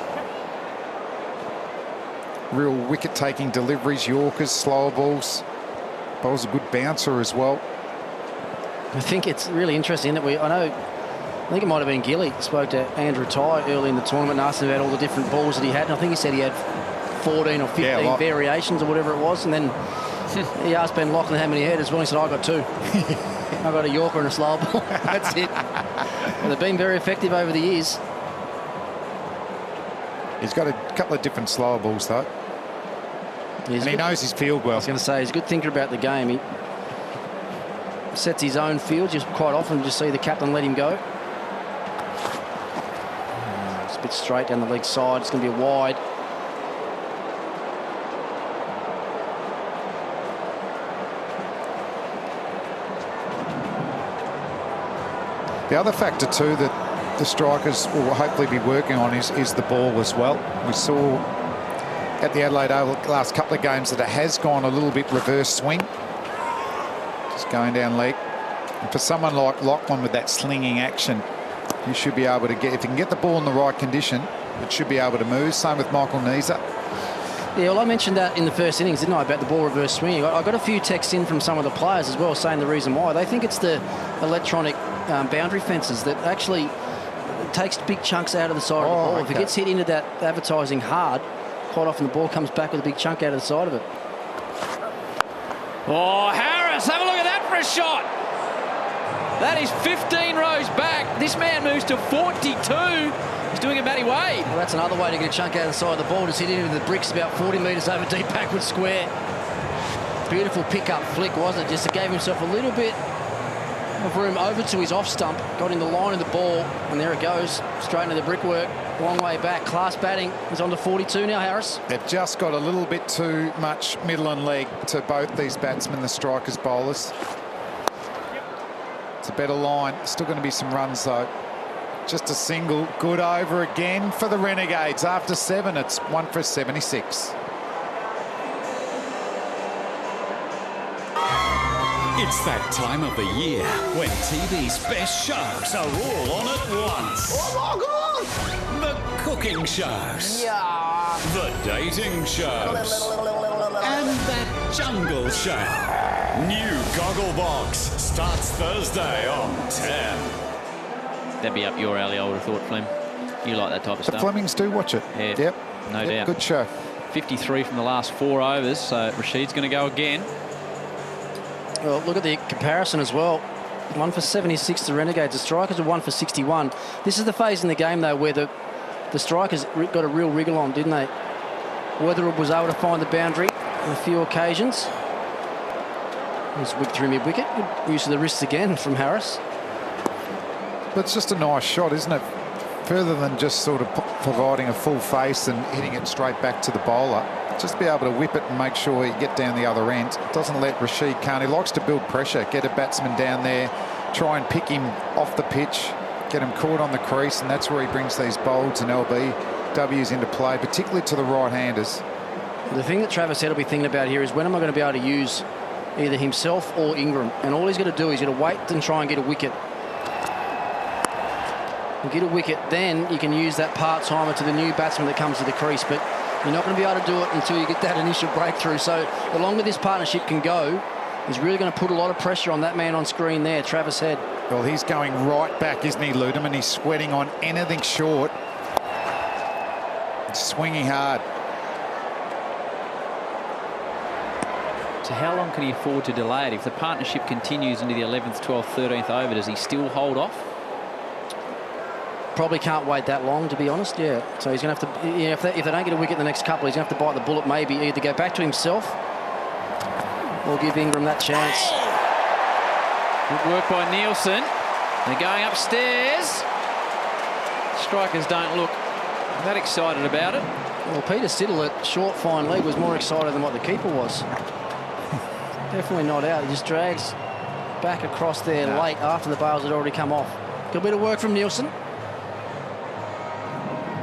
Real wicket-taking deliveries, Yorkers, slower balls. Bowls a good bouncer as well. I think it's really interesting that I think it might have been Gilly spoke to Andrew Ty early in the tournament and asked him about all the different balls that he had. And I think he said he had 14 or 15 variations or whatever it was. And then he asked Ben Lachlan how many he had as well. He said, I got 2. I got a Yorker and a slower ball. That's it. Well, they've been very effective over the years. He's got a couple of different slower balls, though. And he knows his field well. I was going to say, he's a good thinker about the game. He sets his own field. Just quite often just see the captain let him go. It's a bit straight down the leg side. It's going to be a wide. The other factor too that the Strikers will hopefully be working on is the ball as well. We saw at the Adelaide Oval the last couple of games that it has gone a little bit reverse swing. Just going down leg. And for someone like Lachlan with that slinging action, you should be able to get, if you can get the ball in the right condition, it should be able to move. Same with Michael Neeser. Yeah, well, I mentioned that in the first innings, didn't I, about the ball reverse swinging. I got a few texts in from some of the players as well saying the reason why. They think it's the electronic boundary fences that actually takes big chunks out of the side of the ball. Okay. If it gets hit into that advertising hard, quite often the ball comes back with a big chunk out of the side of it. Oh, Harris, have a look at that for a shot. That is 15 rows back. This man moves to 42. He's doing a Matty Wade. Well, that's another way to get a chunk out of the side of the ball. Just hit into the bricks about 40 metres over deep backward square. Beautiful pick-up flick, wasn't it? Just gave himself a little bit of room over to his off stump. Got in the line of the ball, and there it goes. Straight into the brickwork. Long way back. Class batting. He's on to 42 now, Harris. They've just got a little bit too much middle and leg to both these batsmen, the Strikers bowlers. It's a better line. Still going to be some runs, though. Just a single. Good over again for the Renegades. After 7, it's 1 for 76. It's that time of the year when TV's best shows are all on at once. Oh my God! The cooking shows. Yeah. The dating shows. And that jungle show. New Gogglebox starts Thursday on 10. That'd be up your alley, I would have thought, Flem. You like that type of stuff. The Flemings do watch it. Yeah, yep. No doubt. Good show. 53 from the last 4 overs, so Rashid's going to go again. Well, look at the comparison as well. 1 for 76 to Renegades. The Strikers are 1 for 61. This is the phase in the game, though, where the Strikers got a real wriggle on, didn't they? Weatherall was able to find the boundary on a few occasions. He's whipped through mid-wicket. Good use of the wrists again from Harris. But it's just a nice shot, isn't it? Further than just sort of providing a full face and hitting it straight back to the bowler. Just be able to whip it and make sure you get down the other end. Doesn't let Rashid Khan, he likes to build pressure, get a batsman down there, try and pick him off the pitch, get him caught on the crease, and that's where he brings these bolds and LBWs into play, particularly to the right-handers. The thing that Travis Head will be thinking about here is when am I going to be able to use either himself or Ingram? And all he's got to do is he's got to wait and try and get a wicket. And get a wicket, then you can use that part-timer to the new batsman that comes to the crease. But you're not going to be able to do it until you get that initial breakthrough. So the longer this partnership can go, he's really going to put a lot of pressure on that man on screen there, Travis Head. Well, he's going right back, isn't he, Ludeman? He's sweating on anything short. Swinging hard. So how long can he afford to delay it? If the partnership continues into the 11th, 12th, 13th over, does he still hold off? Probably can't wait that long, to be honest. Yeah. So he's going to have to, yeah, if they don't get a wicket in the next couple, he's going to have to bite the bullet, maybe either go back to himself or give Ingram that chance. Good work by Nielsen. They're going upstairs. Strikers don't look that excited about it. Well, Peter Siddle at short, fine leg was more excited than what the keeper was. Definitely not out. He just drags back across there late after the bails had already come off. Good bit of work from Nielsen.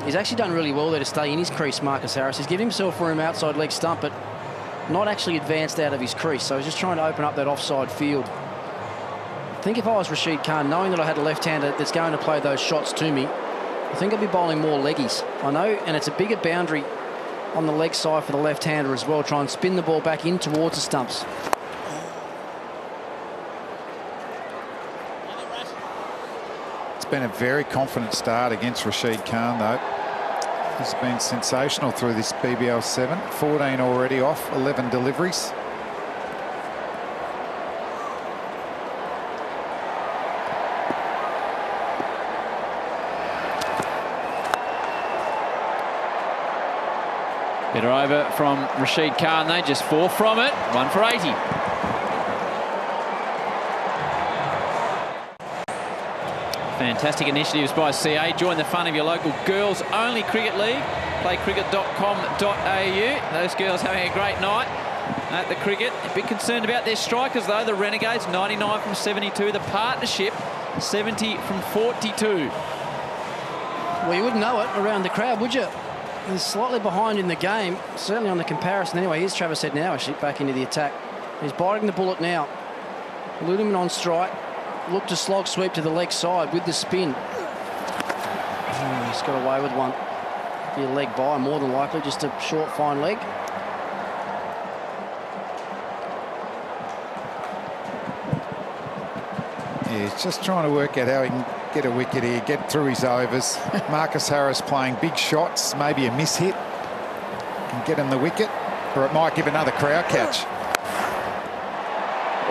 He's actually done really well there to stay in his crease, Marcus Harris. He's given himself room outside leg stump, but not actually advanced out of his crease. So he's just trying to open up that offside field. I think if I was Rashid Khan, knowing that I had a left-hander that's going to play those shots to me, I think I'd be bowling more leggies. I know, and it's a bigger boundary on the leg side for the left-hander as well. Try and spin the ball back in towards the stumps. It's been a very confident start against Rashid Khan, though. He's been sensational through this BBL 7. 14 already off, 11 deliveries. Better over from Rashid Khan. They just 4 from it. 1 for 80. Fantastic initiatives by CA. Join the fun of your local girls-only cricket league. Playcricket.com.au. Those girls having a great night at the cricket. A bit concerned about their strikers, though. The Renegades, 99 from 72. The partnership, 70 from 42. Well, you wouldn't know it around the crowd, would you? He's slightly behind in the game, certainly on the comparison. Anyway, here's Travis Head now, actually, back into the attack. He's biting the bullet now. Ludeman on strike. Look to slog sweep to the leg side with the spin. He's got away with one. Be a leg by, more than likely, just a short, fine leg. Yeah, he's just trying to work out how he can get a wicket here, get through his overs. Marcus Harris playing big shots, maybe a miss hit, and get him the wicket, or it might give another crowd catch.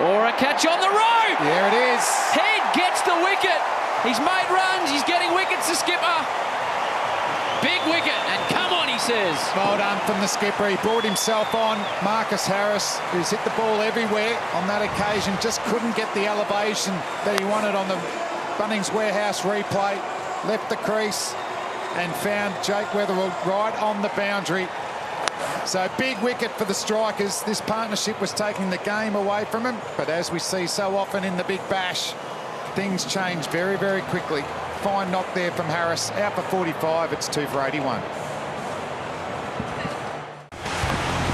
Or a catch on the road. There it is. Head gets the wicket. He's made runs. He's getting wickets, the skipper. Big wicket, and come on, he says. Well done from the skipper. He brought himself on. Marcus Harris, who's hit the ball everywhere on that occasion, just couldn't get the elevation that he wanted on the Bunnings Warehouse replay. Left the crease and found Jake Weatherall right on the boundary. So big wicket for the strikers. This partnership was taking the game away from him, but as we see so often in the Big Bash, things change very, very quickly. Fine knock there from Harris. Out for 45. It's 2 for 81.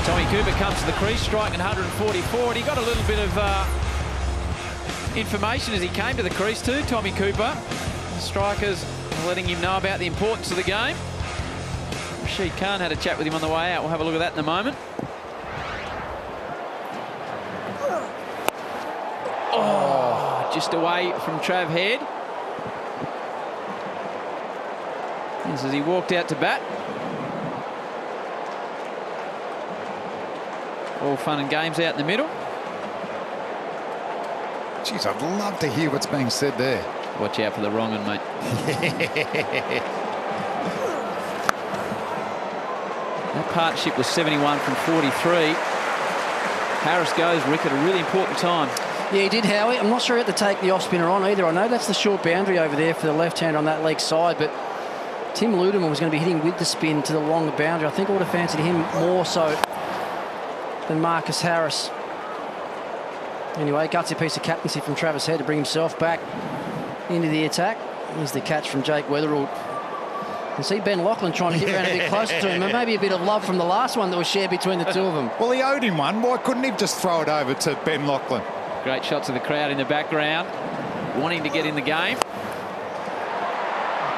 Tommy Cooper comes to the crease, striking 144, and he got a little bit of information as he came to the crease too, Tommy Cooper. The strikers letting him know about the importance of the game. Rashid Khan had a chat with him on the way out. We'll have a look at that in a moment. Oh, just away from Trav Head. This as he walked out to bat. All fun and games out in the middle. Jeez, I'd love to hear what's being said there. Watch out for the wrong one, mate. That partnership was 71 from 43. Harris goes, Rick, at a really important time. Yeah, he did, Howie. I'm not sure he had to take the off-spinner on either. I know that's the short boundary over there for the left-hand on that leg side, but Tim Ludeman was going to be hitting with the spin to the longer boundary. I think I would have fancied him more so than Marcus Harris. Anyway, gutsy piece of captaincy from Travis Head to bring himself back into the attack. Here's the catch from Jake Weatherall. You can see Ben Lachlan trying to get around a bit closer to him, and maybe a bit of love from the last one that was shared between the two of them. Well, he owed him one. Why couldn't he just throw it over to Ben Lachlan? Great shots of the crowd in the background, wanting to get in the game.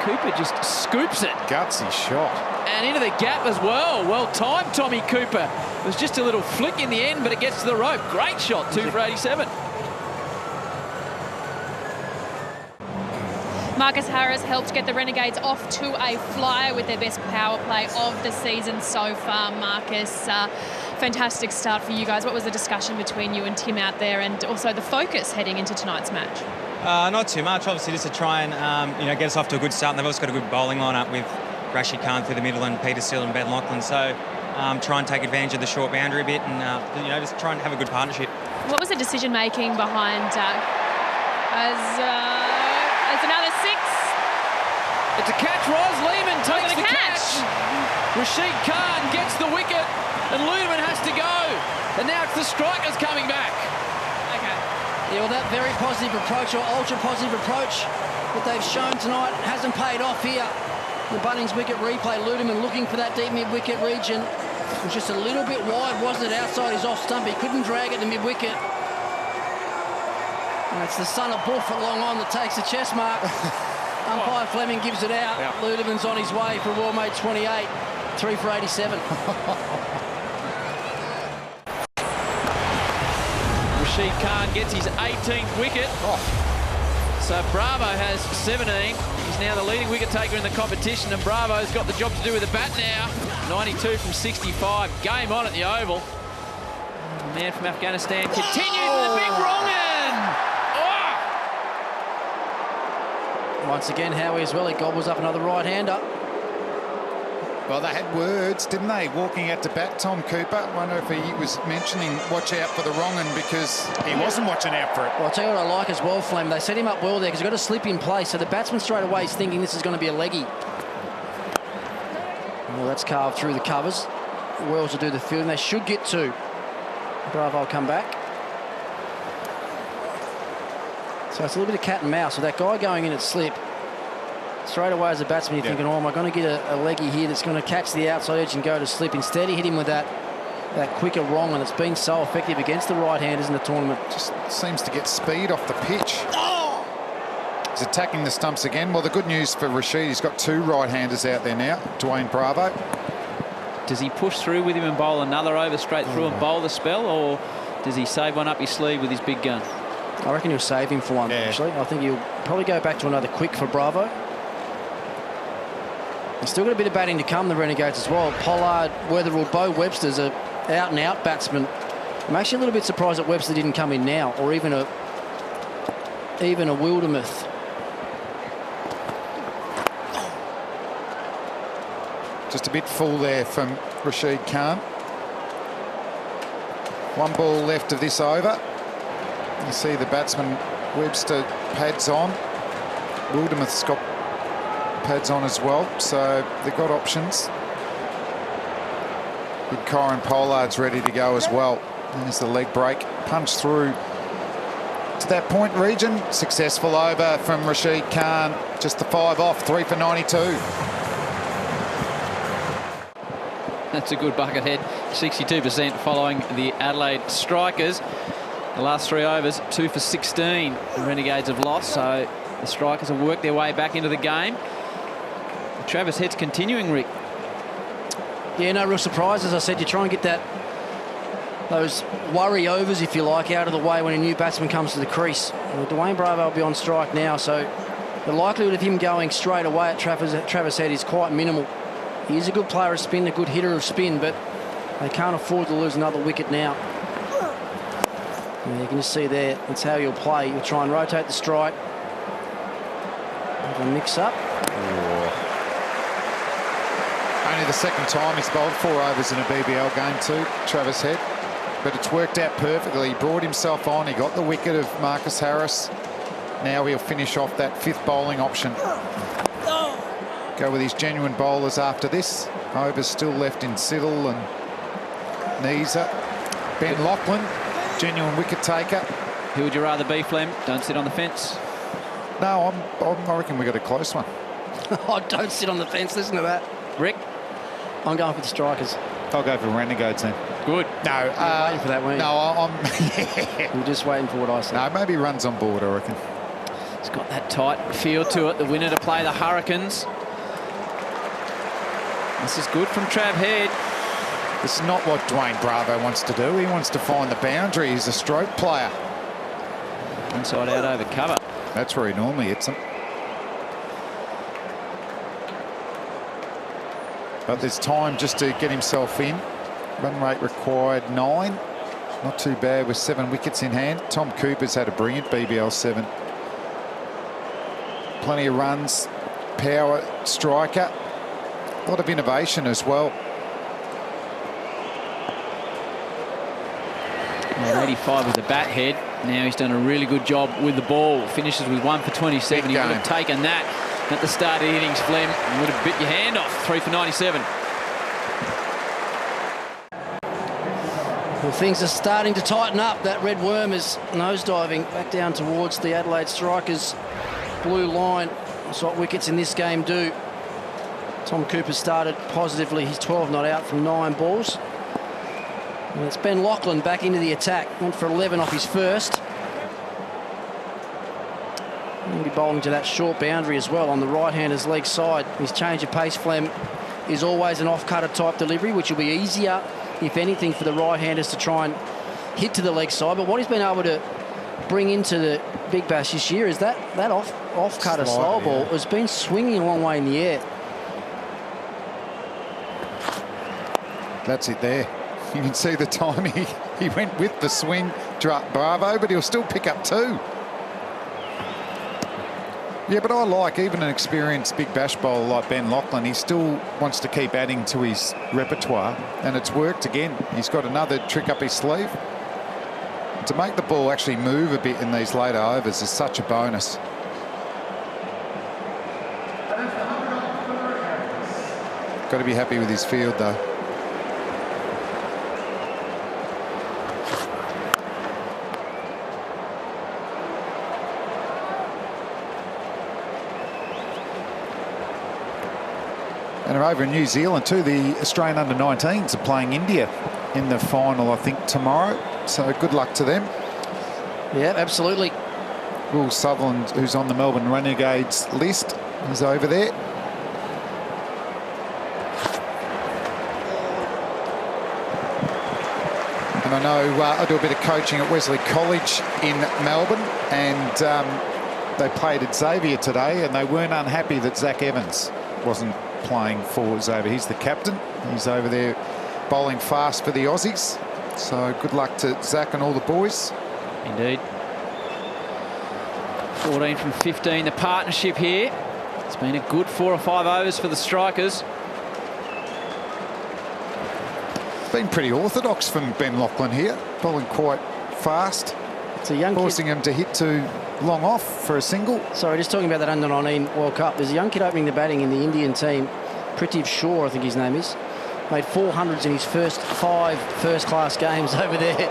Cooper just scoops it. Gutsy shot. And into the gap as well. Well timed, Tommy Cooper. It was just a little flick in the end, but it gets to the rope. Great shot, 2 for 87. Marcus Harris helped get the Renegades off to a flyer with their best power play of the season so far. Marcus, fantastic start for you guys. What was the discussion between you and Tim out there, and also the focus heading into tonight's match? Not too much, obviously just to try and get us off to a good start. And they've also got a good bowling lineup with Rashid Khan through the middle and Peter Steele and Ben Lachlan. So try and take advantage of the short boundary a bit, and just try and have a good partnership. What was the decision making behind as another 6? It's a catch. Ros Lehman takes the catch. Rashid Khan gets the wicket, and Ludeman has to go. And now it's the strikers coming back. Okay. Yeah, well, that very positive approach, or ultra-positive approach that they've shown tonight hasn't paid off here. The Bunnings wicket replay, Ludeman looking for that deep mid-wicket region. It was just a little bit wide, wasn't it, outside his off-stump. He couldn't drag it to mid-wicket. And it's the son of Buff at long on that takes the chest mark. Umpire Fleming gives it out. Yeah. Ludeman's on his way for a well-made 28. 3 for 87. Rashid Khan gets his 18th wicket. So Bravo has 17. He's now the leading wicket taker in the competition, and Bravo's got the job to do with the bat now. 92 from 65. Game on at the Oval. The man from Afghanistan continues with a big wrong-un. Once again, Howie as well, he gobbles up another right-hander. Well, they had words, didn't they, walking out to bat, Tom Cooper. I wonder if he was mentioning watch out for the wrong-un because he wasn't watching out for it. Well, I'll tell you what I like as well, Flem. They set him up well there because he's got a slip in place, so the batsman straight away is thinking this is going to be a leggy. Well, that's carved through the covers. Wells will do the fielding. They should get 2. Bravo will come back. So it's a little bit of cat and mouse with that guy going in at slip. Straight away as a batsman, you're thinking, oh, am I going to get a leggy here that's going to catch the outside edge and go to slip? Instead, he hit him with that quicker wrong, and it's been so effective against the right-handers in the tournament. Just seems to get speed off the pitch. He's attacking the stumps again. Well, the good news for Rashid, he's got 2 right-handers out there now. Dwayne Bravo. Does he push through with him and bowl another over straight through and bowl the spell, or does he save one up his sleeve with his big gun? I reckon he'll save him for one, actually. I think he'll probably go back to another quick for Bravo. He's still got a bit of batting to come, the Renegades as well. Pollard, Weatherall, Bo Webster's a out-and-out batsman. I'm actually a little bit surprised that Webster didn't come in now, or even a Wildermuth. Just a bit full there from Rashid Khan. 1 ball left of this over. You see the batsman Webster pads on. Wildermuth's got pads on as well, so they've got options. Big Kyron Pollard's ready to go as well. There's the leg break. Punch through to that point region. Successful over from Rashid Khan. Just the 5 off, 3 for 92. That's a good buckethead. 62% following the Adelaide Strikers. The last 3 overs, 2 for 16. The Renegades have lost, so the Strikers have worked their way back into the game. Travis Head's continuing, Rick. Yeah, no real surprise. As I said, you try and get those worry overs, if you like, out of the way when a new batsman comes to the crease. Well, Dwayne Bravo will be on strike now, so the likelihood of him going straight away at Travis Head is quite minimal. He is a good player of spin, a good hitter of spin, but they can't afford to lose another wicket now. And you can just see there, that's how you'll play. You'll try and rotate the strike. Have a mix up. only the second time he's bowled 4 overs in a BBL game too, Travis Head. But it's worked out perfectly. He brought himself on. He got the wicket of Marcus Harris. Now he'll finish off that 5th bowling option. Go with his genuine bowlers after this. Overs still left in Siddle and Neeser. Ben Lachlan, genuine wicket taker. Who would you rather be, Flem? Don't sit on the fence. No, I reckon we got a close one. Oh, don't sit on the fence. Listen to that. Rick? I'm going for the Strikers. I'll go for Renegades then. Good. No, You're waiting for that, weren't you? No, I'm. Yeah. You're just waiting for what I said. No, maybe runs on board, I reckon. It's got that tight feel to it. The winner to play the Hurricanes. This is good from Trav Head. This is not what Dwayne Bravo wants to do. He wants to find the boundary. He's a stroke player. Inside out over cover. That's where he normally hits them. But there's time just to get himself in. Run rate required 9. Not too bad with 7 wickets in hand. Tom Cooper's had a brilliant BBL 7. Plenty of runs, power, striker. A lot of innovation as well. Well, 85 with the bat Head. Now he's done a really good job with the ball. Finishes with 1 for 27. He would have taken that at the start of the innings, Flem. You would have bit your hand off. 3 for 97. Well, things are starting to tighten up. That red worm is nosediving back down towards the Adelaide Strikers' blue line. That's what wickets in this game do. Tom Cooper started positively. He's 12 not out from 9 balls. And it's Ben Lachlan back into the attack. Went for 11 off his first. He'll be bowling to that short boundary as well on the right-hander's leg side. His change of pace, Flem, is always an off-cutter type delivery, which will be easier, if anything, for the right-handers to try and hit to the leg side. But what he's been able to bring into the Big Bash this year is that off-cutter slow ball has been swinging a long way in the air. That's it there. You can see the time he went with the swing, Bravo, but he'll still pick up 2. Yeah, but I like even an experienced Big Bash bowler like Ben Lachlan. He still wants to keep adding to his repertoire, and it's worked again. He's got another trick up his sleeve. To make the ball actually move a bit in these later overs is such a bonus. Got to be happy with his field, though. And over in New Zealand too, the Australian under-19s are playing India in the final, I think, tomorrow. So good luck to them. Yeah, absolutely. Will Sutherland, who's on the Melbourne Renegades list, is over there. And I know I do a bit of coaching at Wesley College in Melbourne, and they played at Xavier today, and they weren't unhappy that Zach Evans wasn't playing for Xavier. He's the captain. He's over there bowling fast for the Aussies. So good luck to Zach and all the boys. Indeed. 14 from 15, the partnership here. It's been a good 4 or 5 overs for the Strikers. Been pretty orthodox from Ben Lachlan here, bowling quite fast. It's a young forcing him to hit too long off for a single. Sorry, just talking about that under-19 World Cup. There's a young kid opening the batting in the Indian team, Pritiv Shaw, I think his name is. Made 400s in his first 5 first-class games over there.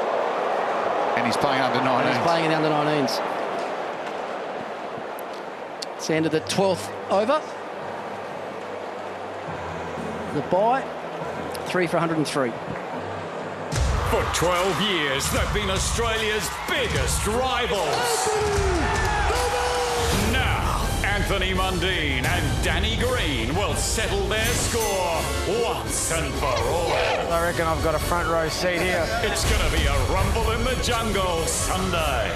And he's playing under-19s. He's playing in the under-19s. It's the end of the 12th over. The bye, 3 for 103. For 12 years, they've been Australia's biggest rivals. Now, Anthony Mundine and Danny Green will settle their score once and for all. I reckon I've got a front row seat here. It's going to be a rumble in the jungle Sunday.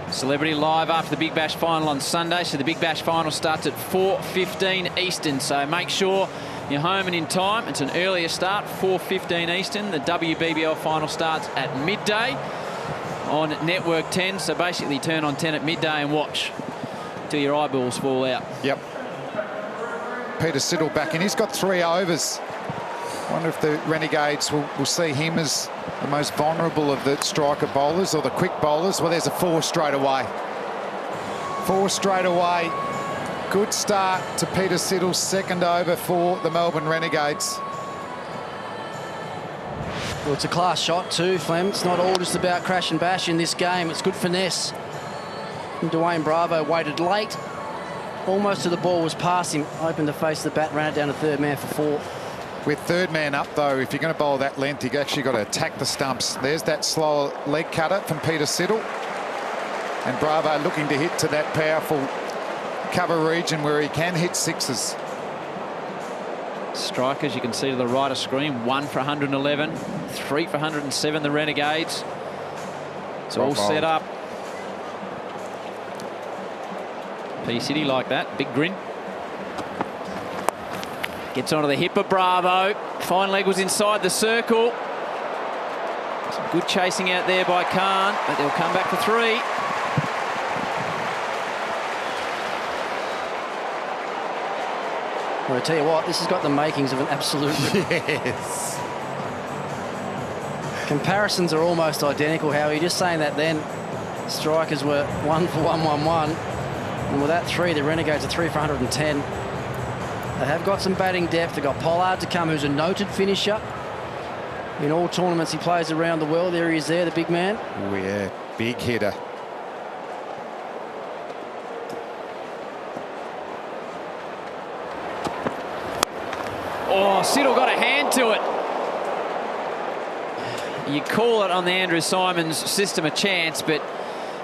Celebrity live after the Big Bash final on Sunday. So the Big Bash final starts at 4:15 Eastern. So make sure you're home and in time. It's an earlier start, 4:15 Eastern. The WBBL final starts at midday on Network 10. So basically turn on 10 at midday and watch till your eyeballs fall out. Yep. Peter Siddle back in. He's got 3 overs. Wonder if the Renegades will see him as the most vulnerable of the striker bowlers or the quick bowlers. Well, there's a 4 straight away. 4 straight away. Good start to Peter Siddle's second over for the Melbourne Renegades. Well, it's a class shot too, Flem. It's not all just about crash and bash in this game. It's good finesse. And Dwayne Bravo waited late. Almost to the ball, was past him. Opened to face the bat, ran it down to third man for 4. With third man up, though, if you're going to bowl that length, you've actually got to attack the stumps. There's that slower leg cutter from Peter Siddle. And Bravo looking to hit to that powerful cover region where he can hit 6s. Strikers, you can see to the right of screen, 1 for 111, 3 for 107, the Renegades. It's all set up. P-City like that, big grin. Gets onto the hip of Bravo. Fine leg was inside the circle. Some good chasing out there by Khan, but they'll come back for 3. Well, I tell you what, this has got the makings of an absolute... Yes. Comparisons are almost identical, Howie. Just saying that then. Strikers were 1 for 111. And with that 3, the Renegades are 3 for 110. They have got some batting depth. They've got Pollard to come, who's a noted finisher. In all tournaments he plays around the world. There he is there, the big man. Oh, yeah, big hitter. Oh, Siddle got a hand to it. You call it on the Andrew Simons system a chance, but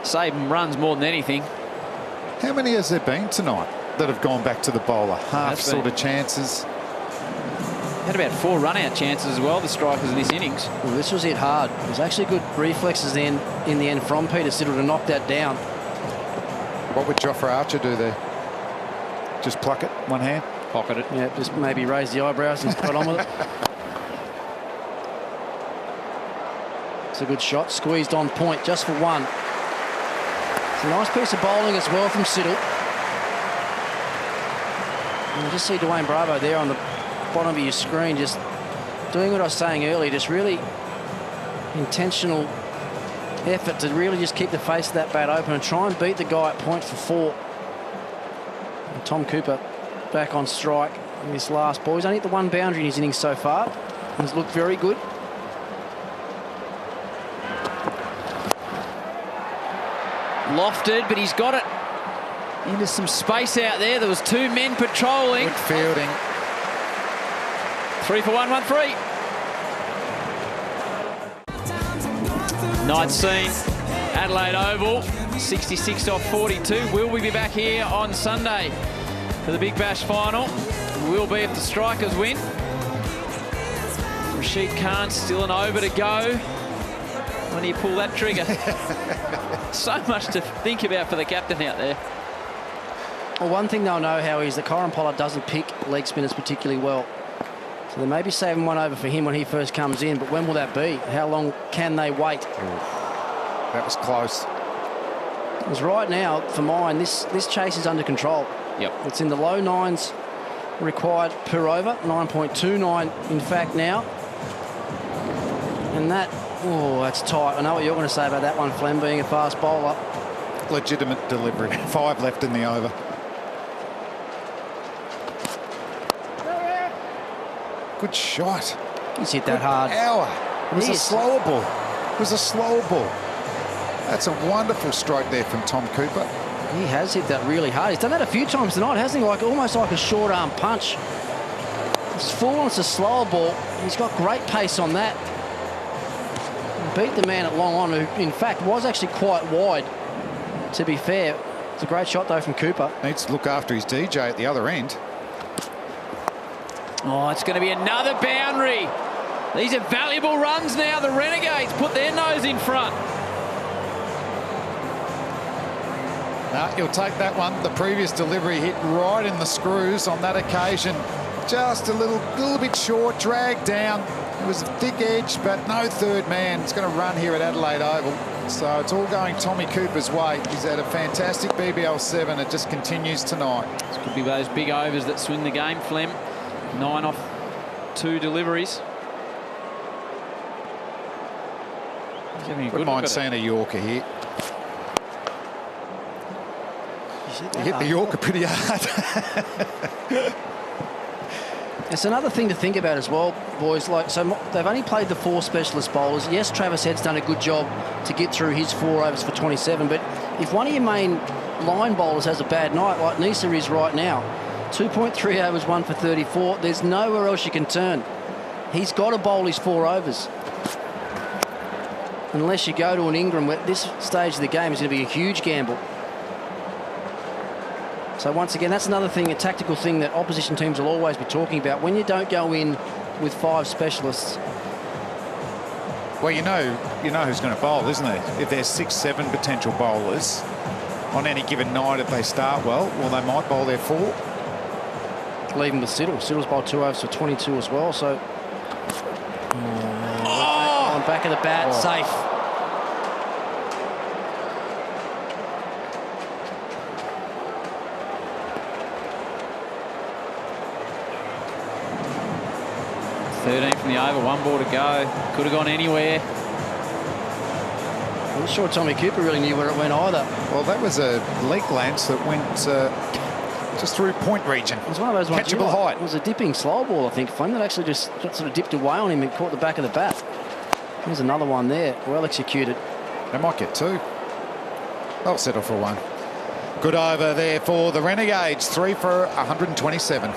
saving runs more than anything. How many has there been tonight that have gone back to the bowler? Half sort of chances. Had about 4 run-out chances as well, the strikers in this innings. Well, this was hit hard. There's actually good reflexes in the end from Peter Siddle to knock that down. What would Jofra Archer do there? Just pluck it, one hand? Pocket it. Yeah, just maybe raise the eyebrows and got on with it. It's a good shot, squeezed on point just for 1. It's a nice piece of bowling as well from Siddle. And you just see Dwayne Bravo there on the bottom of your screen, just doing what I was saying earlier, just really intentional effort to really just keep the face of that bat open and try and beat the guy at point for 4. And Tom Cooper back on strike in this last ball. He's only hit the 1 boundary in his innings so far. He's looked very good. Lofted, but he's got it into some space out there. There was 2 men patrolling. Good fielding. 3 for 113. Night scene, Adelaide Oval, 66 off 42. Will we be back here on Sunday for the Big Bash final? Will be if the Strikers win. Rashid Khan still an over to go. When do you pull that trigger? So much to think about for the captain out there. Well, one thing they'll know, Howie, is that Corin Pollard doesn't pick leg spinners particularly well. So they may be saving 1 over for him when he first comes in, but when will that be? How long can they wait? That was close. Because right now, for mine, this chase is under control. Yep. It's in the low 9s required per over, 9.29 in fact now. And that, oh, that's tight. I know what you're going to say about that one, Flem, being a fast bowler. Legitimate delivery. 5 left in the over. Good shot. He's hit that hard. Power. It was a slower ball. It was a slower ball. That's a wonderful stroke there from Tom Cooper. He has hit that really hard. He's done that a few times tonight, hasn't he? Like almost like a short arm punch. It's full on, it's a slower ball. He's got great pace on that. Beat the man at long on, who in fact was actually quite wide, to be fair. It's a great shot though from Cooper. Needs to look after his DJ at the other end. Oh, it's going to be another boundary. These are valuable runs now. The Renegades put their nose in front. He'll take that one. The previous delivery hit right in the screws on that occasion. Just a little bit short, dragged down. It was a thick edge, but no third man. It's going to run here at Adelaide Oval. So it's all going Tommy Cooper's way. He's had a fantastic BBL 7. It just continues tonight. This could be those big overs that swing the game, Flem. 9 off 2 deliveries. He's having a good Wouldn't mind seeing a Yorker here. He hit the Yorker pretty hard. It's another thing to think about as well, boys. Like, so they've only played the 4 specialist bowlers. Yes, Travis Head's done a good job to get through his 4 overs for 27, but if one of your main line bowlers has a bad night, like Nisa is right now, 2.3 overs, 1 for 34, there's nowhere else you can turn. He's got to bowl his 4 overs. Unless you go to an Ingram, where this stage of the game is going to be a huge gamble. So once again, that's another thing, a tactical thing that opposition teams will always be talking about. When you don't go in with 5 specialists. Well, you know who's going to bowl, isn't it? If there's 6, 7 potential bowlers on any given night, if they start well, they might bowl their 4. Leaving with Siddle. Siddle's bowled 2 overs for 22 as well. So on back of the bat, safe. From the over, 1 ball to go. Could have gone anywhere. I'm not sure Tommy Cooper really knew where it went either. Well, that was a leg glance that went just through point region. It was one of those ones. Catchable height. It was a dipping slow ball, I think. Flem that actually just sort of dipped away on him and caught the back of the bat. There's another one there. Well executed. They might get 2. They'll settle for 1. Good over there for the Renegades. 3 for 127.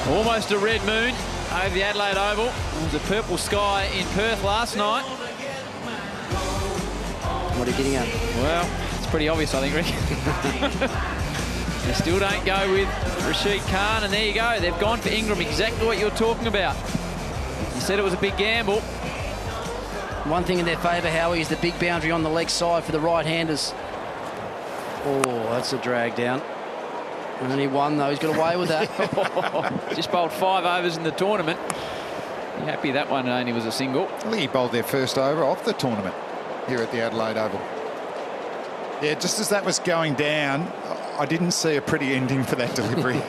Almost a red moon over the Adelaide Oval. It was a purple sky in Perth last night. What are you getting at? Well, it's pretty obvious, I think, Rick. They still don't go with Rashid Khan, and there you go. They've gone for Ingram, exactly what you're talking about. You said it was a big gamble. One thing in their favour, Howie, is the big boundary on the leg side for the right-handers. Oh, that's a drag down. Only 1 though. He's got away with that. Just bowled 5 overs in the tournament. You happy that one only was a single? I think he bowled their first over off the tournament here at the Adelaide Oval. Yeah, just as that was going down, I didn't see a pretty ending for that delivery.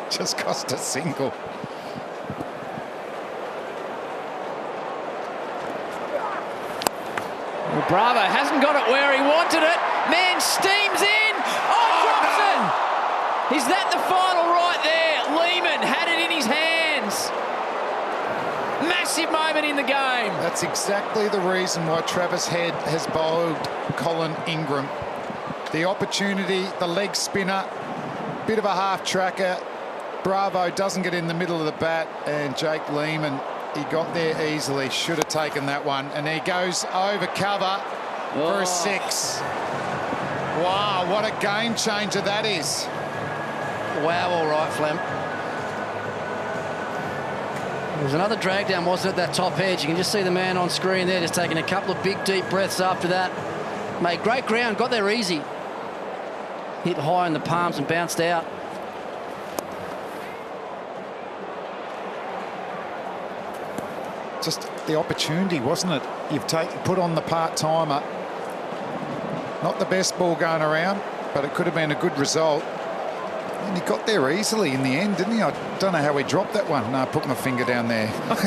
Just cost a single. Well, Bravo hasn't got it where he wanted it. Man steams in. Drops it. Is that the final right there? Lehman had it in his hands. Massive moment in the game. That's exactly the reason why Travis Head has bowled Colin Ingram. The opportunity, the leg spinner, bit of a half tracker. Bravo doesn't get in the middle of the bat, and Jake Lehman, he got there easily. Should have taken that one, and he goes over cover for a 6. Wow, what a game changer that is. Wow, all right, Flem. There was another drag down, wasn't it, that top edge? You can just see the man on screen there just taking a couple of big, deep breaths after that. Made great ground, got there easy. Hit high in the palms and bounced out. Just the opportunity, wasn't it? You've put on the part-timer. Not the best ball going around, but it could have been a good result. And he got there easily in the end, didn't he? I don't know how he dropped that one. No, I put my finger down there. Oh,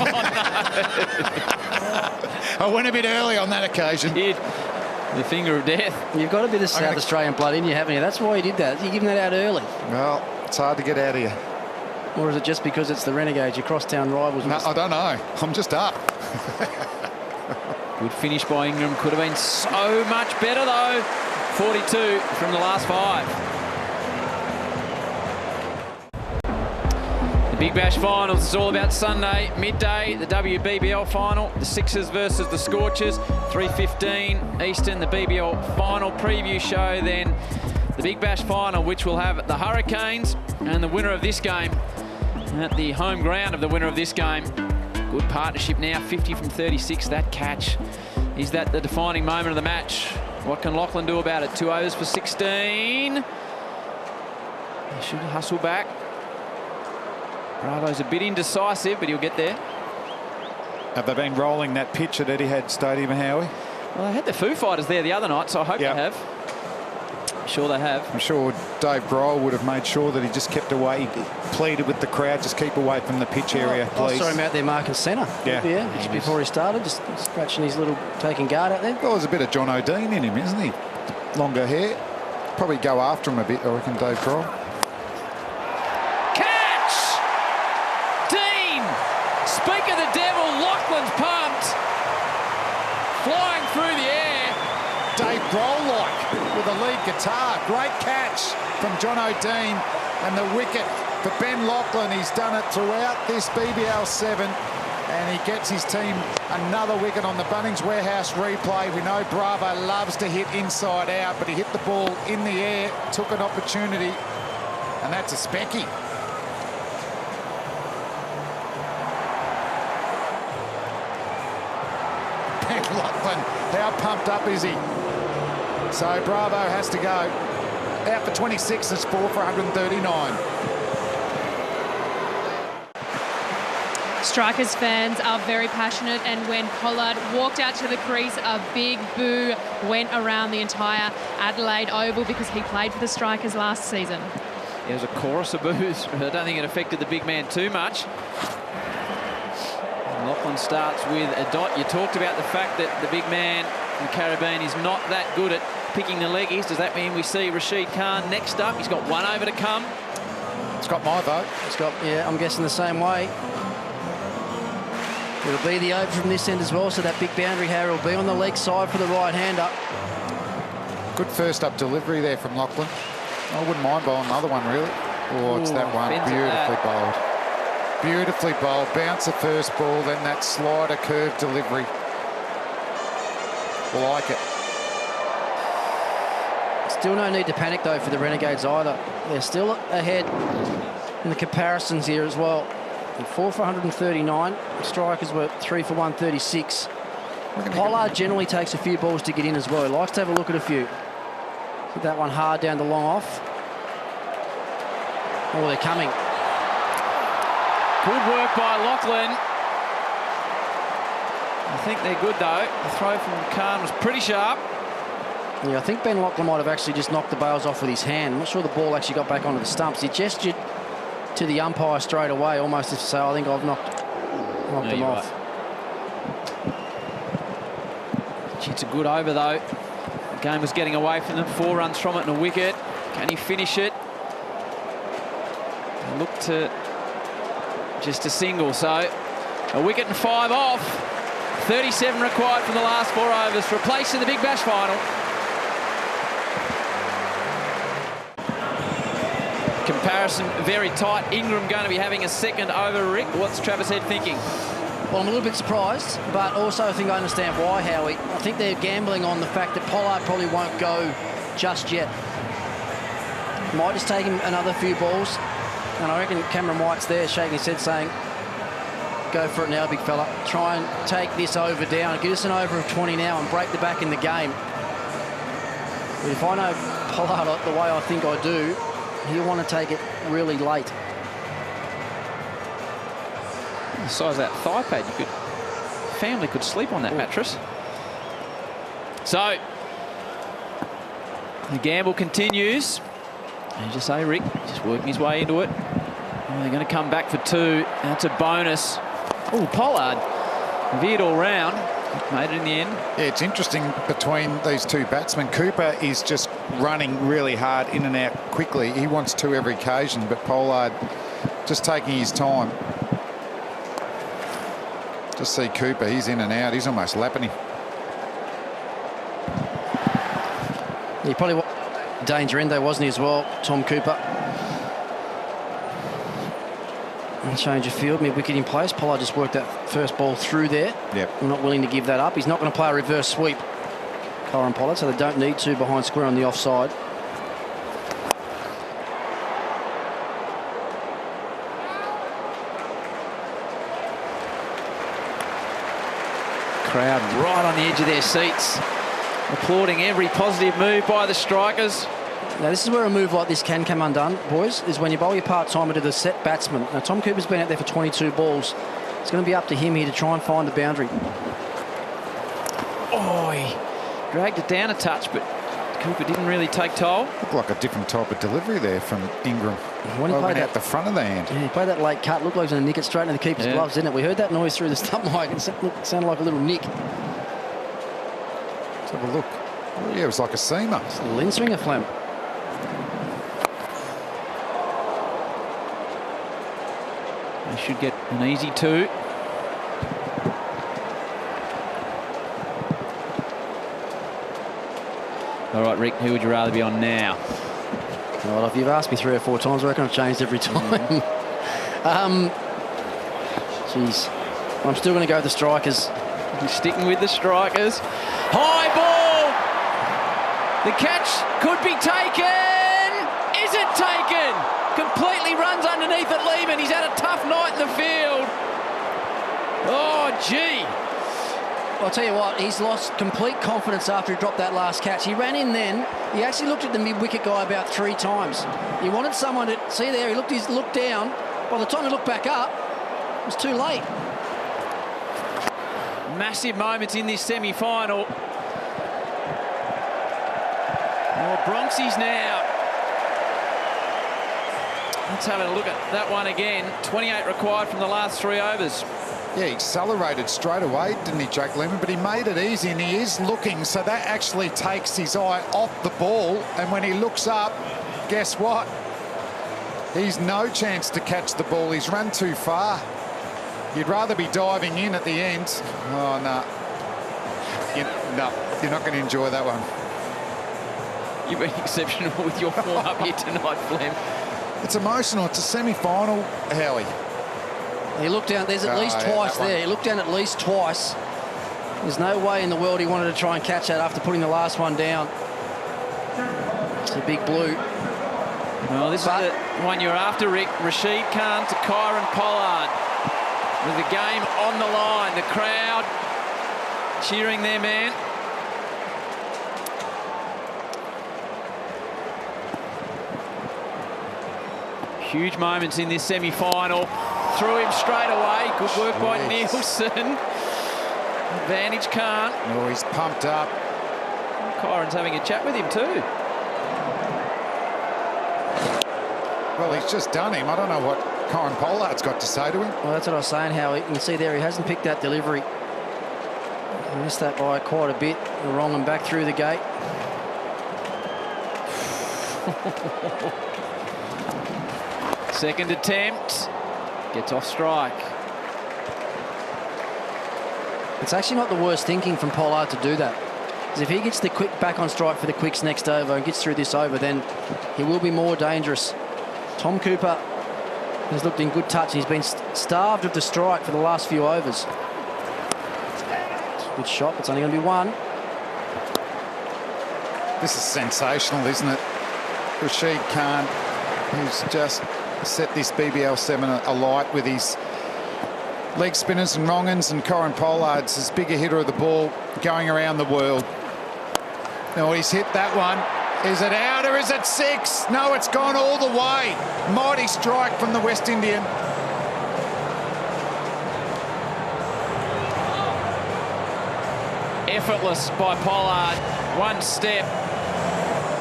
no. I went a bit early on that occasion. Did. The finger of death. You've got a bit of South Australian blood in you, haven't you? That's why you did that. You're giving that out early. Well, it's hard to get out of you. Or is it just because it's the Renegades, your crosstown rivals? No, I don't know. I'm just up. Good finish by Ingram. Could have been so much better, though. 42 from the last 5. Big Bash Finals, it's all about Sunday, midday, the WBBL final, the Sixers versus the Scorchers, 3:15 Eastern, the BBL final preview show, then the Big Bash Final, which will have the Hurricanes and the winner of this game at the home ground of the winner of this game. Good partnership now, 50 from 36, that catch. Is that the defining moment of the match? What can Lachlan do about it? 2 overs for 16. They should hustle back. Bravo's a bit indecisive, but he'll get there. Have they been rolling that pitch at Etihad Stadium, Howie? Well, they had the Foo Fighters there the other night, so I hope they have. I'm sure they have. I'm sure Dave Grohl would have made sure that he just kept away. He pleaded with the crowd, just keep away from the pitch area, please. I saw him out there marking centre. Yeah. Just before he started, just scratching his little taking guard out there. Well, there's a bit of John O'Dean in him, isn't he? Longer hair. Probably go after him a bit, I reckon, Dave Grohl. Catch! Dean! Speak of the devil, Lachlan's pumped. Flying through the air. Dave Grohl-like with a lead guitar. Great catch from John O'Dean, and the wicket for Ben Lachlan. He's done it throughout this BBL 7, and he gets his team another wicket on the Bunnings Warehouse replay. We know Bravo loves to hit inside out, but he hit the ball in the air, took an opportunity, and that's a specky. Ben Lachlan, how pumped up is he? So Bravo has to go. Out for 26, it's 4 for 139. Strikers fans are very passionate, and when Pollard walked out to the crease, a big boo went around the entire Adelaide Oval because he played for the Strikers last season. There was a chorus of boos. I don't think it affected the big man too much. Lachlan starts with a dot. You talked about the fact that the big man from the Caribbean is not that good at picking the leggies. Does that mean we see Rashid Khan next up? He's got one over to come. It's got my vote. It's got, I'm guessing the same way. It'll be the over from this end as well, so that big boundary, Harry, will be on the leg side for the right-hander. Good first-up delivery there from Lachlan. I wouldn't mind bowling another one, really. Oh, it's that one. Beautifully bowled. Beautifully bowled. Bounce the first ball, then that slider curve delivery. Like it. Still no need to panic, though, for the Renegades either. They're still ahead in the comparisons here as well. 4 for 139. Strikers were 3 for 136. Pollard generally takes a few balls to get in as well. He likes to have a look at a few. Hit that one hard down the long off. Oh, they're coming. Good work by Lachlan. I think they're good, though. The throw from Khan was pretty sharp. Yeah, I think Ben Lachlan might have actually just knocked the bails off with his hand. I'm not sure the ball actually got back onto the stumps. He gestured to the umpire straight away, almost as to say, I think I've knocked him off. Right. It's a good over, though. The game was getting away from them. 4 runs from it and a wicket. Can he finish it? Look to just a single, so a wicket and 5 off. 37 required from the last 4 overs for a place in the Big Bash final. Comparison very tight. Ingram going to be having a second over, Rick. What's Travis Head thinking? Well, I'm a little bit surprised, but also I think I understand why, Howie. I think they're gambling on the fact that Pollard probably won't go just yet. Might just take him another few balls. And I reckon Cameron White's there shaking his head saying, go for it now, big fella. Try and take this over down. Get us an over of 20 now and break the back in the game. But if I know Pollard the way I think I do, he'll want to take it really late. The size of that thigh pad, family could sleep on that mattress. So, the gamble continues. And just say, Rick, just working his way into it. Oh, they're going to come back for 2. That's a bonus. Oh, Pollard veered all round. Made it in the end. Yeah, it's interesting between these two batsmen. Cooper is just running really hard in and out quickly. He wants 2 every occasion, but Pollard just taking his time. Just see Cooper, he's in and out. He's almost lapping him. He probably danger end though, wasn't he, as well, Tom Cooper. And change of field, mid-wicket in place. Pollard just worked that first ball through there. Yep. I'm not willing to give that up. He's not going to play a reverse sweep, Corin Pollard, so they don't need to behind square on the offside. Crowd right on the edge of their seats, applauding every positive move by the Strikers. Now, this is where a move like this can come undone, boys, is when you bowl your part-timer to the set batsman. Now, Tom Cooper's been out there for 22 balls. It's going to be up to him here to try and find the boundary. Oh, he dragged it down a touch, but Cooper didn't really take toll. Looked like a different type of delivery there from Ingram. When he played out the front of the hand. Yeah, he played that late cut. Looked like he was going to nick it straight into the keeper's gloves, didn't it? We heard that noise through the stump mic. It sounded like a little nick. Let's have a look. Oh, yeah, it was like a seamer. It's a little in-swinger, Flem. They should get an easy 2. All right, Rick, who would you rather be on now? Well, if you've asked me 3 or 4 times, I reckon I've changed every time. Jeez. I'm still going to go with the strikers. You're sticking with the strikers. High ball! The catch could be taken! Is it taken? Completely runs underneath it, Lehman. He's had a tough night in the field. Oh, gee. I'll tell you what, he's lost complete confidence after he dropped that last catch. He ran in then. He actually looked at the mid-wicket guy about 3 times. He wanted someone to... See there, he looked down. By the time he looked back up, it was too late. Massive moments in this semi-final. Oh, Bronxies now. Let's have a look at that one again. 28 required from the last 3 overs. Yeah, he accelerated straight away, didn't he, Jake Lehman? But he made it easy, and he is looking, so that actually takes his eye off the ball. And when he looks up, guess what? He's no chance to catch the ball. He's run too far. You'd rather be diving in at the end. Oh, no. No, you're not going to enjoy that one. You've been exceptional with your form up here tonight, Flem. It's emotional. It's a semi-final, Howie. He looked down. There's at least twice there. He looked down at least twice. There's no way in the world he wanted to try and catch that after putting the last one down. It's a big blue. Well, this is the one you're after, Rick. Rashid Khan to Kyron Pollard. With the game on the line. The crowd cheering their man. Huge moments in this semi-final. Threw him straight away. Good work by Nielsen. Advantage Khan. Oh, he's pumped up. Kyron's having a chat with him too. Well, he's just done him. I don't know what Kyron Pollard's got to say to him. Well, that's what I was saying, Howie. You can see there he hasn't picked that delivery. He missed that by quite a bit. Wrong and back through the gate. Second attempt. Gets off strike. It's actually not the worst thinking from Pollard to do that. Because if he gets the quick back on strike for the quicks next over and gets through this over, then he will be more dangerous. Tom Cooper has looked in good touch. He's been starved of the strike for the last few overs. Good shot. It's only going to be 1. This is sensational, isn't it? Rashid Khan, who's just set this BBL 7 alight with his leg spinners and wrong-uns, and Kyron Pollard's as big a hitter of the ball going around the world. Now he's hit that one. Is it out or is it 6? No, it's gone all the way. Mighty strike from the West Indian. Effortless by Pollard. 1 step.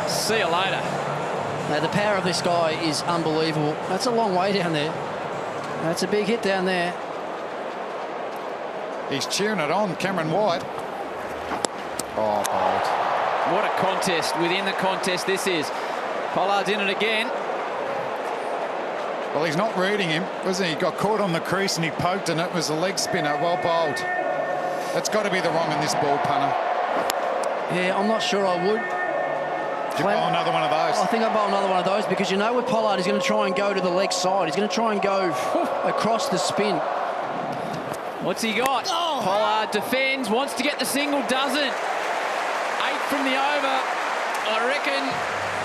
See you later. Now, the power of this guy is unbelievable. That's a long way down there. That's a big hit down there. He's cheering it on, Cameron White. Oh, bold. What a contest within the contest this is. Pollard's in it again. Well, he's not reading him, was he? He got caught on the crease and he poked, and it was a leg spinner. Well bowled. That's got to be the wrong in this ball, punter. Yeah, I'm not sure I would. You bowl another one of those? I think I'll bowl another one of those, because you know with Pollard, he's going to try and go to the leg side. He's going to try and go across the spin. What's he got? Oh. Pollard defends, wants to get the single, doesn't. 8 from the over. I reckon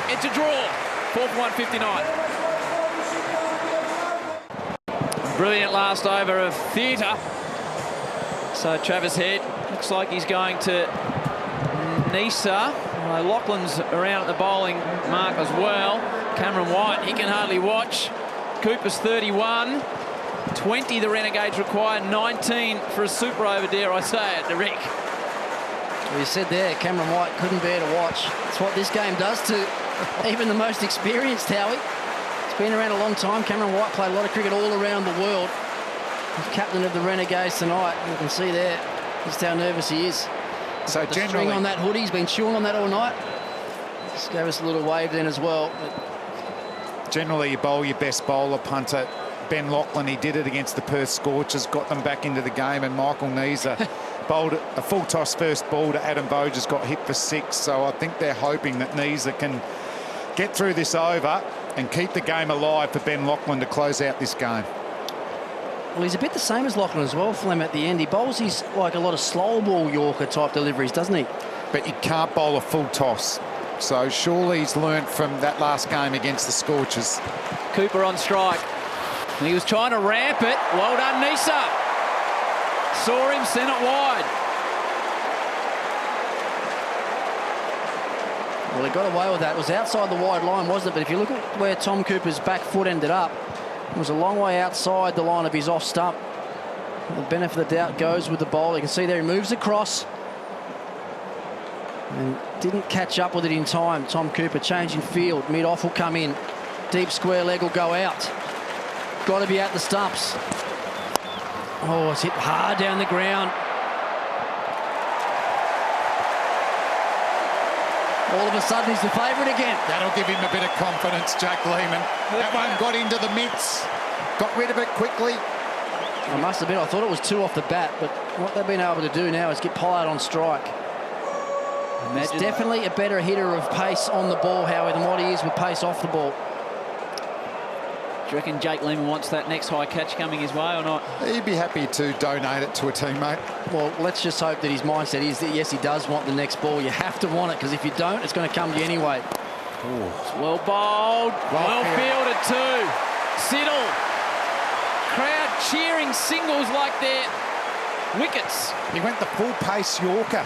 it's a draw. 4 for 159. Brilliant last over of theatre. So Travis Head looks like he's going to Nisa. Lachlan's around at the bowling mark as well. Cameron White, he can hardly watch. Cooper's 31. 20 the Renegades require, 19 for a super over, dare I say it, to Rick. Well, you said there, Cameron White couldn't bear to watch. That's what this game does to even the most experienced, Howie. It's been around a long time. Cameron White played a lot of cricket all around the world. He's captain of the Renegades tonight. You can see there just how nervous he is. So the generally, string on that hoodie, he's been chewing on that all night. Just gave us a little wave then as well. Generally, you bowl your best bowler, punter. Ben Lachlan, he did it against the Perth Scorchers, got them back into the game, and Michael Neeser bowled a full toss first ball to Adam Voges, got hit for 6. So I think they're hoping that Neeser can get through this over and keep the game alive for Ben Lachlan to close out this game. Well, he's a bit the same as Lachlan as well, Flem, at the end. He bowls his, like, a lot of slow ball Yorker type deliveries, doesn't he? But you can't bowl a full toss. So surely he's learnt from that last game against the Scorchers. Cooper on strike. And he was trying to ramp it. Well done, Neeser. Saw him, sent it wide. Well, he got away with that. It was outside the wide line, wasn't it? But if you look at where Tom Cooper's back foot ended up, it was a long way outside the line of his off stump. The benefit of the doubt goes with the bowler. You can see there he moves across and didn't catch up with it in time. Tom Cooper changing field. Mid-off will come in. Deep square leg will go out. Got to be at the stumps. Oh, it's hit hard down the ground. All of a sudden, he's the favourite again. That'll give him a bit of confidence, Jack Lehman. That one got into the mitts, got rid of it quickly. I must admit, I thought it was 2 off the bat, but what they've been able to do now is get Pollard on strike. He's definitely a better hitter of pace on the ball, Howie, than what he is with pace off the ball. Do you reckon Jake Lehman wants that next high catch coming his way or not? He'd be happy to donate it to a teammate. Well, let's just hope that his mindset is that, yes, he does want the next ball. You have to want it, because if you don't, it's going to come to you anyway. It's well bowled. Well fielded too. Siddle. Crowd cheering singles like they're wickets. He went the full pace Yorker.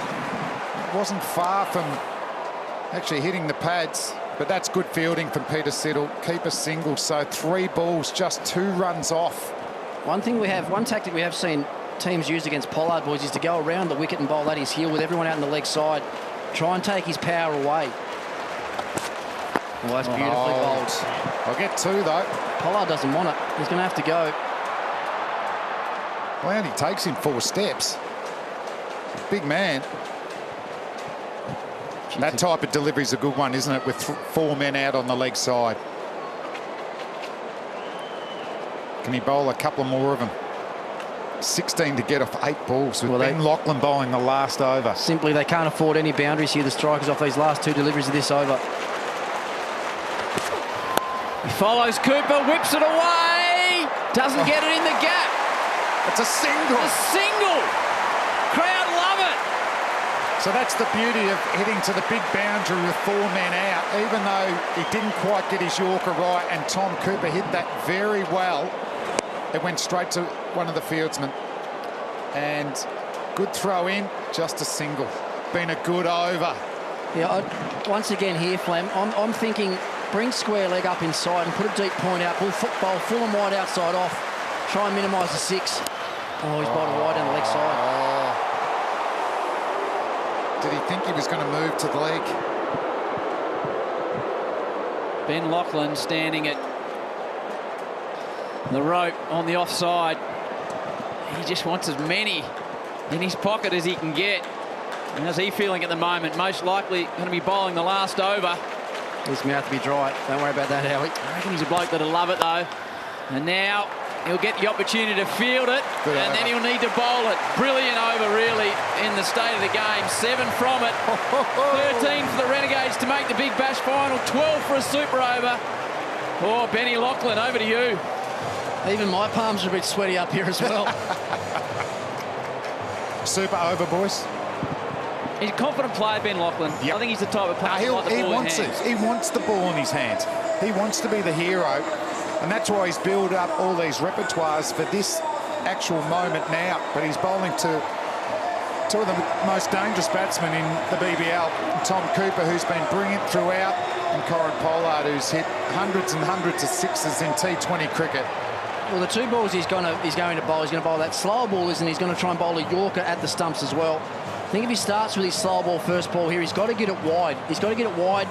Wasn't far from actually hitting the pads. But that's good fielding from Peter Siddle. Keep a single, so 3 balls, just 2 runs off. One tactic we have seen teams use against Pollard, boys, is to go around the wicket and bowl at his heel with everyone out on the leg side. Try and take his power away. Well, that's beautifully bowled. I'll get 2, though. Pollard doesn't want it. He's going to have to go. Well, he only takes him 4 steps. Big man. That type of delivery is a good one, isn't it, with 4 men out on the leg side. Can he bowl a couple more of them? 16 to get off 8 balls with Ben Lachlan bowling the last over. Simply, they can't afford any boundaries here, the strikers, off these last 2 deliveries of this over. He follows Cooper, whips it away. Doesn't get it in the gap. It's a single. A single. Crowd love it. So that's the beauty of hitting to the big boundary with 4 men out, even though he didn't quite get his Yorker right, and Tom Cooper hit that very well. It went straight to one of the fieldsmen. And good throw in, just a single. Been a good over. Yeah, once again here, Flem, I'm thinking bring square leg up inside and put a deep point out, bowl full and wide outside off, try and minimise the 6. Oh, he's bowled wide down the leg side. Did he think he was going to move to the leg? Ben Lachlan standing at the rope on the offside. He just wants as many in his pocket as he can get. And how's he feeling at the moment? Most likely going to be bowling the last over. His mouth to be dry. Don't worry about that, Howie. I reckon he's a bloke that'll love it, though. And now he'll get the opportunity to field it, and then he'll need to bowl it. Brilliant over, really, in the state of the game. 7 from it. 13 for the Renegades to make the Big Bash final. 12 for a super over. Oh, Benny Lachlan, over to you. Even my palms are a bit sweaty up here as well. Super over, boys. He's a confident player, Ben Lachlan. Yep. I think he's the type of player he wants it. He wants the ball in his hands. He wants to be the hero. And that's why he's built up all these repertoires for this actual moment now. But he's bowling to two of the most dangerous batsmen in the BBL. Tom Cooper, who's been brilliant throughout, and Corin Pollard, who's hit hundreds and hundreds of sixes in T20 cricket. Well, the two balls he's going to bowl. He's going to bowl that slower ball, isn't he? He's going to try and bowl a Yorker at the stumps as well. I think if he starts with his slow ball first ball here, he's got to get it wide. He's got to get it wide,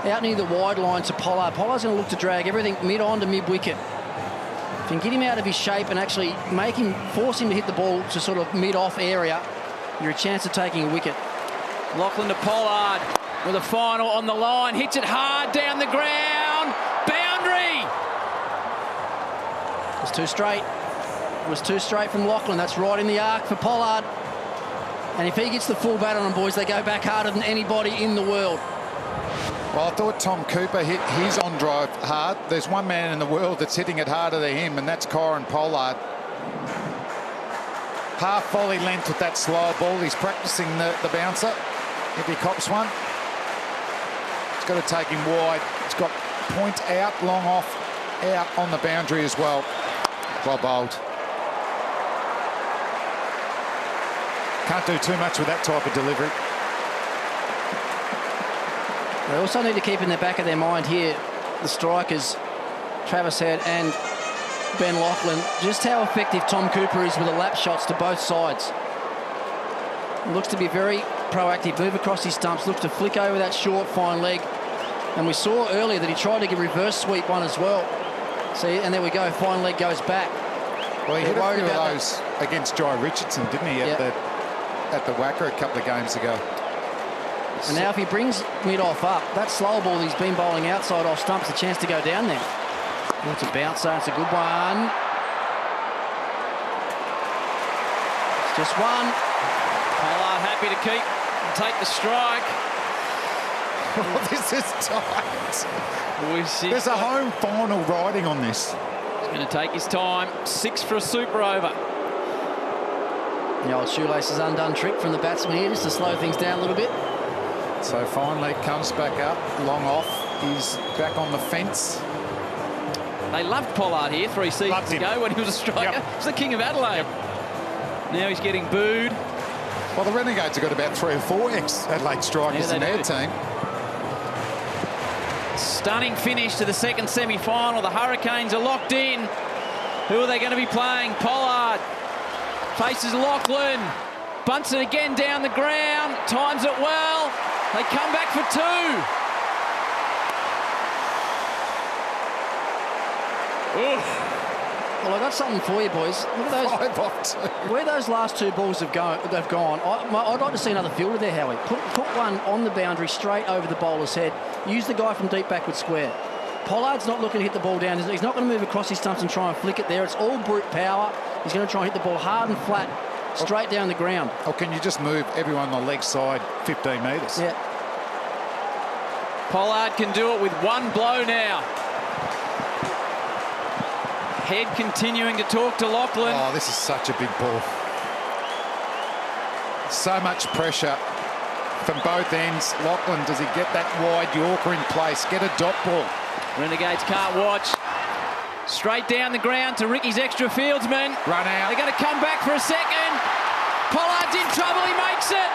out near the wide line to Pollard. Pollard's going to look to drag everything mid-on to mid-wicket. If you can get him out of his shape and actually force him to hit the ball to sort of mid-off area, you're a chance of taking a wicket. Lachlan to Pollard with a final on the line. Hits it hard down the ground. Boundary! It was too straight. It was too straight from Lachlan. That's right in the arc for Pollard. And if he gets the full bat on them, boys, they go back harder than anybody in the world. Well, I thought Tom Cooper hit his on-drive hard. There's one man in the world that's hitting it harder than him, and that's Corin Pollard. Half volley length with that slower ball. He's practicing the bouncer. If he cops one, he's got to take him wide. He's got point out, long off, out on the boundary as well. Well bowled. Can't do too much with that type of delivery. They also need to keep in the back of their mind here, the strikers, Travis Head and Ben Lachlan, just how effective Tom Cooper is with the lap shots to both sides. Looks to be very proactive, move across his stumps, looks to flick over that short, fine leg. And we saw earlier that he tried to get reverse sweep one as well. See, and there we go, fine leg goes back. Well, he hit a few of those against Jai Richardson, didn't he, at the Wacker a couple of games ago. And now if he brings mid-off up, that slow ball he's been bowling outside off stumps, a chance to go down there. It's a bouncer, it's a good one. It's just one. Pollard happy to keep and take the strike. Oh, this is tight. There's a home final riding on this. He's going to take his time. 6 for a super over. The old shoelaces undone trick from the batsman here, just to slow things down a little bit. So finally comes back up, long off. He's back on the fence. They loved Pollard here 3 seasons ago when he was a striker. He's the king of Adelaide. Now he's getting booed. Well, the Renegades have got about 3 or 4 ex-Adelaide strikers in their team. Stunning finish to the second semi-final. The Hurricanes are locked in. Who are they going to be playing? Pollard faces Lachlan. Bunts it again down the ground. Times it well. They come back for 2. Oof. Well, I got something for you, boys. Look at those. Where those last 2 balls have gone, I'd like to see another fielder there, Howie. Put one on the boundary straight over the bowler's head. Use the guy from deep backward square. Pollard's not looking to hit the ball down. He's not going to move across his stumps and try and flick it there. It's all brute power. He's going to try and hit the ball hard and flat, straight down the ground. Or can you just move everyone on the leg side 15 metres? Yeah. Pollard can do it with one blow now. Head continuing to talk to Lachlan. Oh, this is such a big ball. So much pressure from both ends. Lachlan, does he get that wide Yorker in place? Get a dot ball. Renegades can't watch. Straight down the ground to Ricky's extra fieldsman. Run out. They're going to come back for a second. Pollard's in trouble. He makes it.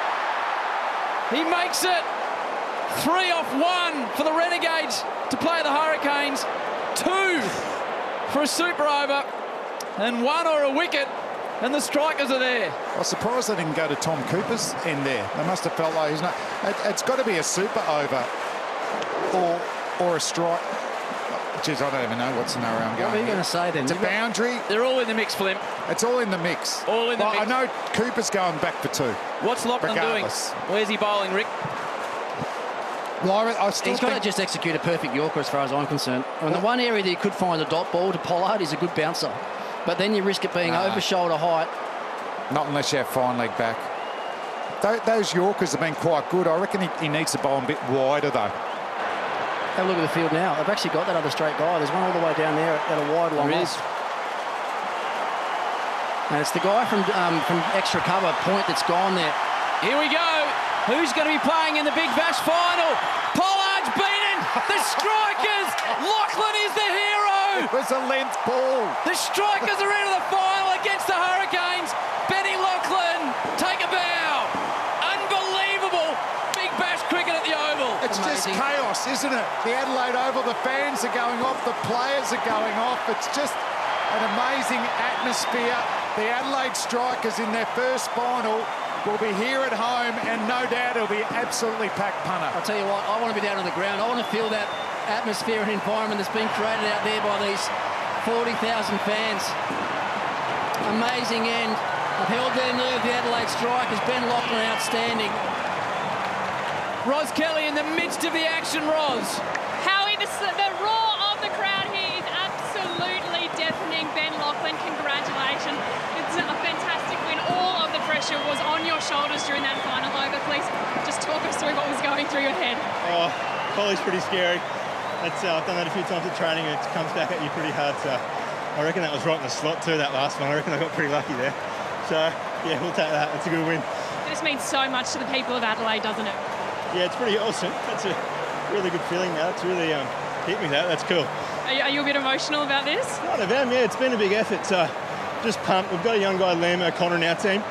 He makes it. 3 off 1 for the Renegades to play the Hurricanes. 2 for a super over. And 1 or a wicket. And the strikers are there. I was surprised they didn't go to Tom Cooper's end there. They must have felt like he's not. It's got to be a super over or a strike. Jeez, I don't even know what scenario I'm going. What are you going to say then? It's a boundary. They're all in the mix, Flim. It's all in the mix. All in the mix. I know Cooper's going back for 2. What's Lachlan doing? Where's he bowling, Rick? He's got to just execute a perfect Yorker as far as I'm concerned. And the one area that he could find a dot ball to Pollard is a good bouncer. But then you risk it being over shoulder height. Not unless you have fine leg back. Those Yorkers have been quite good. I reckon he needs to bowl a bit wider though. Have a look at the field now. They've actually got that other straight guy. There's one all the way down there at a wide long off. And it's the guy from extra cover point that's gone there. Here we go. Who's going to be playing in the Big Bash final? Pollard's beaten. The strikers. Lachlan is the hero. It was a length ball. The strikers are into the final against the Hurricanes. Benny Lachlan, take a bow. It's chaos, isn't it? The Adelaide Oval, the fans are going off, the players are going off. It's just an amazing atmosphere. The Adelaide Strikers in their first final will be here at home, and no doubt it'll be absolutely packed punter. I'll tell you what, I want to be down on the ground. I want to feel that atmosphere and environment that's been created out there by these 40,000 fans. Amazing end. They've held their nerve, the Adelaide Strikers. Ben Lachlan outstanding. Ros Kelly in the midst of the action, Ros. Howie, the roar of the crowd here is absolutely deafening. Ben Lachlan, congratulations. It's a fantastic win. All of the pressure was on your shoulders during that final over. Please just talk us through what was going through your head. Oh, volley's pretty scary. I've done that a few times at training, and it comes back at you pretty hard. So I reckon that was right in the slot too, that last one. I reckon I got pretty lucky there. So, yeah, we'll take that. It's a good win. This means so much to the people of Adelaide, doesn't it? Yeah, it's pretty awesome. That's a really good feeling now. It's really hit me that. That's cool. Are you a bit emotional about this? Not about, yeah. It's been a big effort. So just pumped. We've got a young guy, Liam O'Connor, in our team,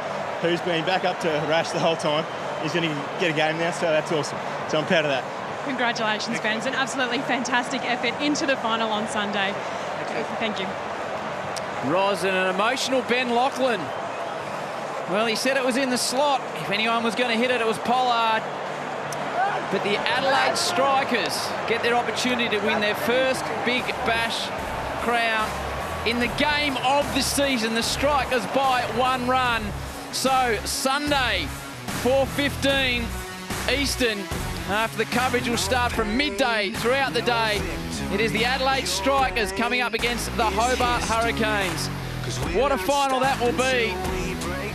who's been back up to Rash the whole time. He's going to get a game now, so that's awesome. So I'm proud of that. Congratulations, Ben. It's an absolutely fantastic effort into the final on Sunday. Thank you. Ros and an emotional Ben Lachlan. Well, he said it was in the slot. If anyone was going to hit it, it was Pollard. But the Adelaide Strikers get their opportunity to win their first Big Bash crown in the game of the season. The Strikers by 1 run. So Sunday, 4:15 Eastern. After the coverage will start from midday throughout the day. It is the Adelaide Strikers coming up against the Hobart Hurricanes. What a final that will be.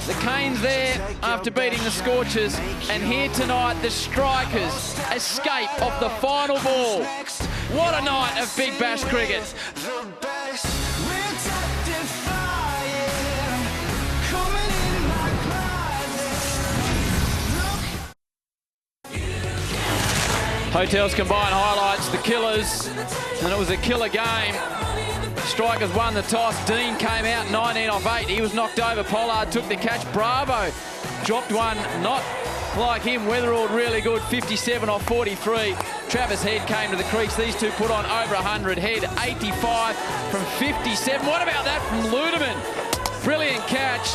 The Canes there after beating the Scorchers, and here tonight the Strikers escape off the final ball. What a night of Big Bash cricket. Hotels Combined highlights the Killers, and it was a killer game. Strikers won the toss. Dean came out 19 off 8. He was knocked over. Pollard took the catch. Bravo dropped one, not like him. Weatherald really good, 57 off 43. Travis Head came to the crease. These two put on over 100. Head 85 from 57. What about that from Ludeman? Brilliant catch.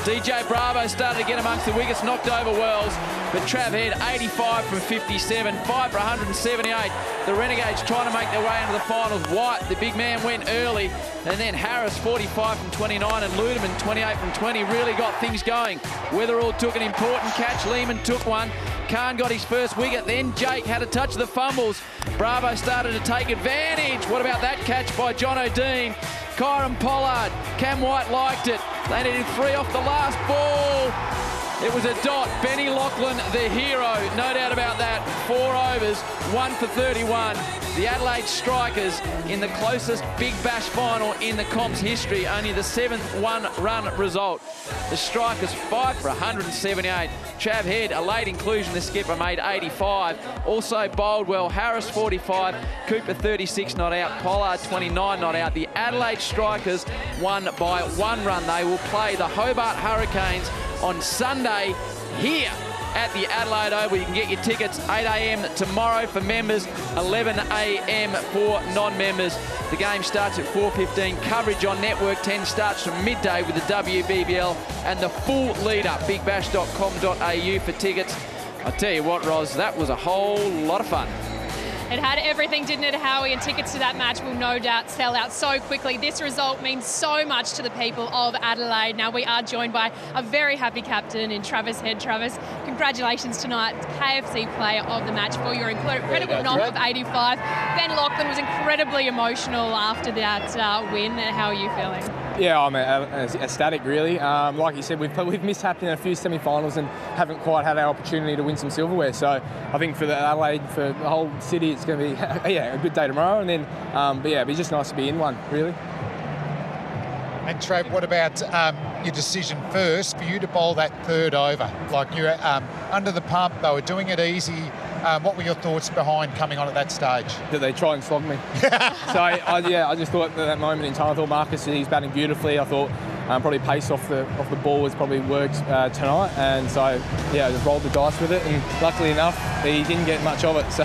DJ Bravo started to get amongst the wickets, knocked over Wells, but Trav Head 85 from 57, 5 for 178. The Renegades trying to make their way into the finals. White, the big man, went early, and then Harris 45 from 29 and Ludeman 28 from 20 really got things going. Weatherall took an important catch. Lehman took one. Khan got his first wicket. Then Jake had a touch of the fumbles. Bravo started to take advantage. What about that catch by John O'Dean? Kyron Pollard, Cam White liked it. They needed 3 off the last ball. It was a dot. Benny Lachlan, the hero, no doubt about that. 4 overs, 1 for 31. The Adelaide Strikers in the closest Big Bash final in the comp's history. Only the 7th 1-run result. The Strikers 5 for 178. Trav Head, a late inclusion, the skipper, made 85. Also bowled well. Harris 45, Cooper 36 not out, Pollard 29 not out. The Adelaide Strikers won by 1 run. They will play the Hobart Hurricanes on Sunday here at the Adelaide Oval. You can get your tickets 8 a.m. tomorrow for members, 11 a.m. for non-members. The game starts at 4:15. Coverage on Network 10 starts from midday with the WBBL and the full lead-up. bigbash.com.au for tickets. I tell you what, Ros, that was a whole lot of fun. It had everything, didn't it, Howie? And tickets to that match will no doubt sell out so quickly. This result means so much to the people of Adelaide. Now, we are joined by a very happy captain in Travis Head. Travis, congratulations tonight, KFC player of the match for your incredible knock of 85. Ben Lachlan was incredibly emotional after that win. How are you feeling? Yeah, I'm ecstatic, really. Like you said, we've mishapped in a few semi-finals and haven't quite had our opportunity to win some silverware. So I think for the Adelaide, for the whole city, it's going to be a good day tomorrow. And then, but yeah, it'd be just nice to be in one, really. And Trav, what about your decision first for you to bowl that 3rd over? Like you're under the pump, they were doing it easy. What were your thoughts behind coming on at that stage? That they try and slog me. So I just thought at that moment in time, I thought Marcus, he's batting beautifully. I thought probably pace off the ball has probably worked tonight, and so yeah, I just rolled the dice with it, and luckily enough, he didn't get much of it. So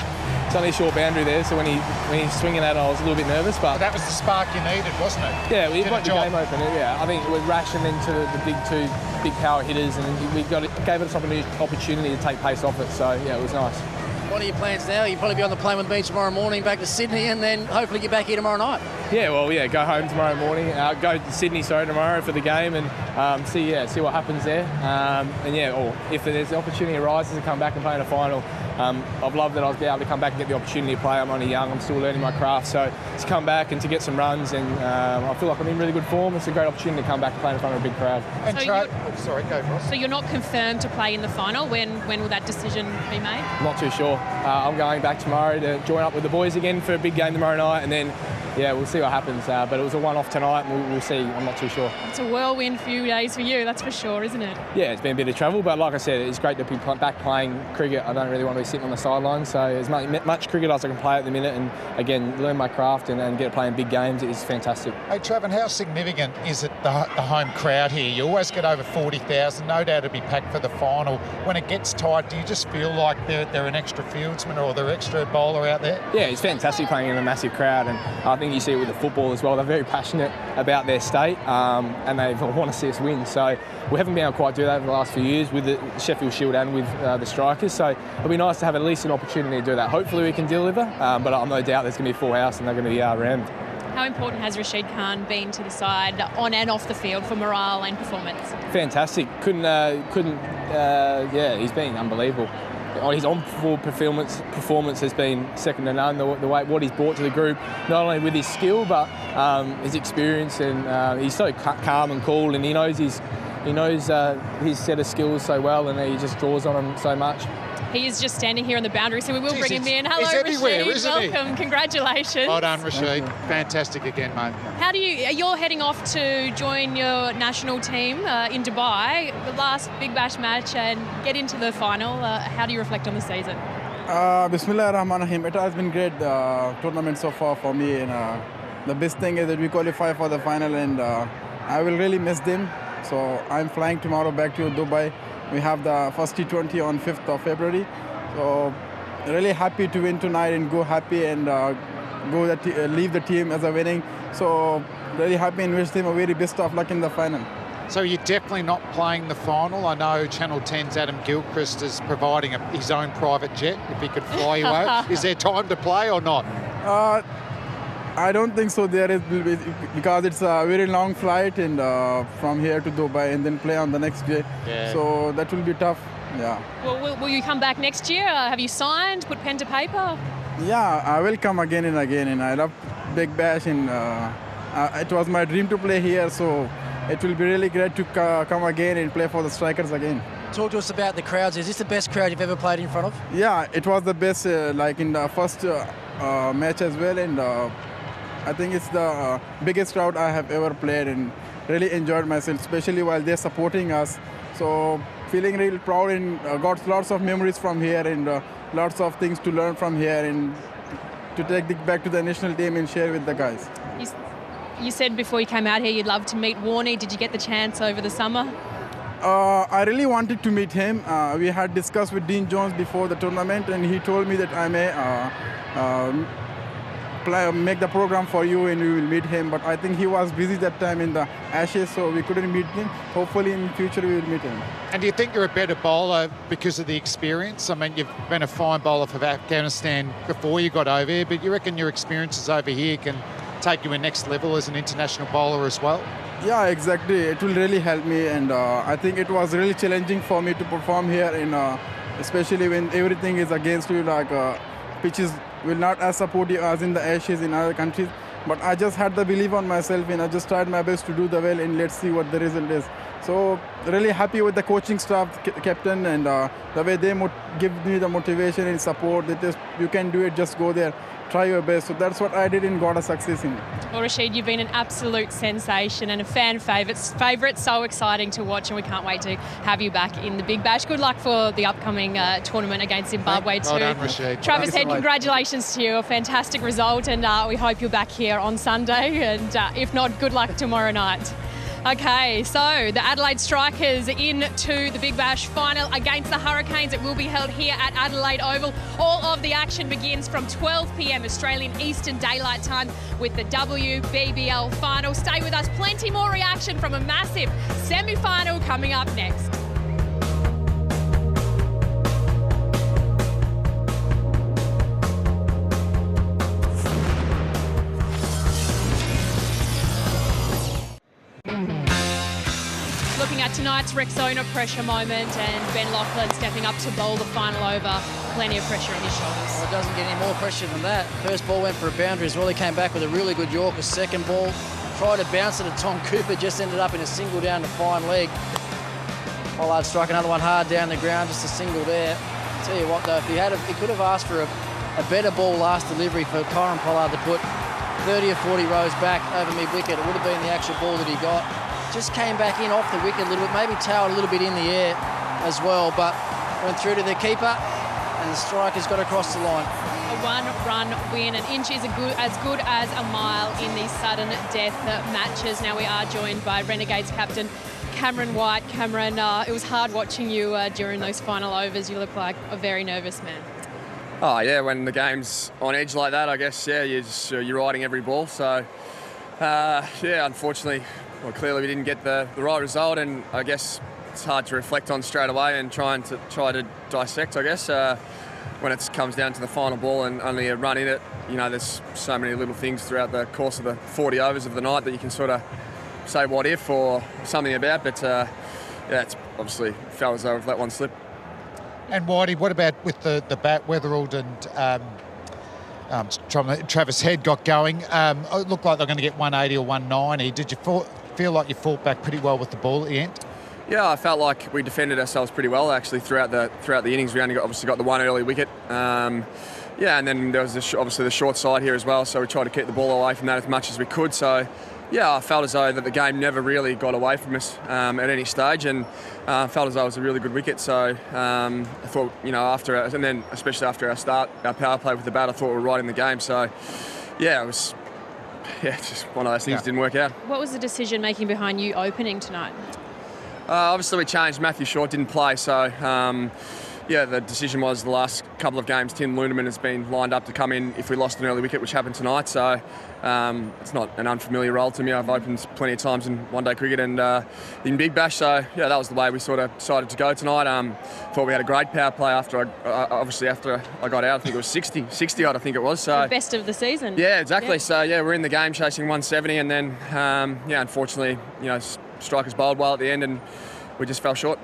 it's only a short boundary there, so when he's swinging at it, I was a little bit nervous. But that was the spark you needed, wasn't it? Yeah, we got the game open. Yeah, I think with Rash and then to the big two big power hitters, and we gave us an opportunity to take pace off it. So yeah, it was nice. What are your plans now? You'll probably be on the plane with me tomorrow morning back to Sydney, and then hopefully get back here tomorrow night. Yeah, well, yeah, go home tomorrow morning. Go to Sydney, tomorrow for the game, and see what happens there. And yeah, or if there's the opportunity arises to come back and play in a final, I've loved that I was able to come back and get the opportunity to play. I'm only young, I'm still learning my craft, so to come back and to get some runs, and I feel like I'm in really good form. It's a great opportunity to come back and play in front of a big crowd. And sorry, go Ross. So you're not confirmed to play in the final. When will that decision be made? Not too sure. I'm going back tomorrow to join up with the boys again for a big game tomorrow night, and then yeah, we'll see what happens. But it was a one-off tonight, and we'll see. I'm not too sure. It's a whirlwind few days for you, that's for sure, isn't it? Yeah, it's been a bit of travel, but like I said, it's great to be back playing cricket. I don't really want to be sitting on the sidelines, so as much cricket as I can play at the minute, and again, learn my craft and get to play in big games is fantastic. Hey, Trav, how significant is it the home crowd here? You always get over 40,000, no doubt it'll be packed for the final. When it gets tight, do you just feel like they're an extra fieldsman or they're extra bowler out there? Yeah, it's fantastic playing in a massive crowd, and I think you see it with the football as well. They're very passionate about their state, and they want to see us win. So we haven't been able to quite do that in the last few years with the Sheffield Shield and with the Strikers. So it'll be nice to have at least an opportunity to do that. Hopefully we can deliver, but I'm no doubt there's going to be a full house and they're going to be rammed. How important has Rashid Khan been to the side on and off the field for morale and performance? Fantastic. He's been unbelievable. His on-field performance has been second to none. The way what he's brought to the group, not only with his skill but his experience, and he's so calm and cool, and he knows his set of skills so well, and he just draws on them so much. He is just standing here on the boundary, so we will bring him in. Hello, he's everywhere, Rashid. isn't he? Welcome. Congratulations. Well done, Rashid. Fantastic again, mate. How do you're heading off to join your national team in Dubai, the last Big Bash match, and get into the final. How do you reflect on the season? Bismillah ar-Rahman ar-Rahim. It has been great tournament so far for me, and the best thing is that we qualify for the final, and I will really miss them. So I'm flying tomorrow back to Dubai. We have the first T20 on 5th of February. So really happy to win tonight and go happy and leave the team as a winning. So really happy and wish them a very best of luck in the final. So you're definitely not playing the final. I know Channel 10's Adam Gilchrist is providing his own private jet if he could fly you over. Is there time to play or not? I don't think so. There is, because it's a very long flight and from here to Dubai and then play on the next day. Yeah. So that will be tough. Yeah. Well, will you come back next year? Have you signed? Put pen to paper? Yeah, I will come again and again, and I love Big Bash, and it was my dream to play here. So it will be really great to come again and play for the Strikers again. Talk to us about the crowds. Is this the best crowd you've ever played in front of? Yeah, it was the best, like in the first match as well, and I think it's the biggest crowd I have ever played, and really enjoyed myself, especially while they're supporting us. So feeling really proud, and got lots of memories from here, and lots of things to learn from here, and to take it back to the national team and share with the guys. You said before you came out here you'd love to meet Warnie. Did you get the chance over the summer? I really wanted to meet him. We had discussed with Dean Jones before the tournament, and he told me that I may make the program for you and we will meet him, but I think he was busy that time in the Ashes, so we couldn't meet him. Hopefully in the future we will meet him. And do you think you're a better bowler because of the experience? I mean, you've been a fine bowler for Afghanistan before you got over here, but you reckon your experiences over here can take you a next level as an international bowler as well? Yeah, exactly. It will really help me, and I think it was really challenging for me to perform here, especially when everything is against you, like pitches will not as supportive as in the Ashes in other countries. But I just had the belief on myself, and I just tried my best to do the well, and let's see what the result is. So really happy with the coaching staff, captain, and the way they give me the motivation and support. That is, you can do it, just go there, try your best. So that's what I did and got a success in. Well, Rashid, you've been an absolute sensation and a fan favourite. So exciting to watch, and we can't wait to have you back in the Big Bash. Good luck for the upcoming tournament against Zimbabwe too. Well done, Rashid. Travis Head, congratulations to you. A fantastic result, and we hope you're back here on Sunday. And if not, good luck tomorrow night. Okay, so the Adelaide Strikers into the Big Bash final against the Hurricanes. It will be held here at Adelaide Oval. All of the action begins from 12 p.m. Australian Eastern Daylight Time with the WBBL final. Stay with us. Plenty more reaction from a massive semi-final coming up next. Looking at tonight's Rexona pressure moment and Ben Lachlan stepping up to bowl the final over. Plenty of pressure on his shoulders. Well, it doesn't get any more pressure than that. First ball went for a boundary as well. He came back with a really good Yorker. Second ball, tried to bounce it at Tom Cooper, just ended up in a single down the fine leg. Pollard struck another one hard down the ground, just a single there. Tell you what though, if he could have asked for a better ball last delivery for Kieran Pollard to put 30 or 40 rows back over mid-wicket. It would have been the actual ball that he got. Just came back in off the wicket a little bit, maybe towered a little bit in the air as well, but went through to the keeper and the Strikers got across the line. A one-run win. An inch is as good as a mile in these sudden death matches. Now we are joined by Renegades captain Cameron White. Cameron, it was hard watching you during those final overs. You look like a very nervous man. Oh yeah, when the game's on edge like that, I guess, yeah, you're riding every ball. So, yeah, unfortunately, well, clearly we didn't get the right result, and I guess it's hard to reflect on straight away and try to dissect, I guess, when it comes down to the final ball and only a run in it. You know, there's so many little things throughout the course of the 40 overs of the night that you can sort of say what if or something about, but yeah, it's obviously felt as though we've let one slip. And Whitey, what about with the bat, Weatherald and Travis Head got going? It looked like they're going to get 180 or 190. Did you feel like you fought back pretty well with the ball at the end? Yeah, I felt like we defended ourselves pretty well actually throughout the innings. We only obviously got the one early wicket. Yeah, and then there was obviously the short side here as well, so we tried to keep the ball away from that as much as we could. So yeah, I felt as though that the game never really got away from us at any stage, and felt as though it was a really good wicket. So I thought, you know, and then especially after our power play with the bat, I thought we were right in the game. So yeah, it was just one of those things didn't work out. What was the decision making behind you opening tonight? Obviously we changed. Matthew Short didn't play, so yeah, the decision was the last couple of games Tim Ludeman has been lined up to come in if we lost an early wicket, which happened tonight. So it's not an unfamiliar role to me. I've opened plenty of times in one-day cricket and in Big Bash. So yeah, that was the way we sort of decided to go tonight. Thought we had a great power play after I got out. I think it was 60 odd, I think it was. So the best of the season. Yeah, exactly. Yeah. So yeah, we're in the game chasing 170, and then yeah, unfortunately, you know, strikers bowled well at the end, and we just fell short.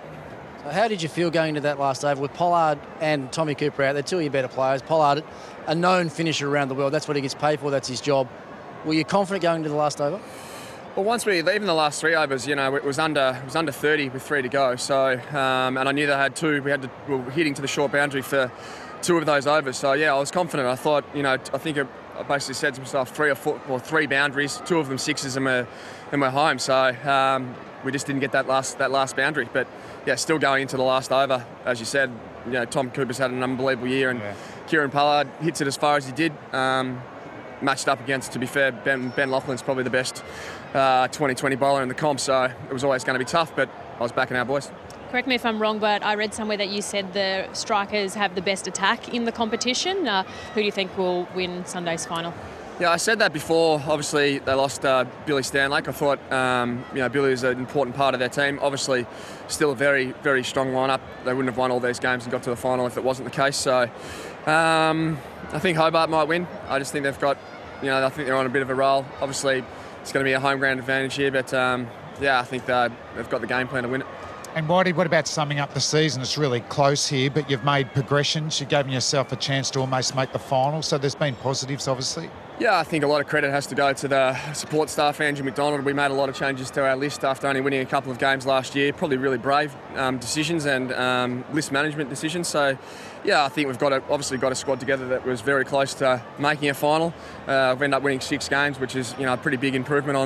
So how did you feel going into that last over with Pollard and Tommy Cooper out? They're two of your better players. Pollard, a known finisher around the world. That's what he gets paid for. That's his job. Were you confident going into the last over? Well, even the last 3 overs, you know, it was under 30 with 3 to go. So, and I knew they had two. We were hitting to the short boundary for 2 of those overs. So yeah, I was confident. I thought, you know, I think I basically said to myself 3 boundaries, 2 of them sixes, and we're home. So we just didn't get that last boundary. But yeah, still going into the last over, as you said, you know, Tom Cooper's had an unbelievable year, and Kieran Pollard hits it as far as he did. Matched up against, to be fair, Ben Lachlan's probably the best 2020 bowler in the comp, so it was always going to be tough, but I was backing our boys. Correct me if I'm wrong, but I read somewhere that you said the Strikers have the best attack in the competition. Who do you think will win Sunday's final? Yeah, I said that before. Obviously, they lost Billy Stanlake. I thought, you know, Billy is an important part of their team. Obviously, still a very, very strong lineup. They wouldn't have won all these games and got to the final if it wasn't the case. So, I think Hobart might win. I just think they've got, you know, I think they're on a bit of a roll. Obviously, it's going to be a home ground advantage here, but yeah, I think they've got the game plan to win it. And Whitey, what about summing up the season? It's really close here, but you've made progressions. You've given yourself a chance to almost make the final, so there's been positives, obviously. Yeah, I think a lot of credit has to go to the support staff. Andrew McDonald, we made a lot of changes to our list after only winning a couple of games last year. Probably really brave decisions and list management decisions. So, yeah, I think we've obviously got a squad together that was very close to making a final. We've ended up winning 6 games, which is, you know, a pretty big improvement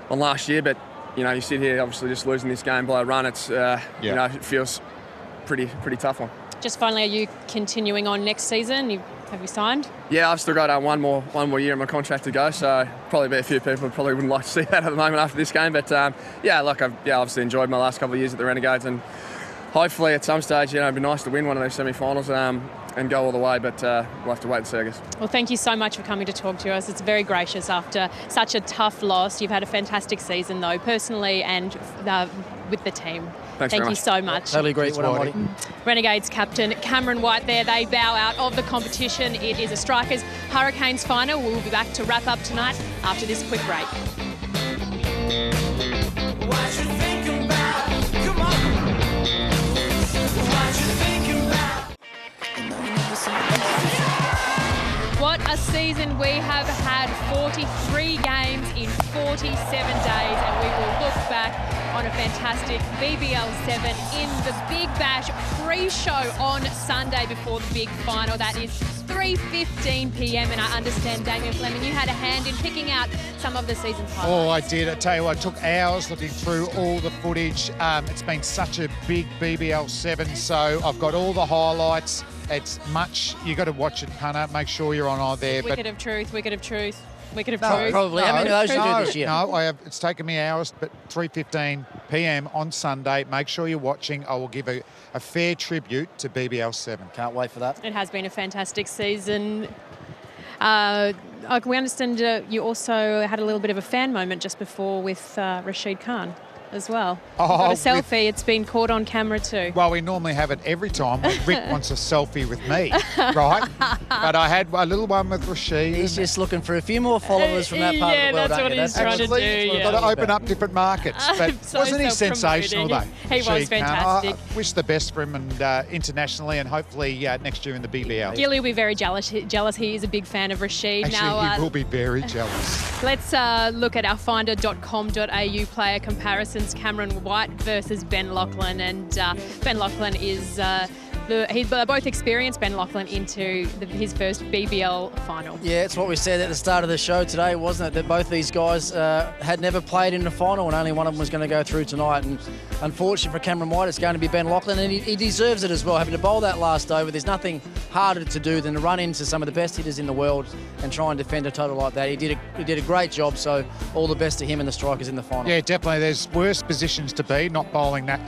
on last year. But you know, you sit here obviously just losing this game by a run. It's you know, it feels pretty tough one. Just finally, are you continuing on next season? Have you signed? Yeah, I've still got one more year of my contract to go, so probably be a few people probably wouldn't like to see that at the moment after this game. But yeah, look, I've obviously enjoyed my last couple of years at the Renegades, and hopefully at some stage, it'd be nice to win one of those semi-finals and go all the way. But we'll have to wait and see, I guess. Well, thank you so much for coming to talk to us. It's very gracious after such a tough loss. You've had a fantastic season, though, personally and with the team. Thanks Thank very you much. so much. Totally agree. Renegades captain Cameron White there. They bow out of the competition. It is a Strikers Hurricanes final. We'll be back to wrap up tonight after this quick break. What a season we have had. 43 games in 47 days, and we will look back on a fantastic BBL 7 in the Big Bash pre-show on Sunday before the big final. That is 3:15 p.m. and I understand, Damien Fleming, you had a hand in picking out some of the season's highlights. Oh, I did. I tell you what, it took hours looking through all the footage. It's been such a big BBL 7, so I've got all the highlights. It's much, you got to watch it, Punter. Make sure you're on there. Wicket of truth. No, probably. How many of those you do this year? No, I have. It's taken me hours, but 3:15 p.m. on Sunday. Make sure you're watching. I will give a fair tribute to BBL 7. Can't wait for that. It has been a fantastic season. We understand you also had a little bit of a fan moment just before with Rashid Khan as well. You got a selfie. It's been caught on camera too. Well, we normally have it every time. Rick wants a selfie with me, right? But I had a little one with Rashid. He's just looking for a few more followers from that part of the world. That's what he's trying to do. We've got to open up different markets. But wasn't he sensational, though? He was fantastic. I wish the best for him and internationally, and hopefully next year in the BBL. Gilly will be very jealous. He is a big fan of Rashid. Actually, he will be very jealous. Let's look at our finder.com.au player comparisons. Cameron White versus Ben Lachlan, and Ben Lachlan is he's both experienced Ben Lachlan into his first BBL final. Yeah, it's what we said at the start of the show today, wasn't it? That both these guys had never played in the final, and only one of them was going to go through tonight. And unfortunately for Cameron White, it's going to be Ben Lachlan, and he deserves it as well. Having to bowl that last over, there's nothing harder to do than to run into some of the best hitters in the world and try and defend a total like that. He did a great job, so all the best to him and the Strikers in the final. Yeah, definitely. There's worse positions to be. Not bowling that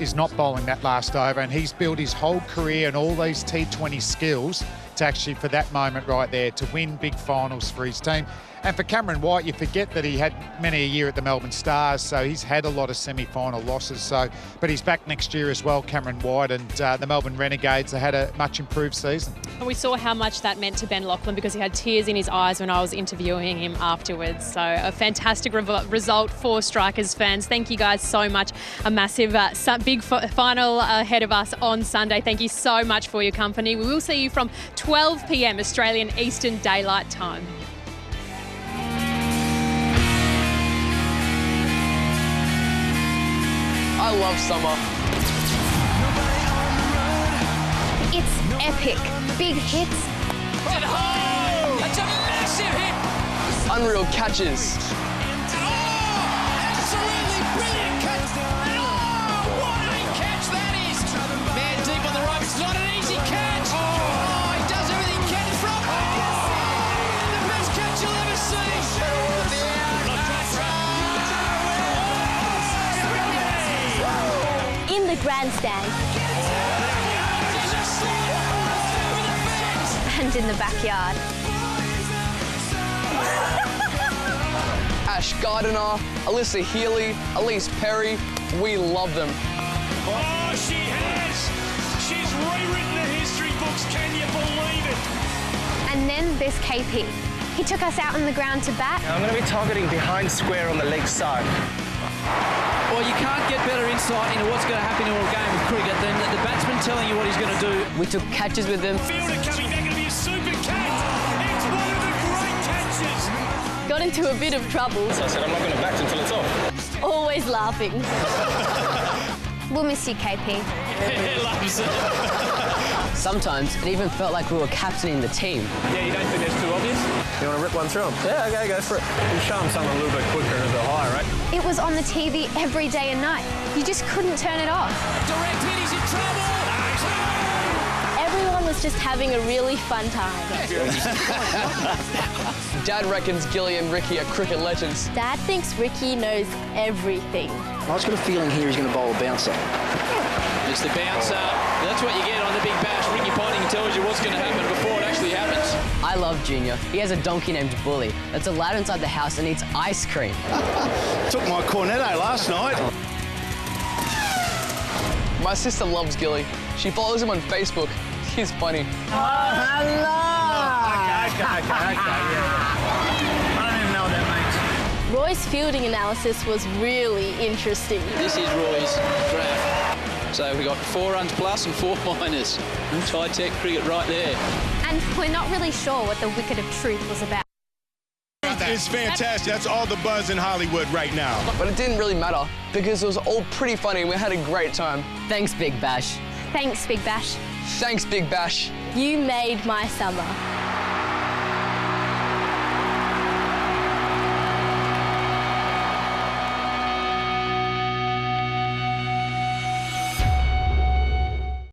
last over, and he's built his whole career and all these T20 skills to actually, for that moment right there, to win big finals for his team. And for Cameron White, you forget that he had many a year at the Melbourne Stars, so he's had a lot of semi-final losses. But he's back next year as well, Cameron White, and the Melbourne Renegades have had a much improved season. And we saw how much that meant to Ben Lachlan because he had tears in his eyes when I was interviewing him afterwards. So a fantastic result for Strikers fans. Thank you guys so much. A massive, big final ahead of us on Sunday. Thank you so much for your company. We will see you from 12 p.m. Australian Eastern Daylight Time. I love summer. It's epic. Big hits. Hit home! That's a massive hit! Unreal catches. Absolutely brilliant catch. Oh, what a catch that is! Man deep on the rope. It's not an easy catch. Oh, he does everything he can from. Oh, the best catch you'll ever see. In the grandstand. And in the backyard. Ash Gardiner, Alyssa Healy, Elise Perry, we love them. Oh, she has. She's rewritten the history books. Can you believe it? And then there's KP. He took us out on the ground to bat. I'm going to be targeting behind square on the leg side. Well, you can't get better insight into what's going to happen in a game of cricket than the batsman telling you what he's going to do. We took catches with them. Fielder coming back, going to be a super catch. It's one of the great catches. Got into a bit of trouble. So I said I'm not going to bat until it's off. Always laughing. We'll miss you, KP. He loves it. Sometimes it even felt like we were captaining the team. Yeah, you don't think that's too obvious? You want to rip one through them? Yeah, okay, go for it. You show them something a little bit quicker and a bit higher, right? It was on the TV every day and night. You just couldn't turn it off. Direct hit, he's in trouble. just having a really fun time. Dad reckons Gilly and Ricky are cricket legends. Dad thinks Ricky knows everything. I just got a feeling here he's going to bowl a bouncer. It's the bouncer. That's what you get on the Big Bash. Ricky Ponting tells you what's going to happen before it actually happens. I love Junior. He has a donkey named Bully that's allowed inside the house and eats ice cream. Took my cornetto last night. My sister loves Gilly. She follows him on Facebook. He's funny. Hello! Okay. I don't even know what that means. Roy's fielding analysis was really interesting. This is Roy's graph. So we got 4 runs plus and 4 minus. High-tech cricket right there. And we're not really sure what the wicket of truth was about. It's fantastic. That's all the buzz in Hollywood right now. But it didn't really matter because it was all pretty funny and we had a great time. Thanks, Big Bash. Thanks, Big Bash. Thanks, Big Bash. You made my summer.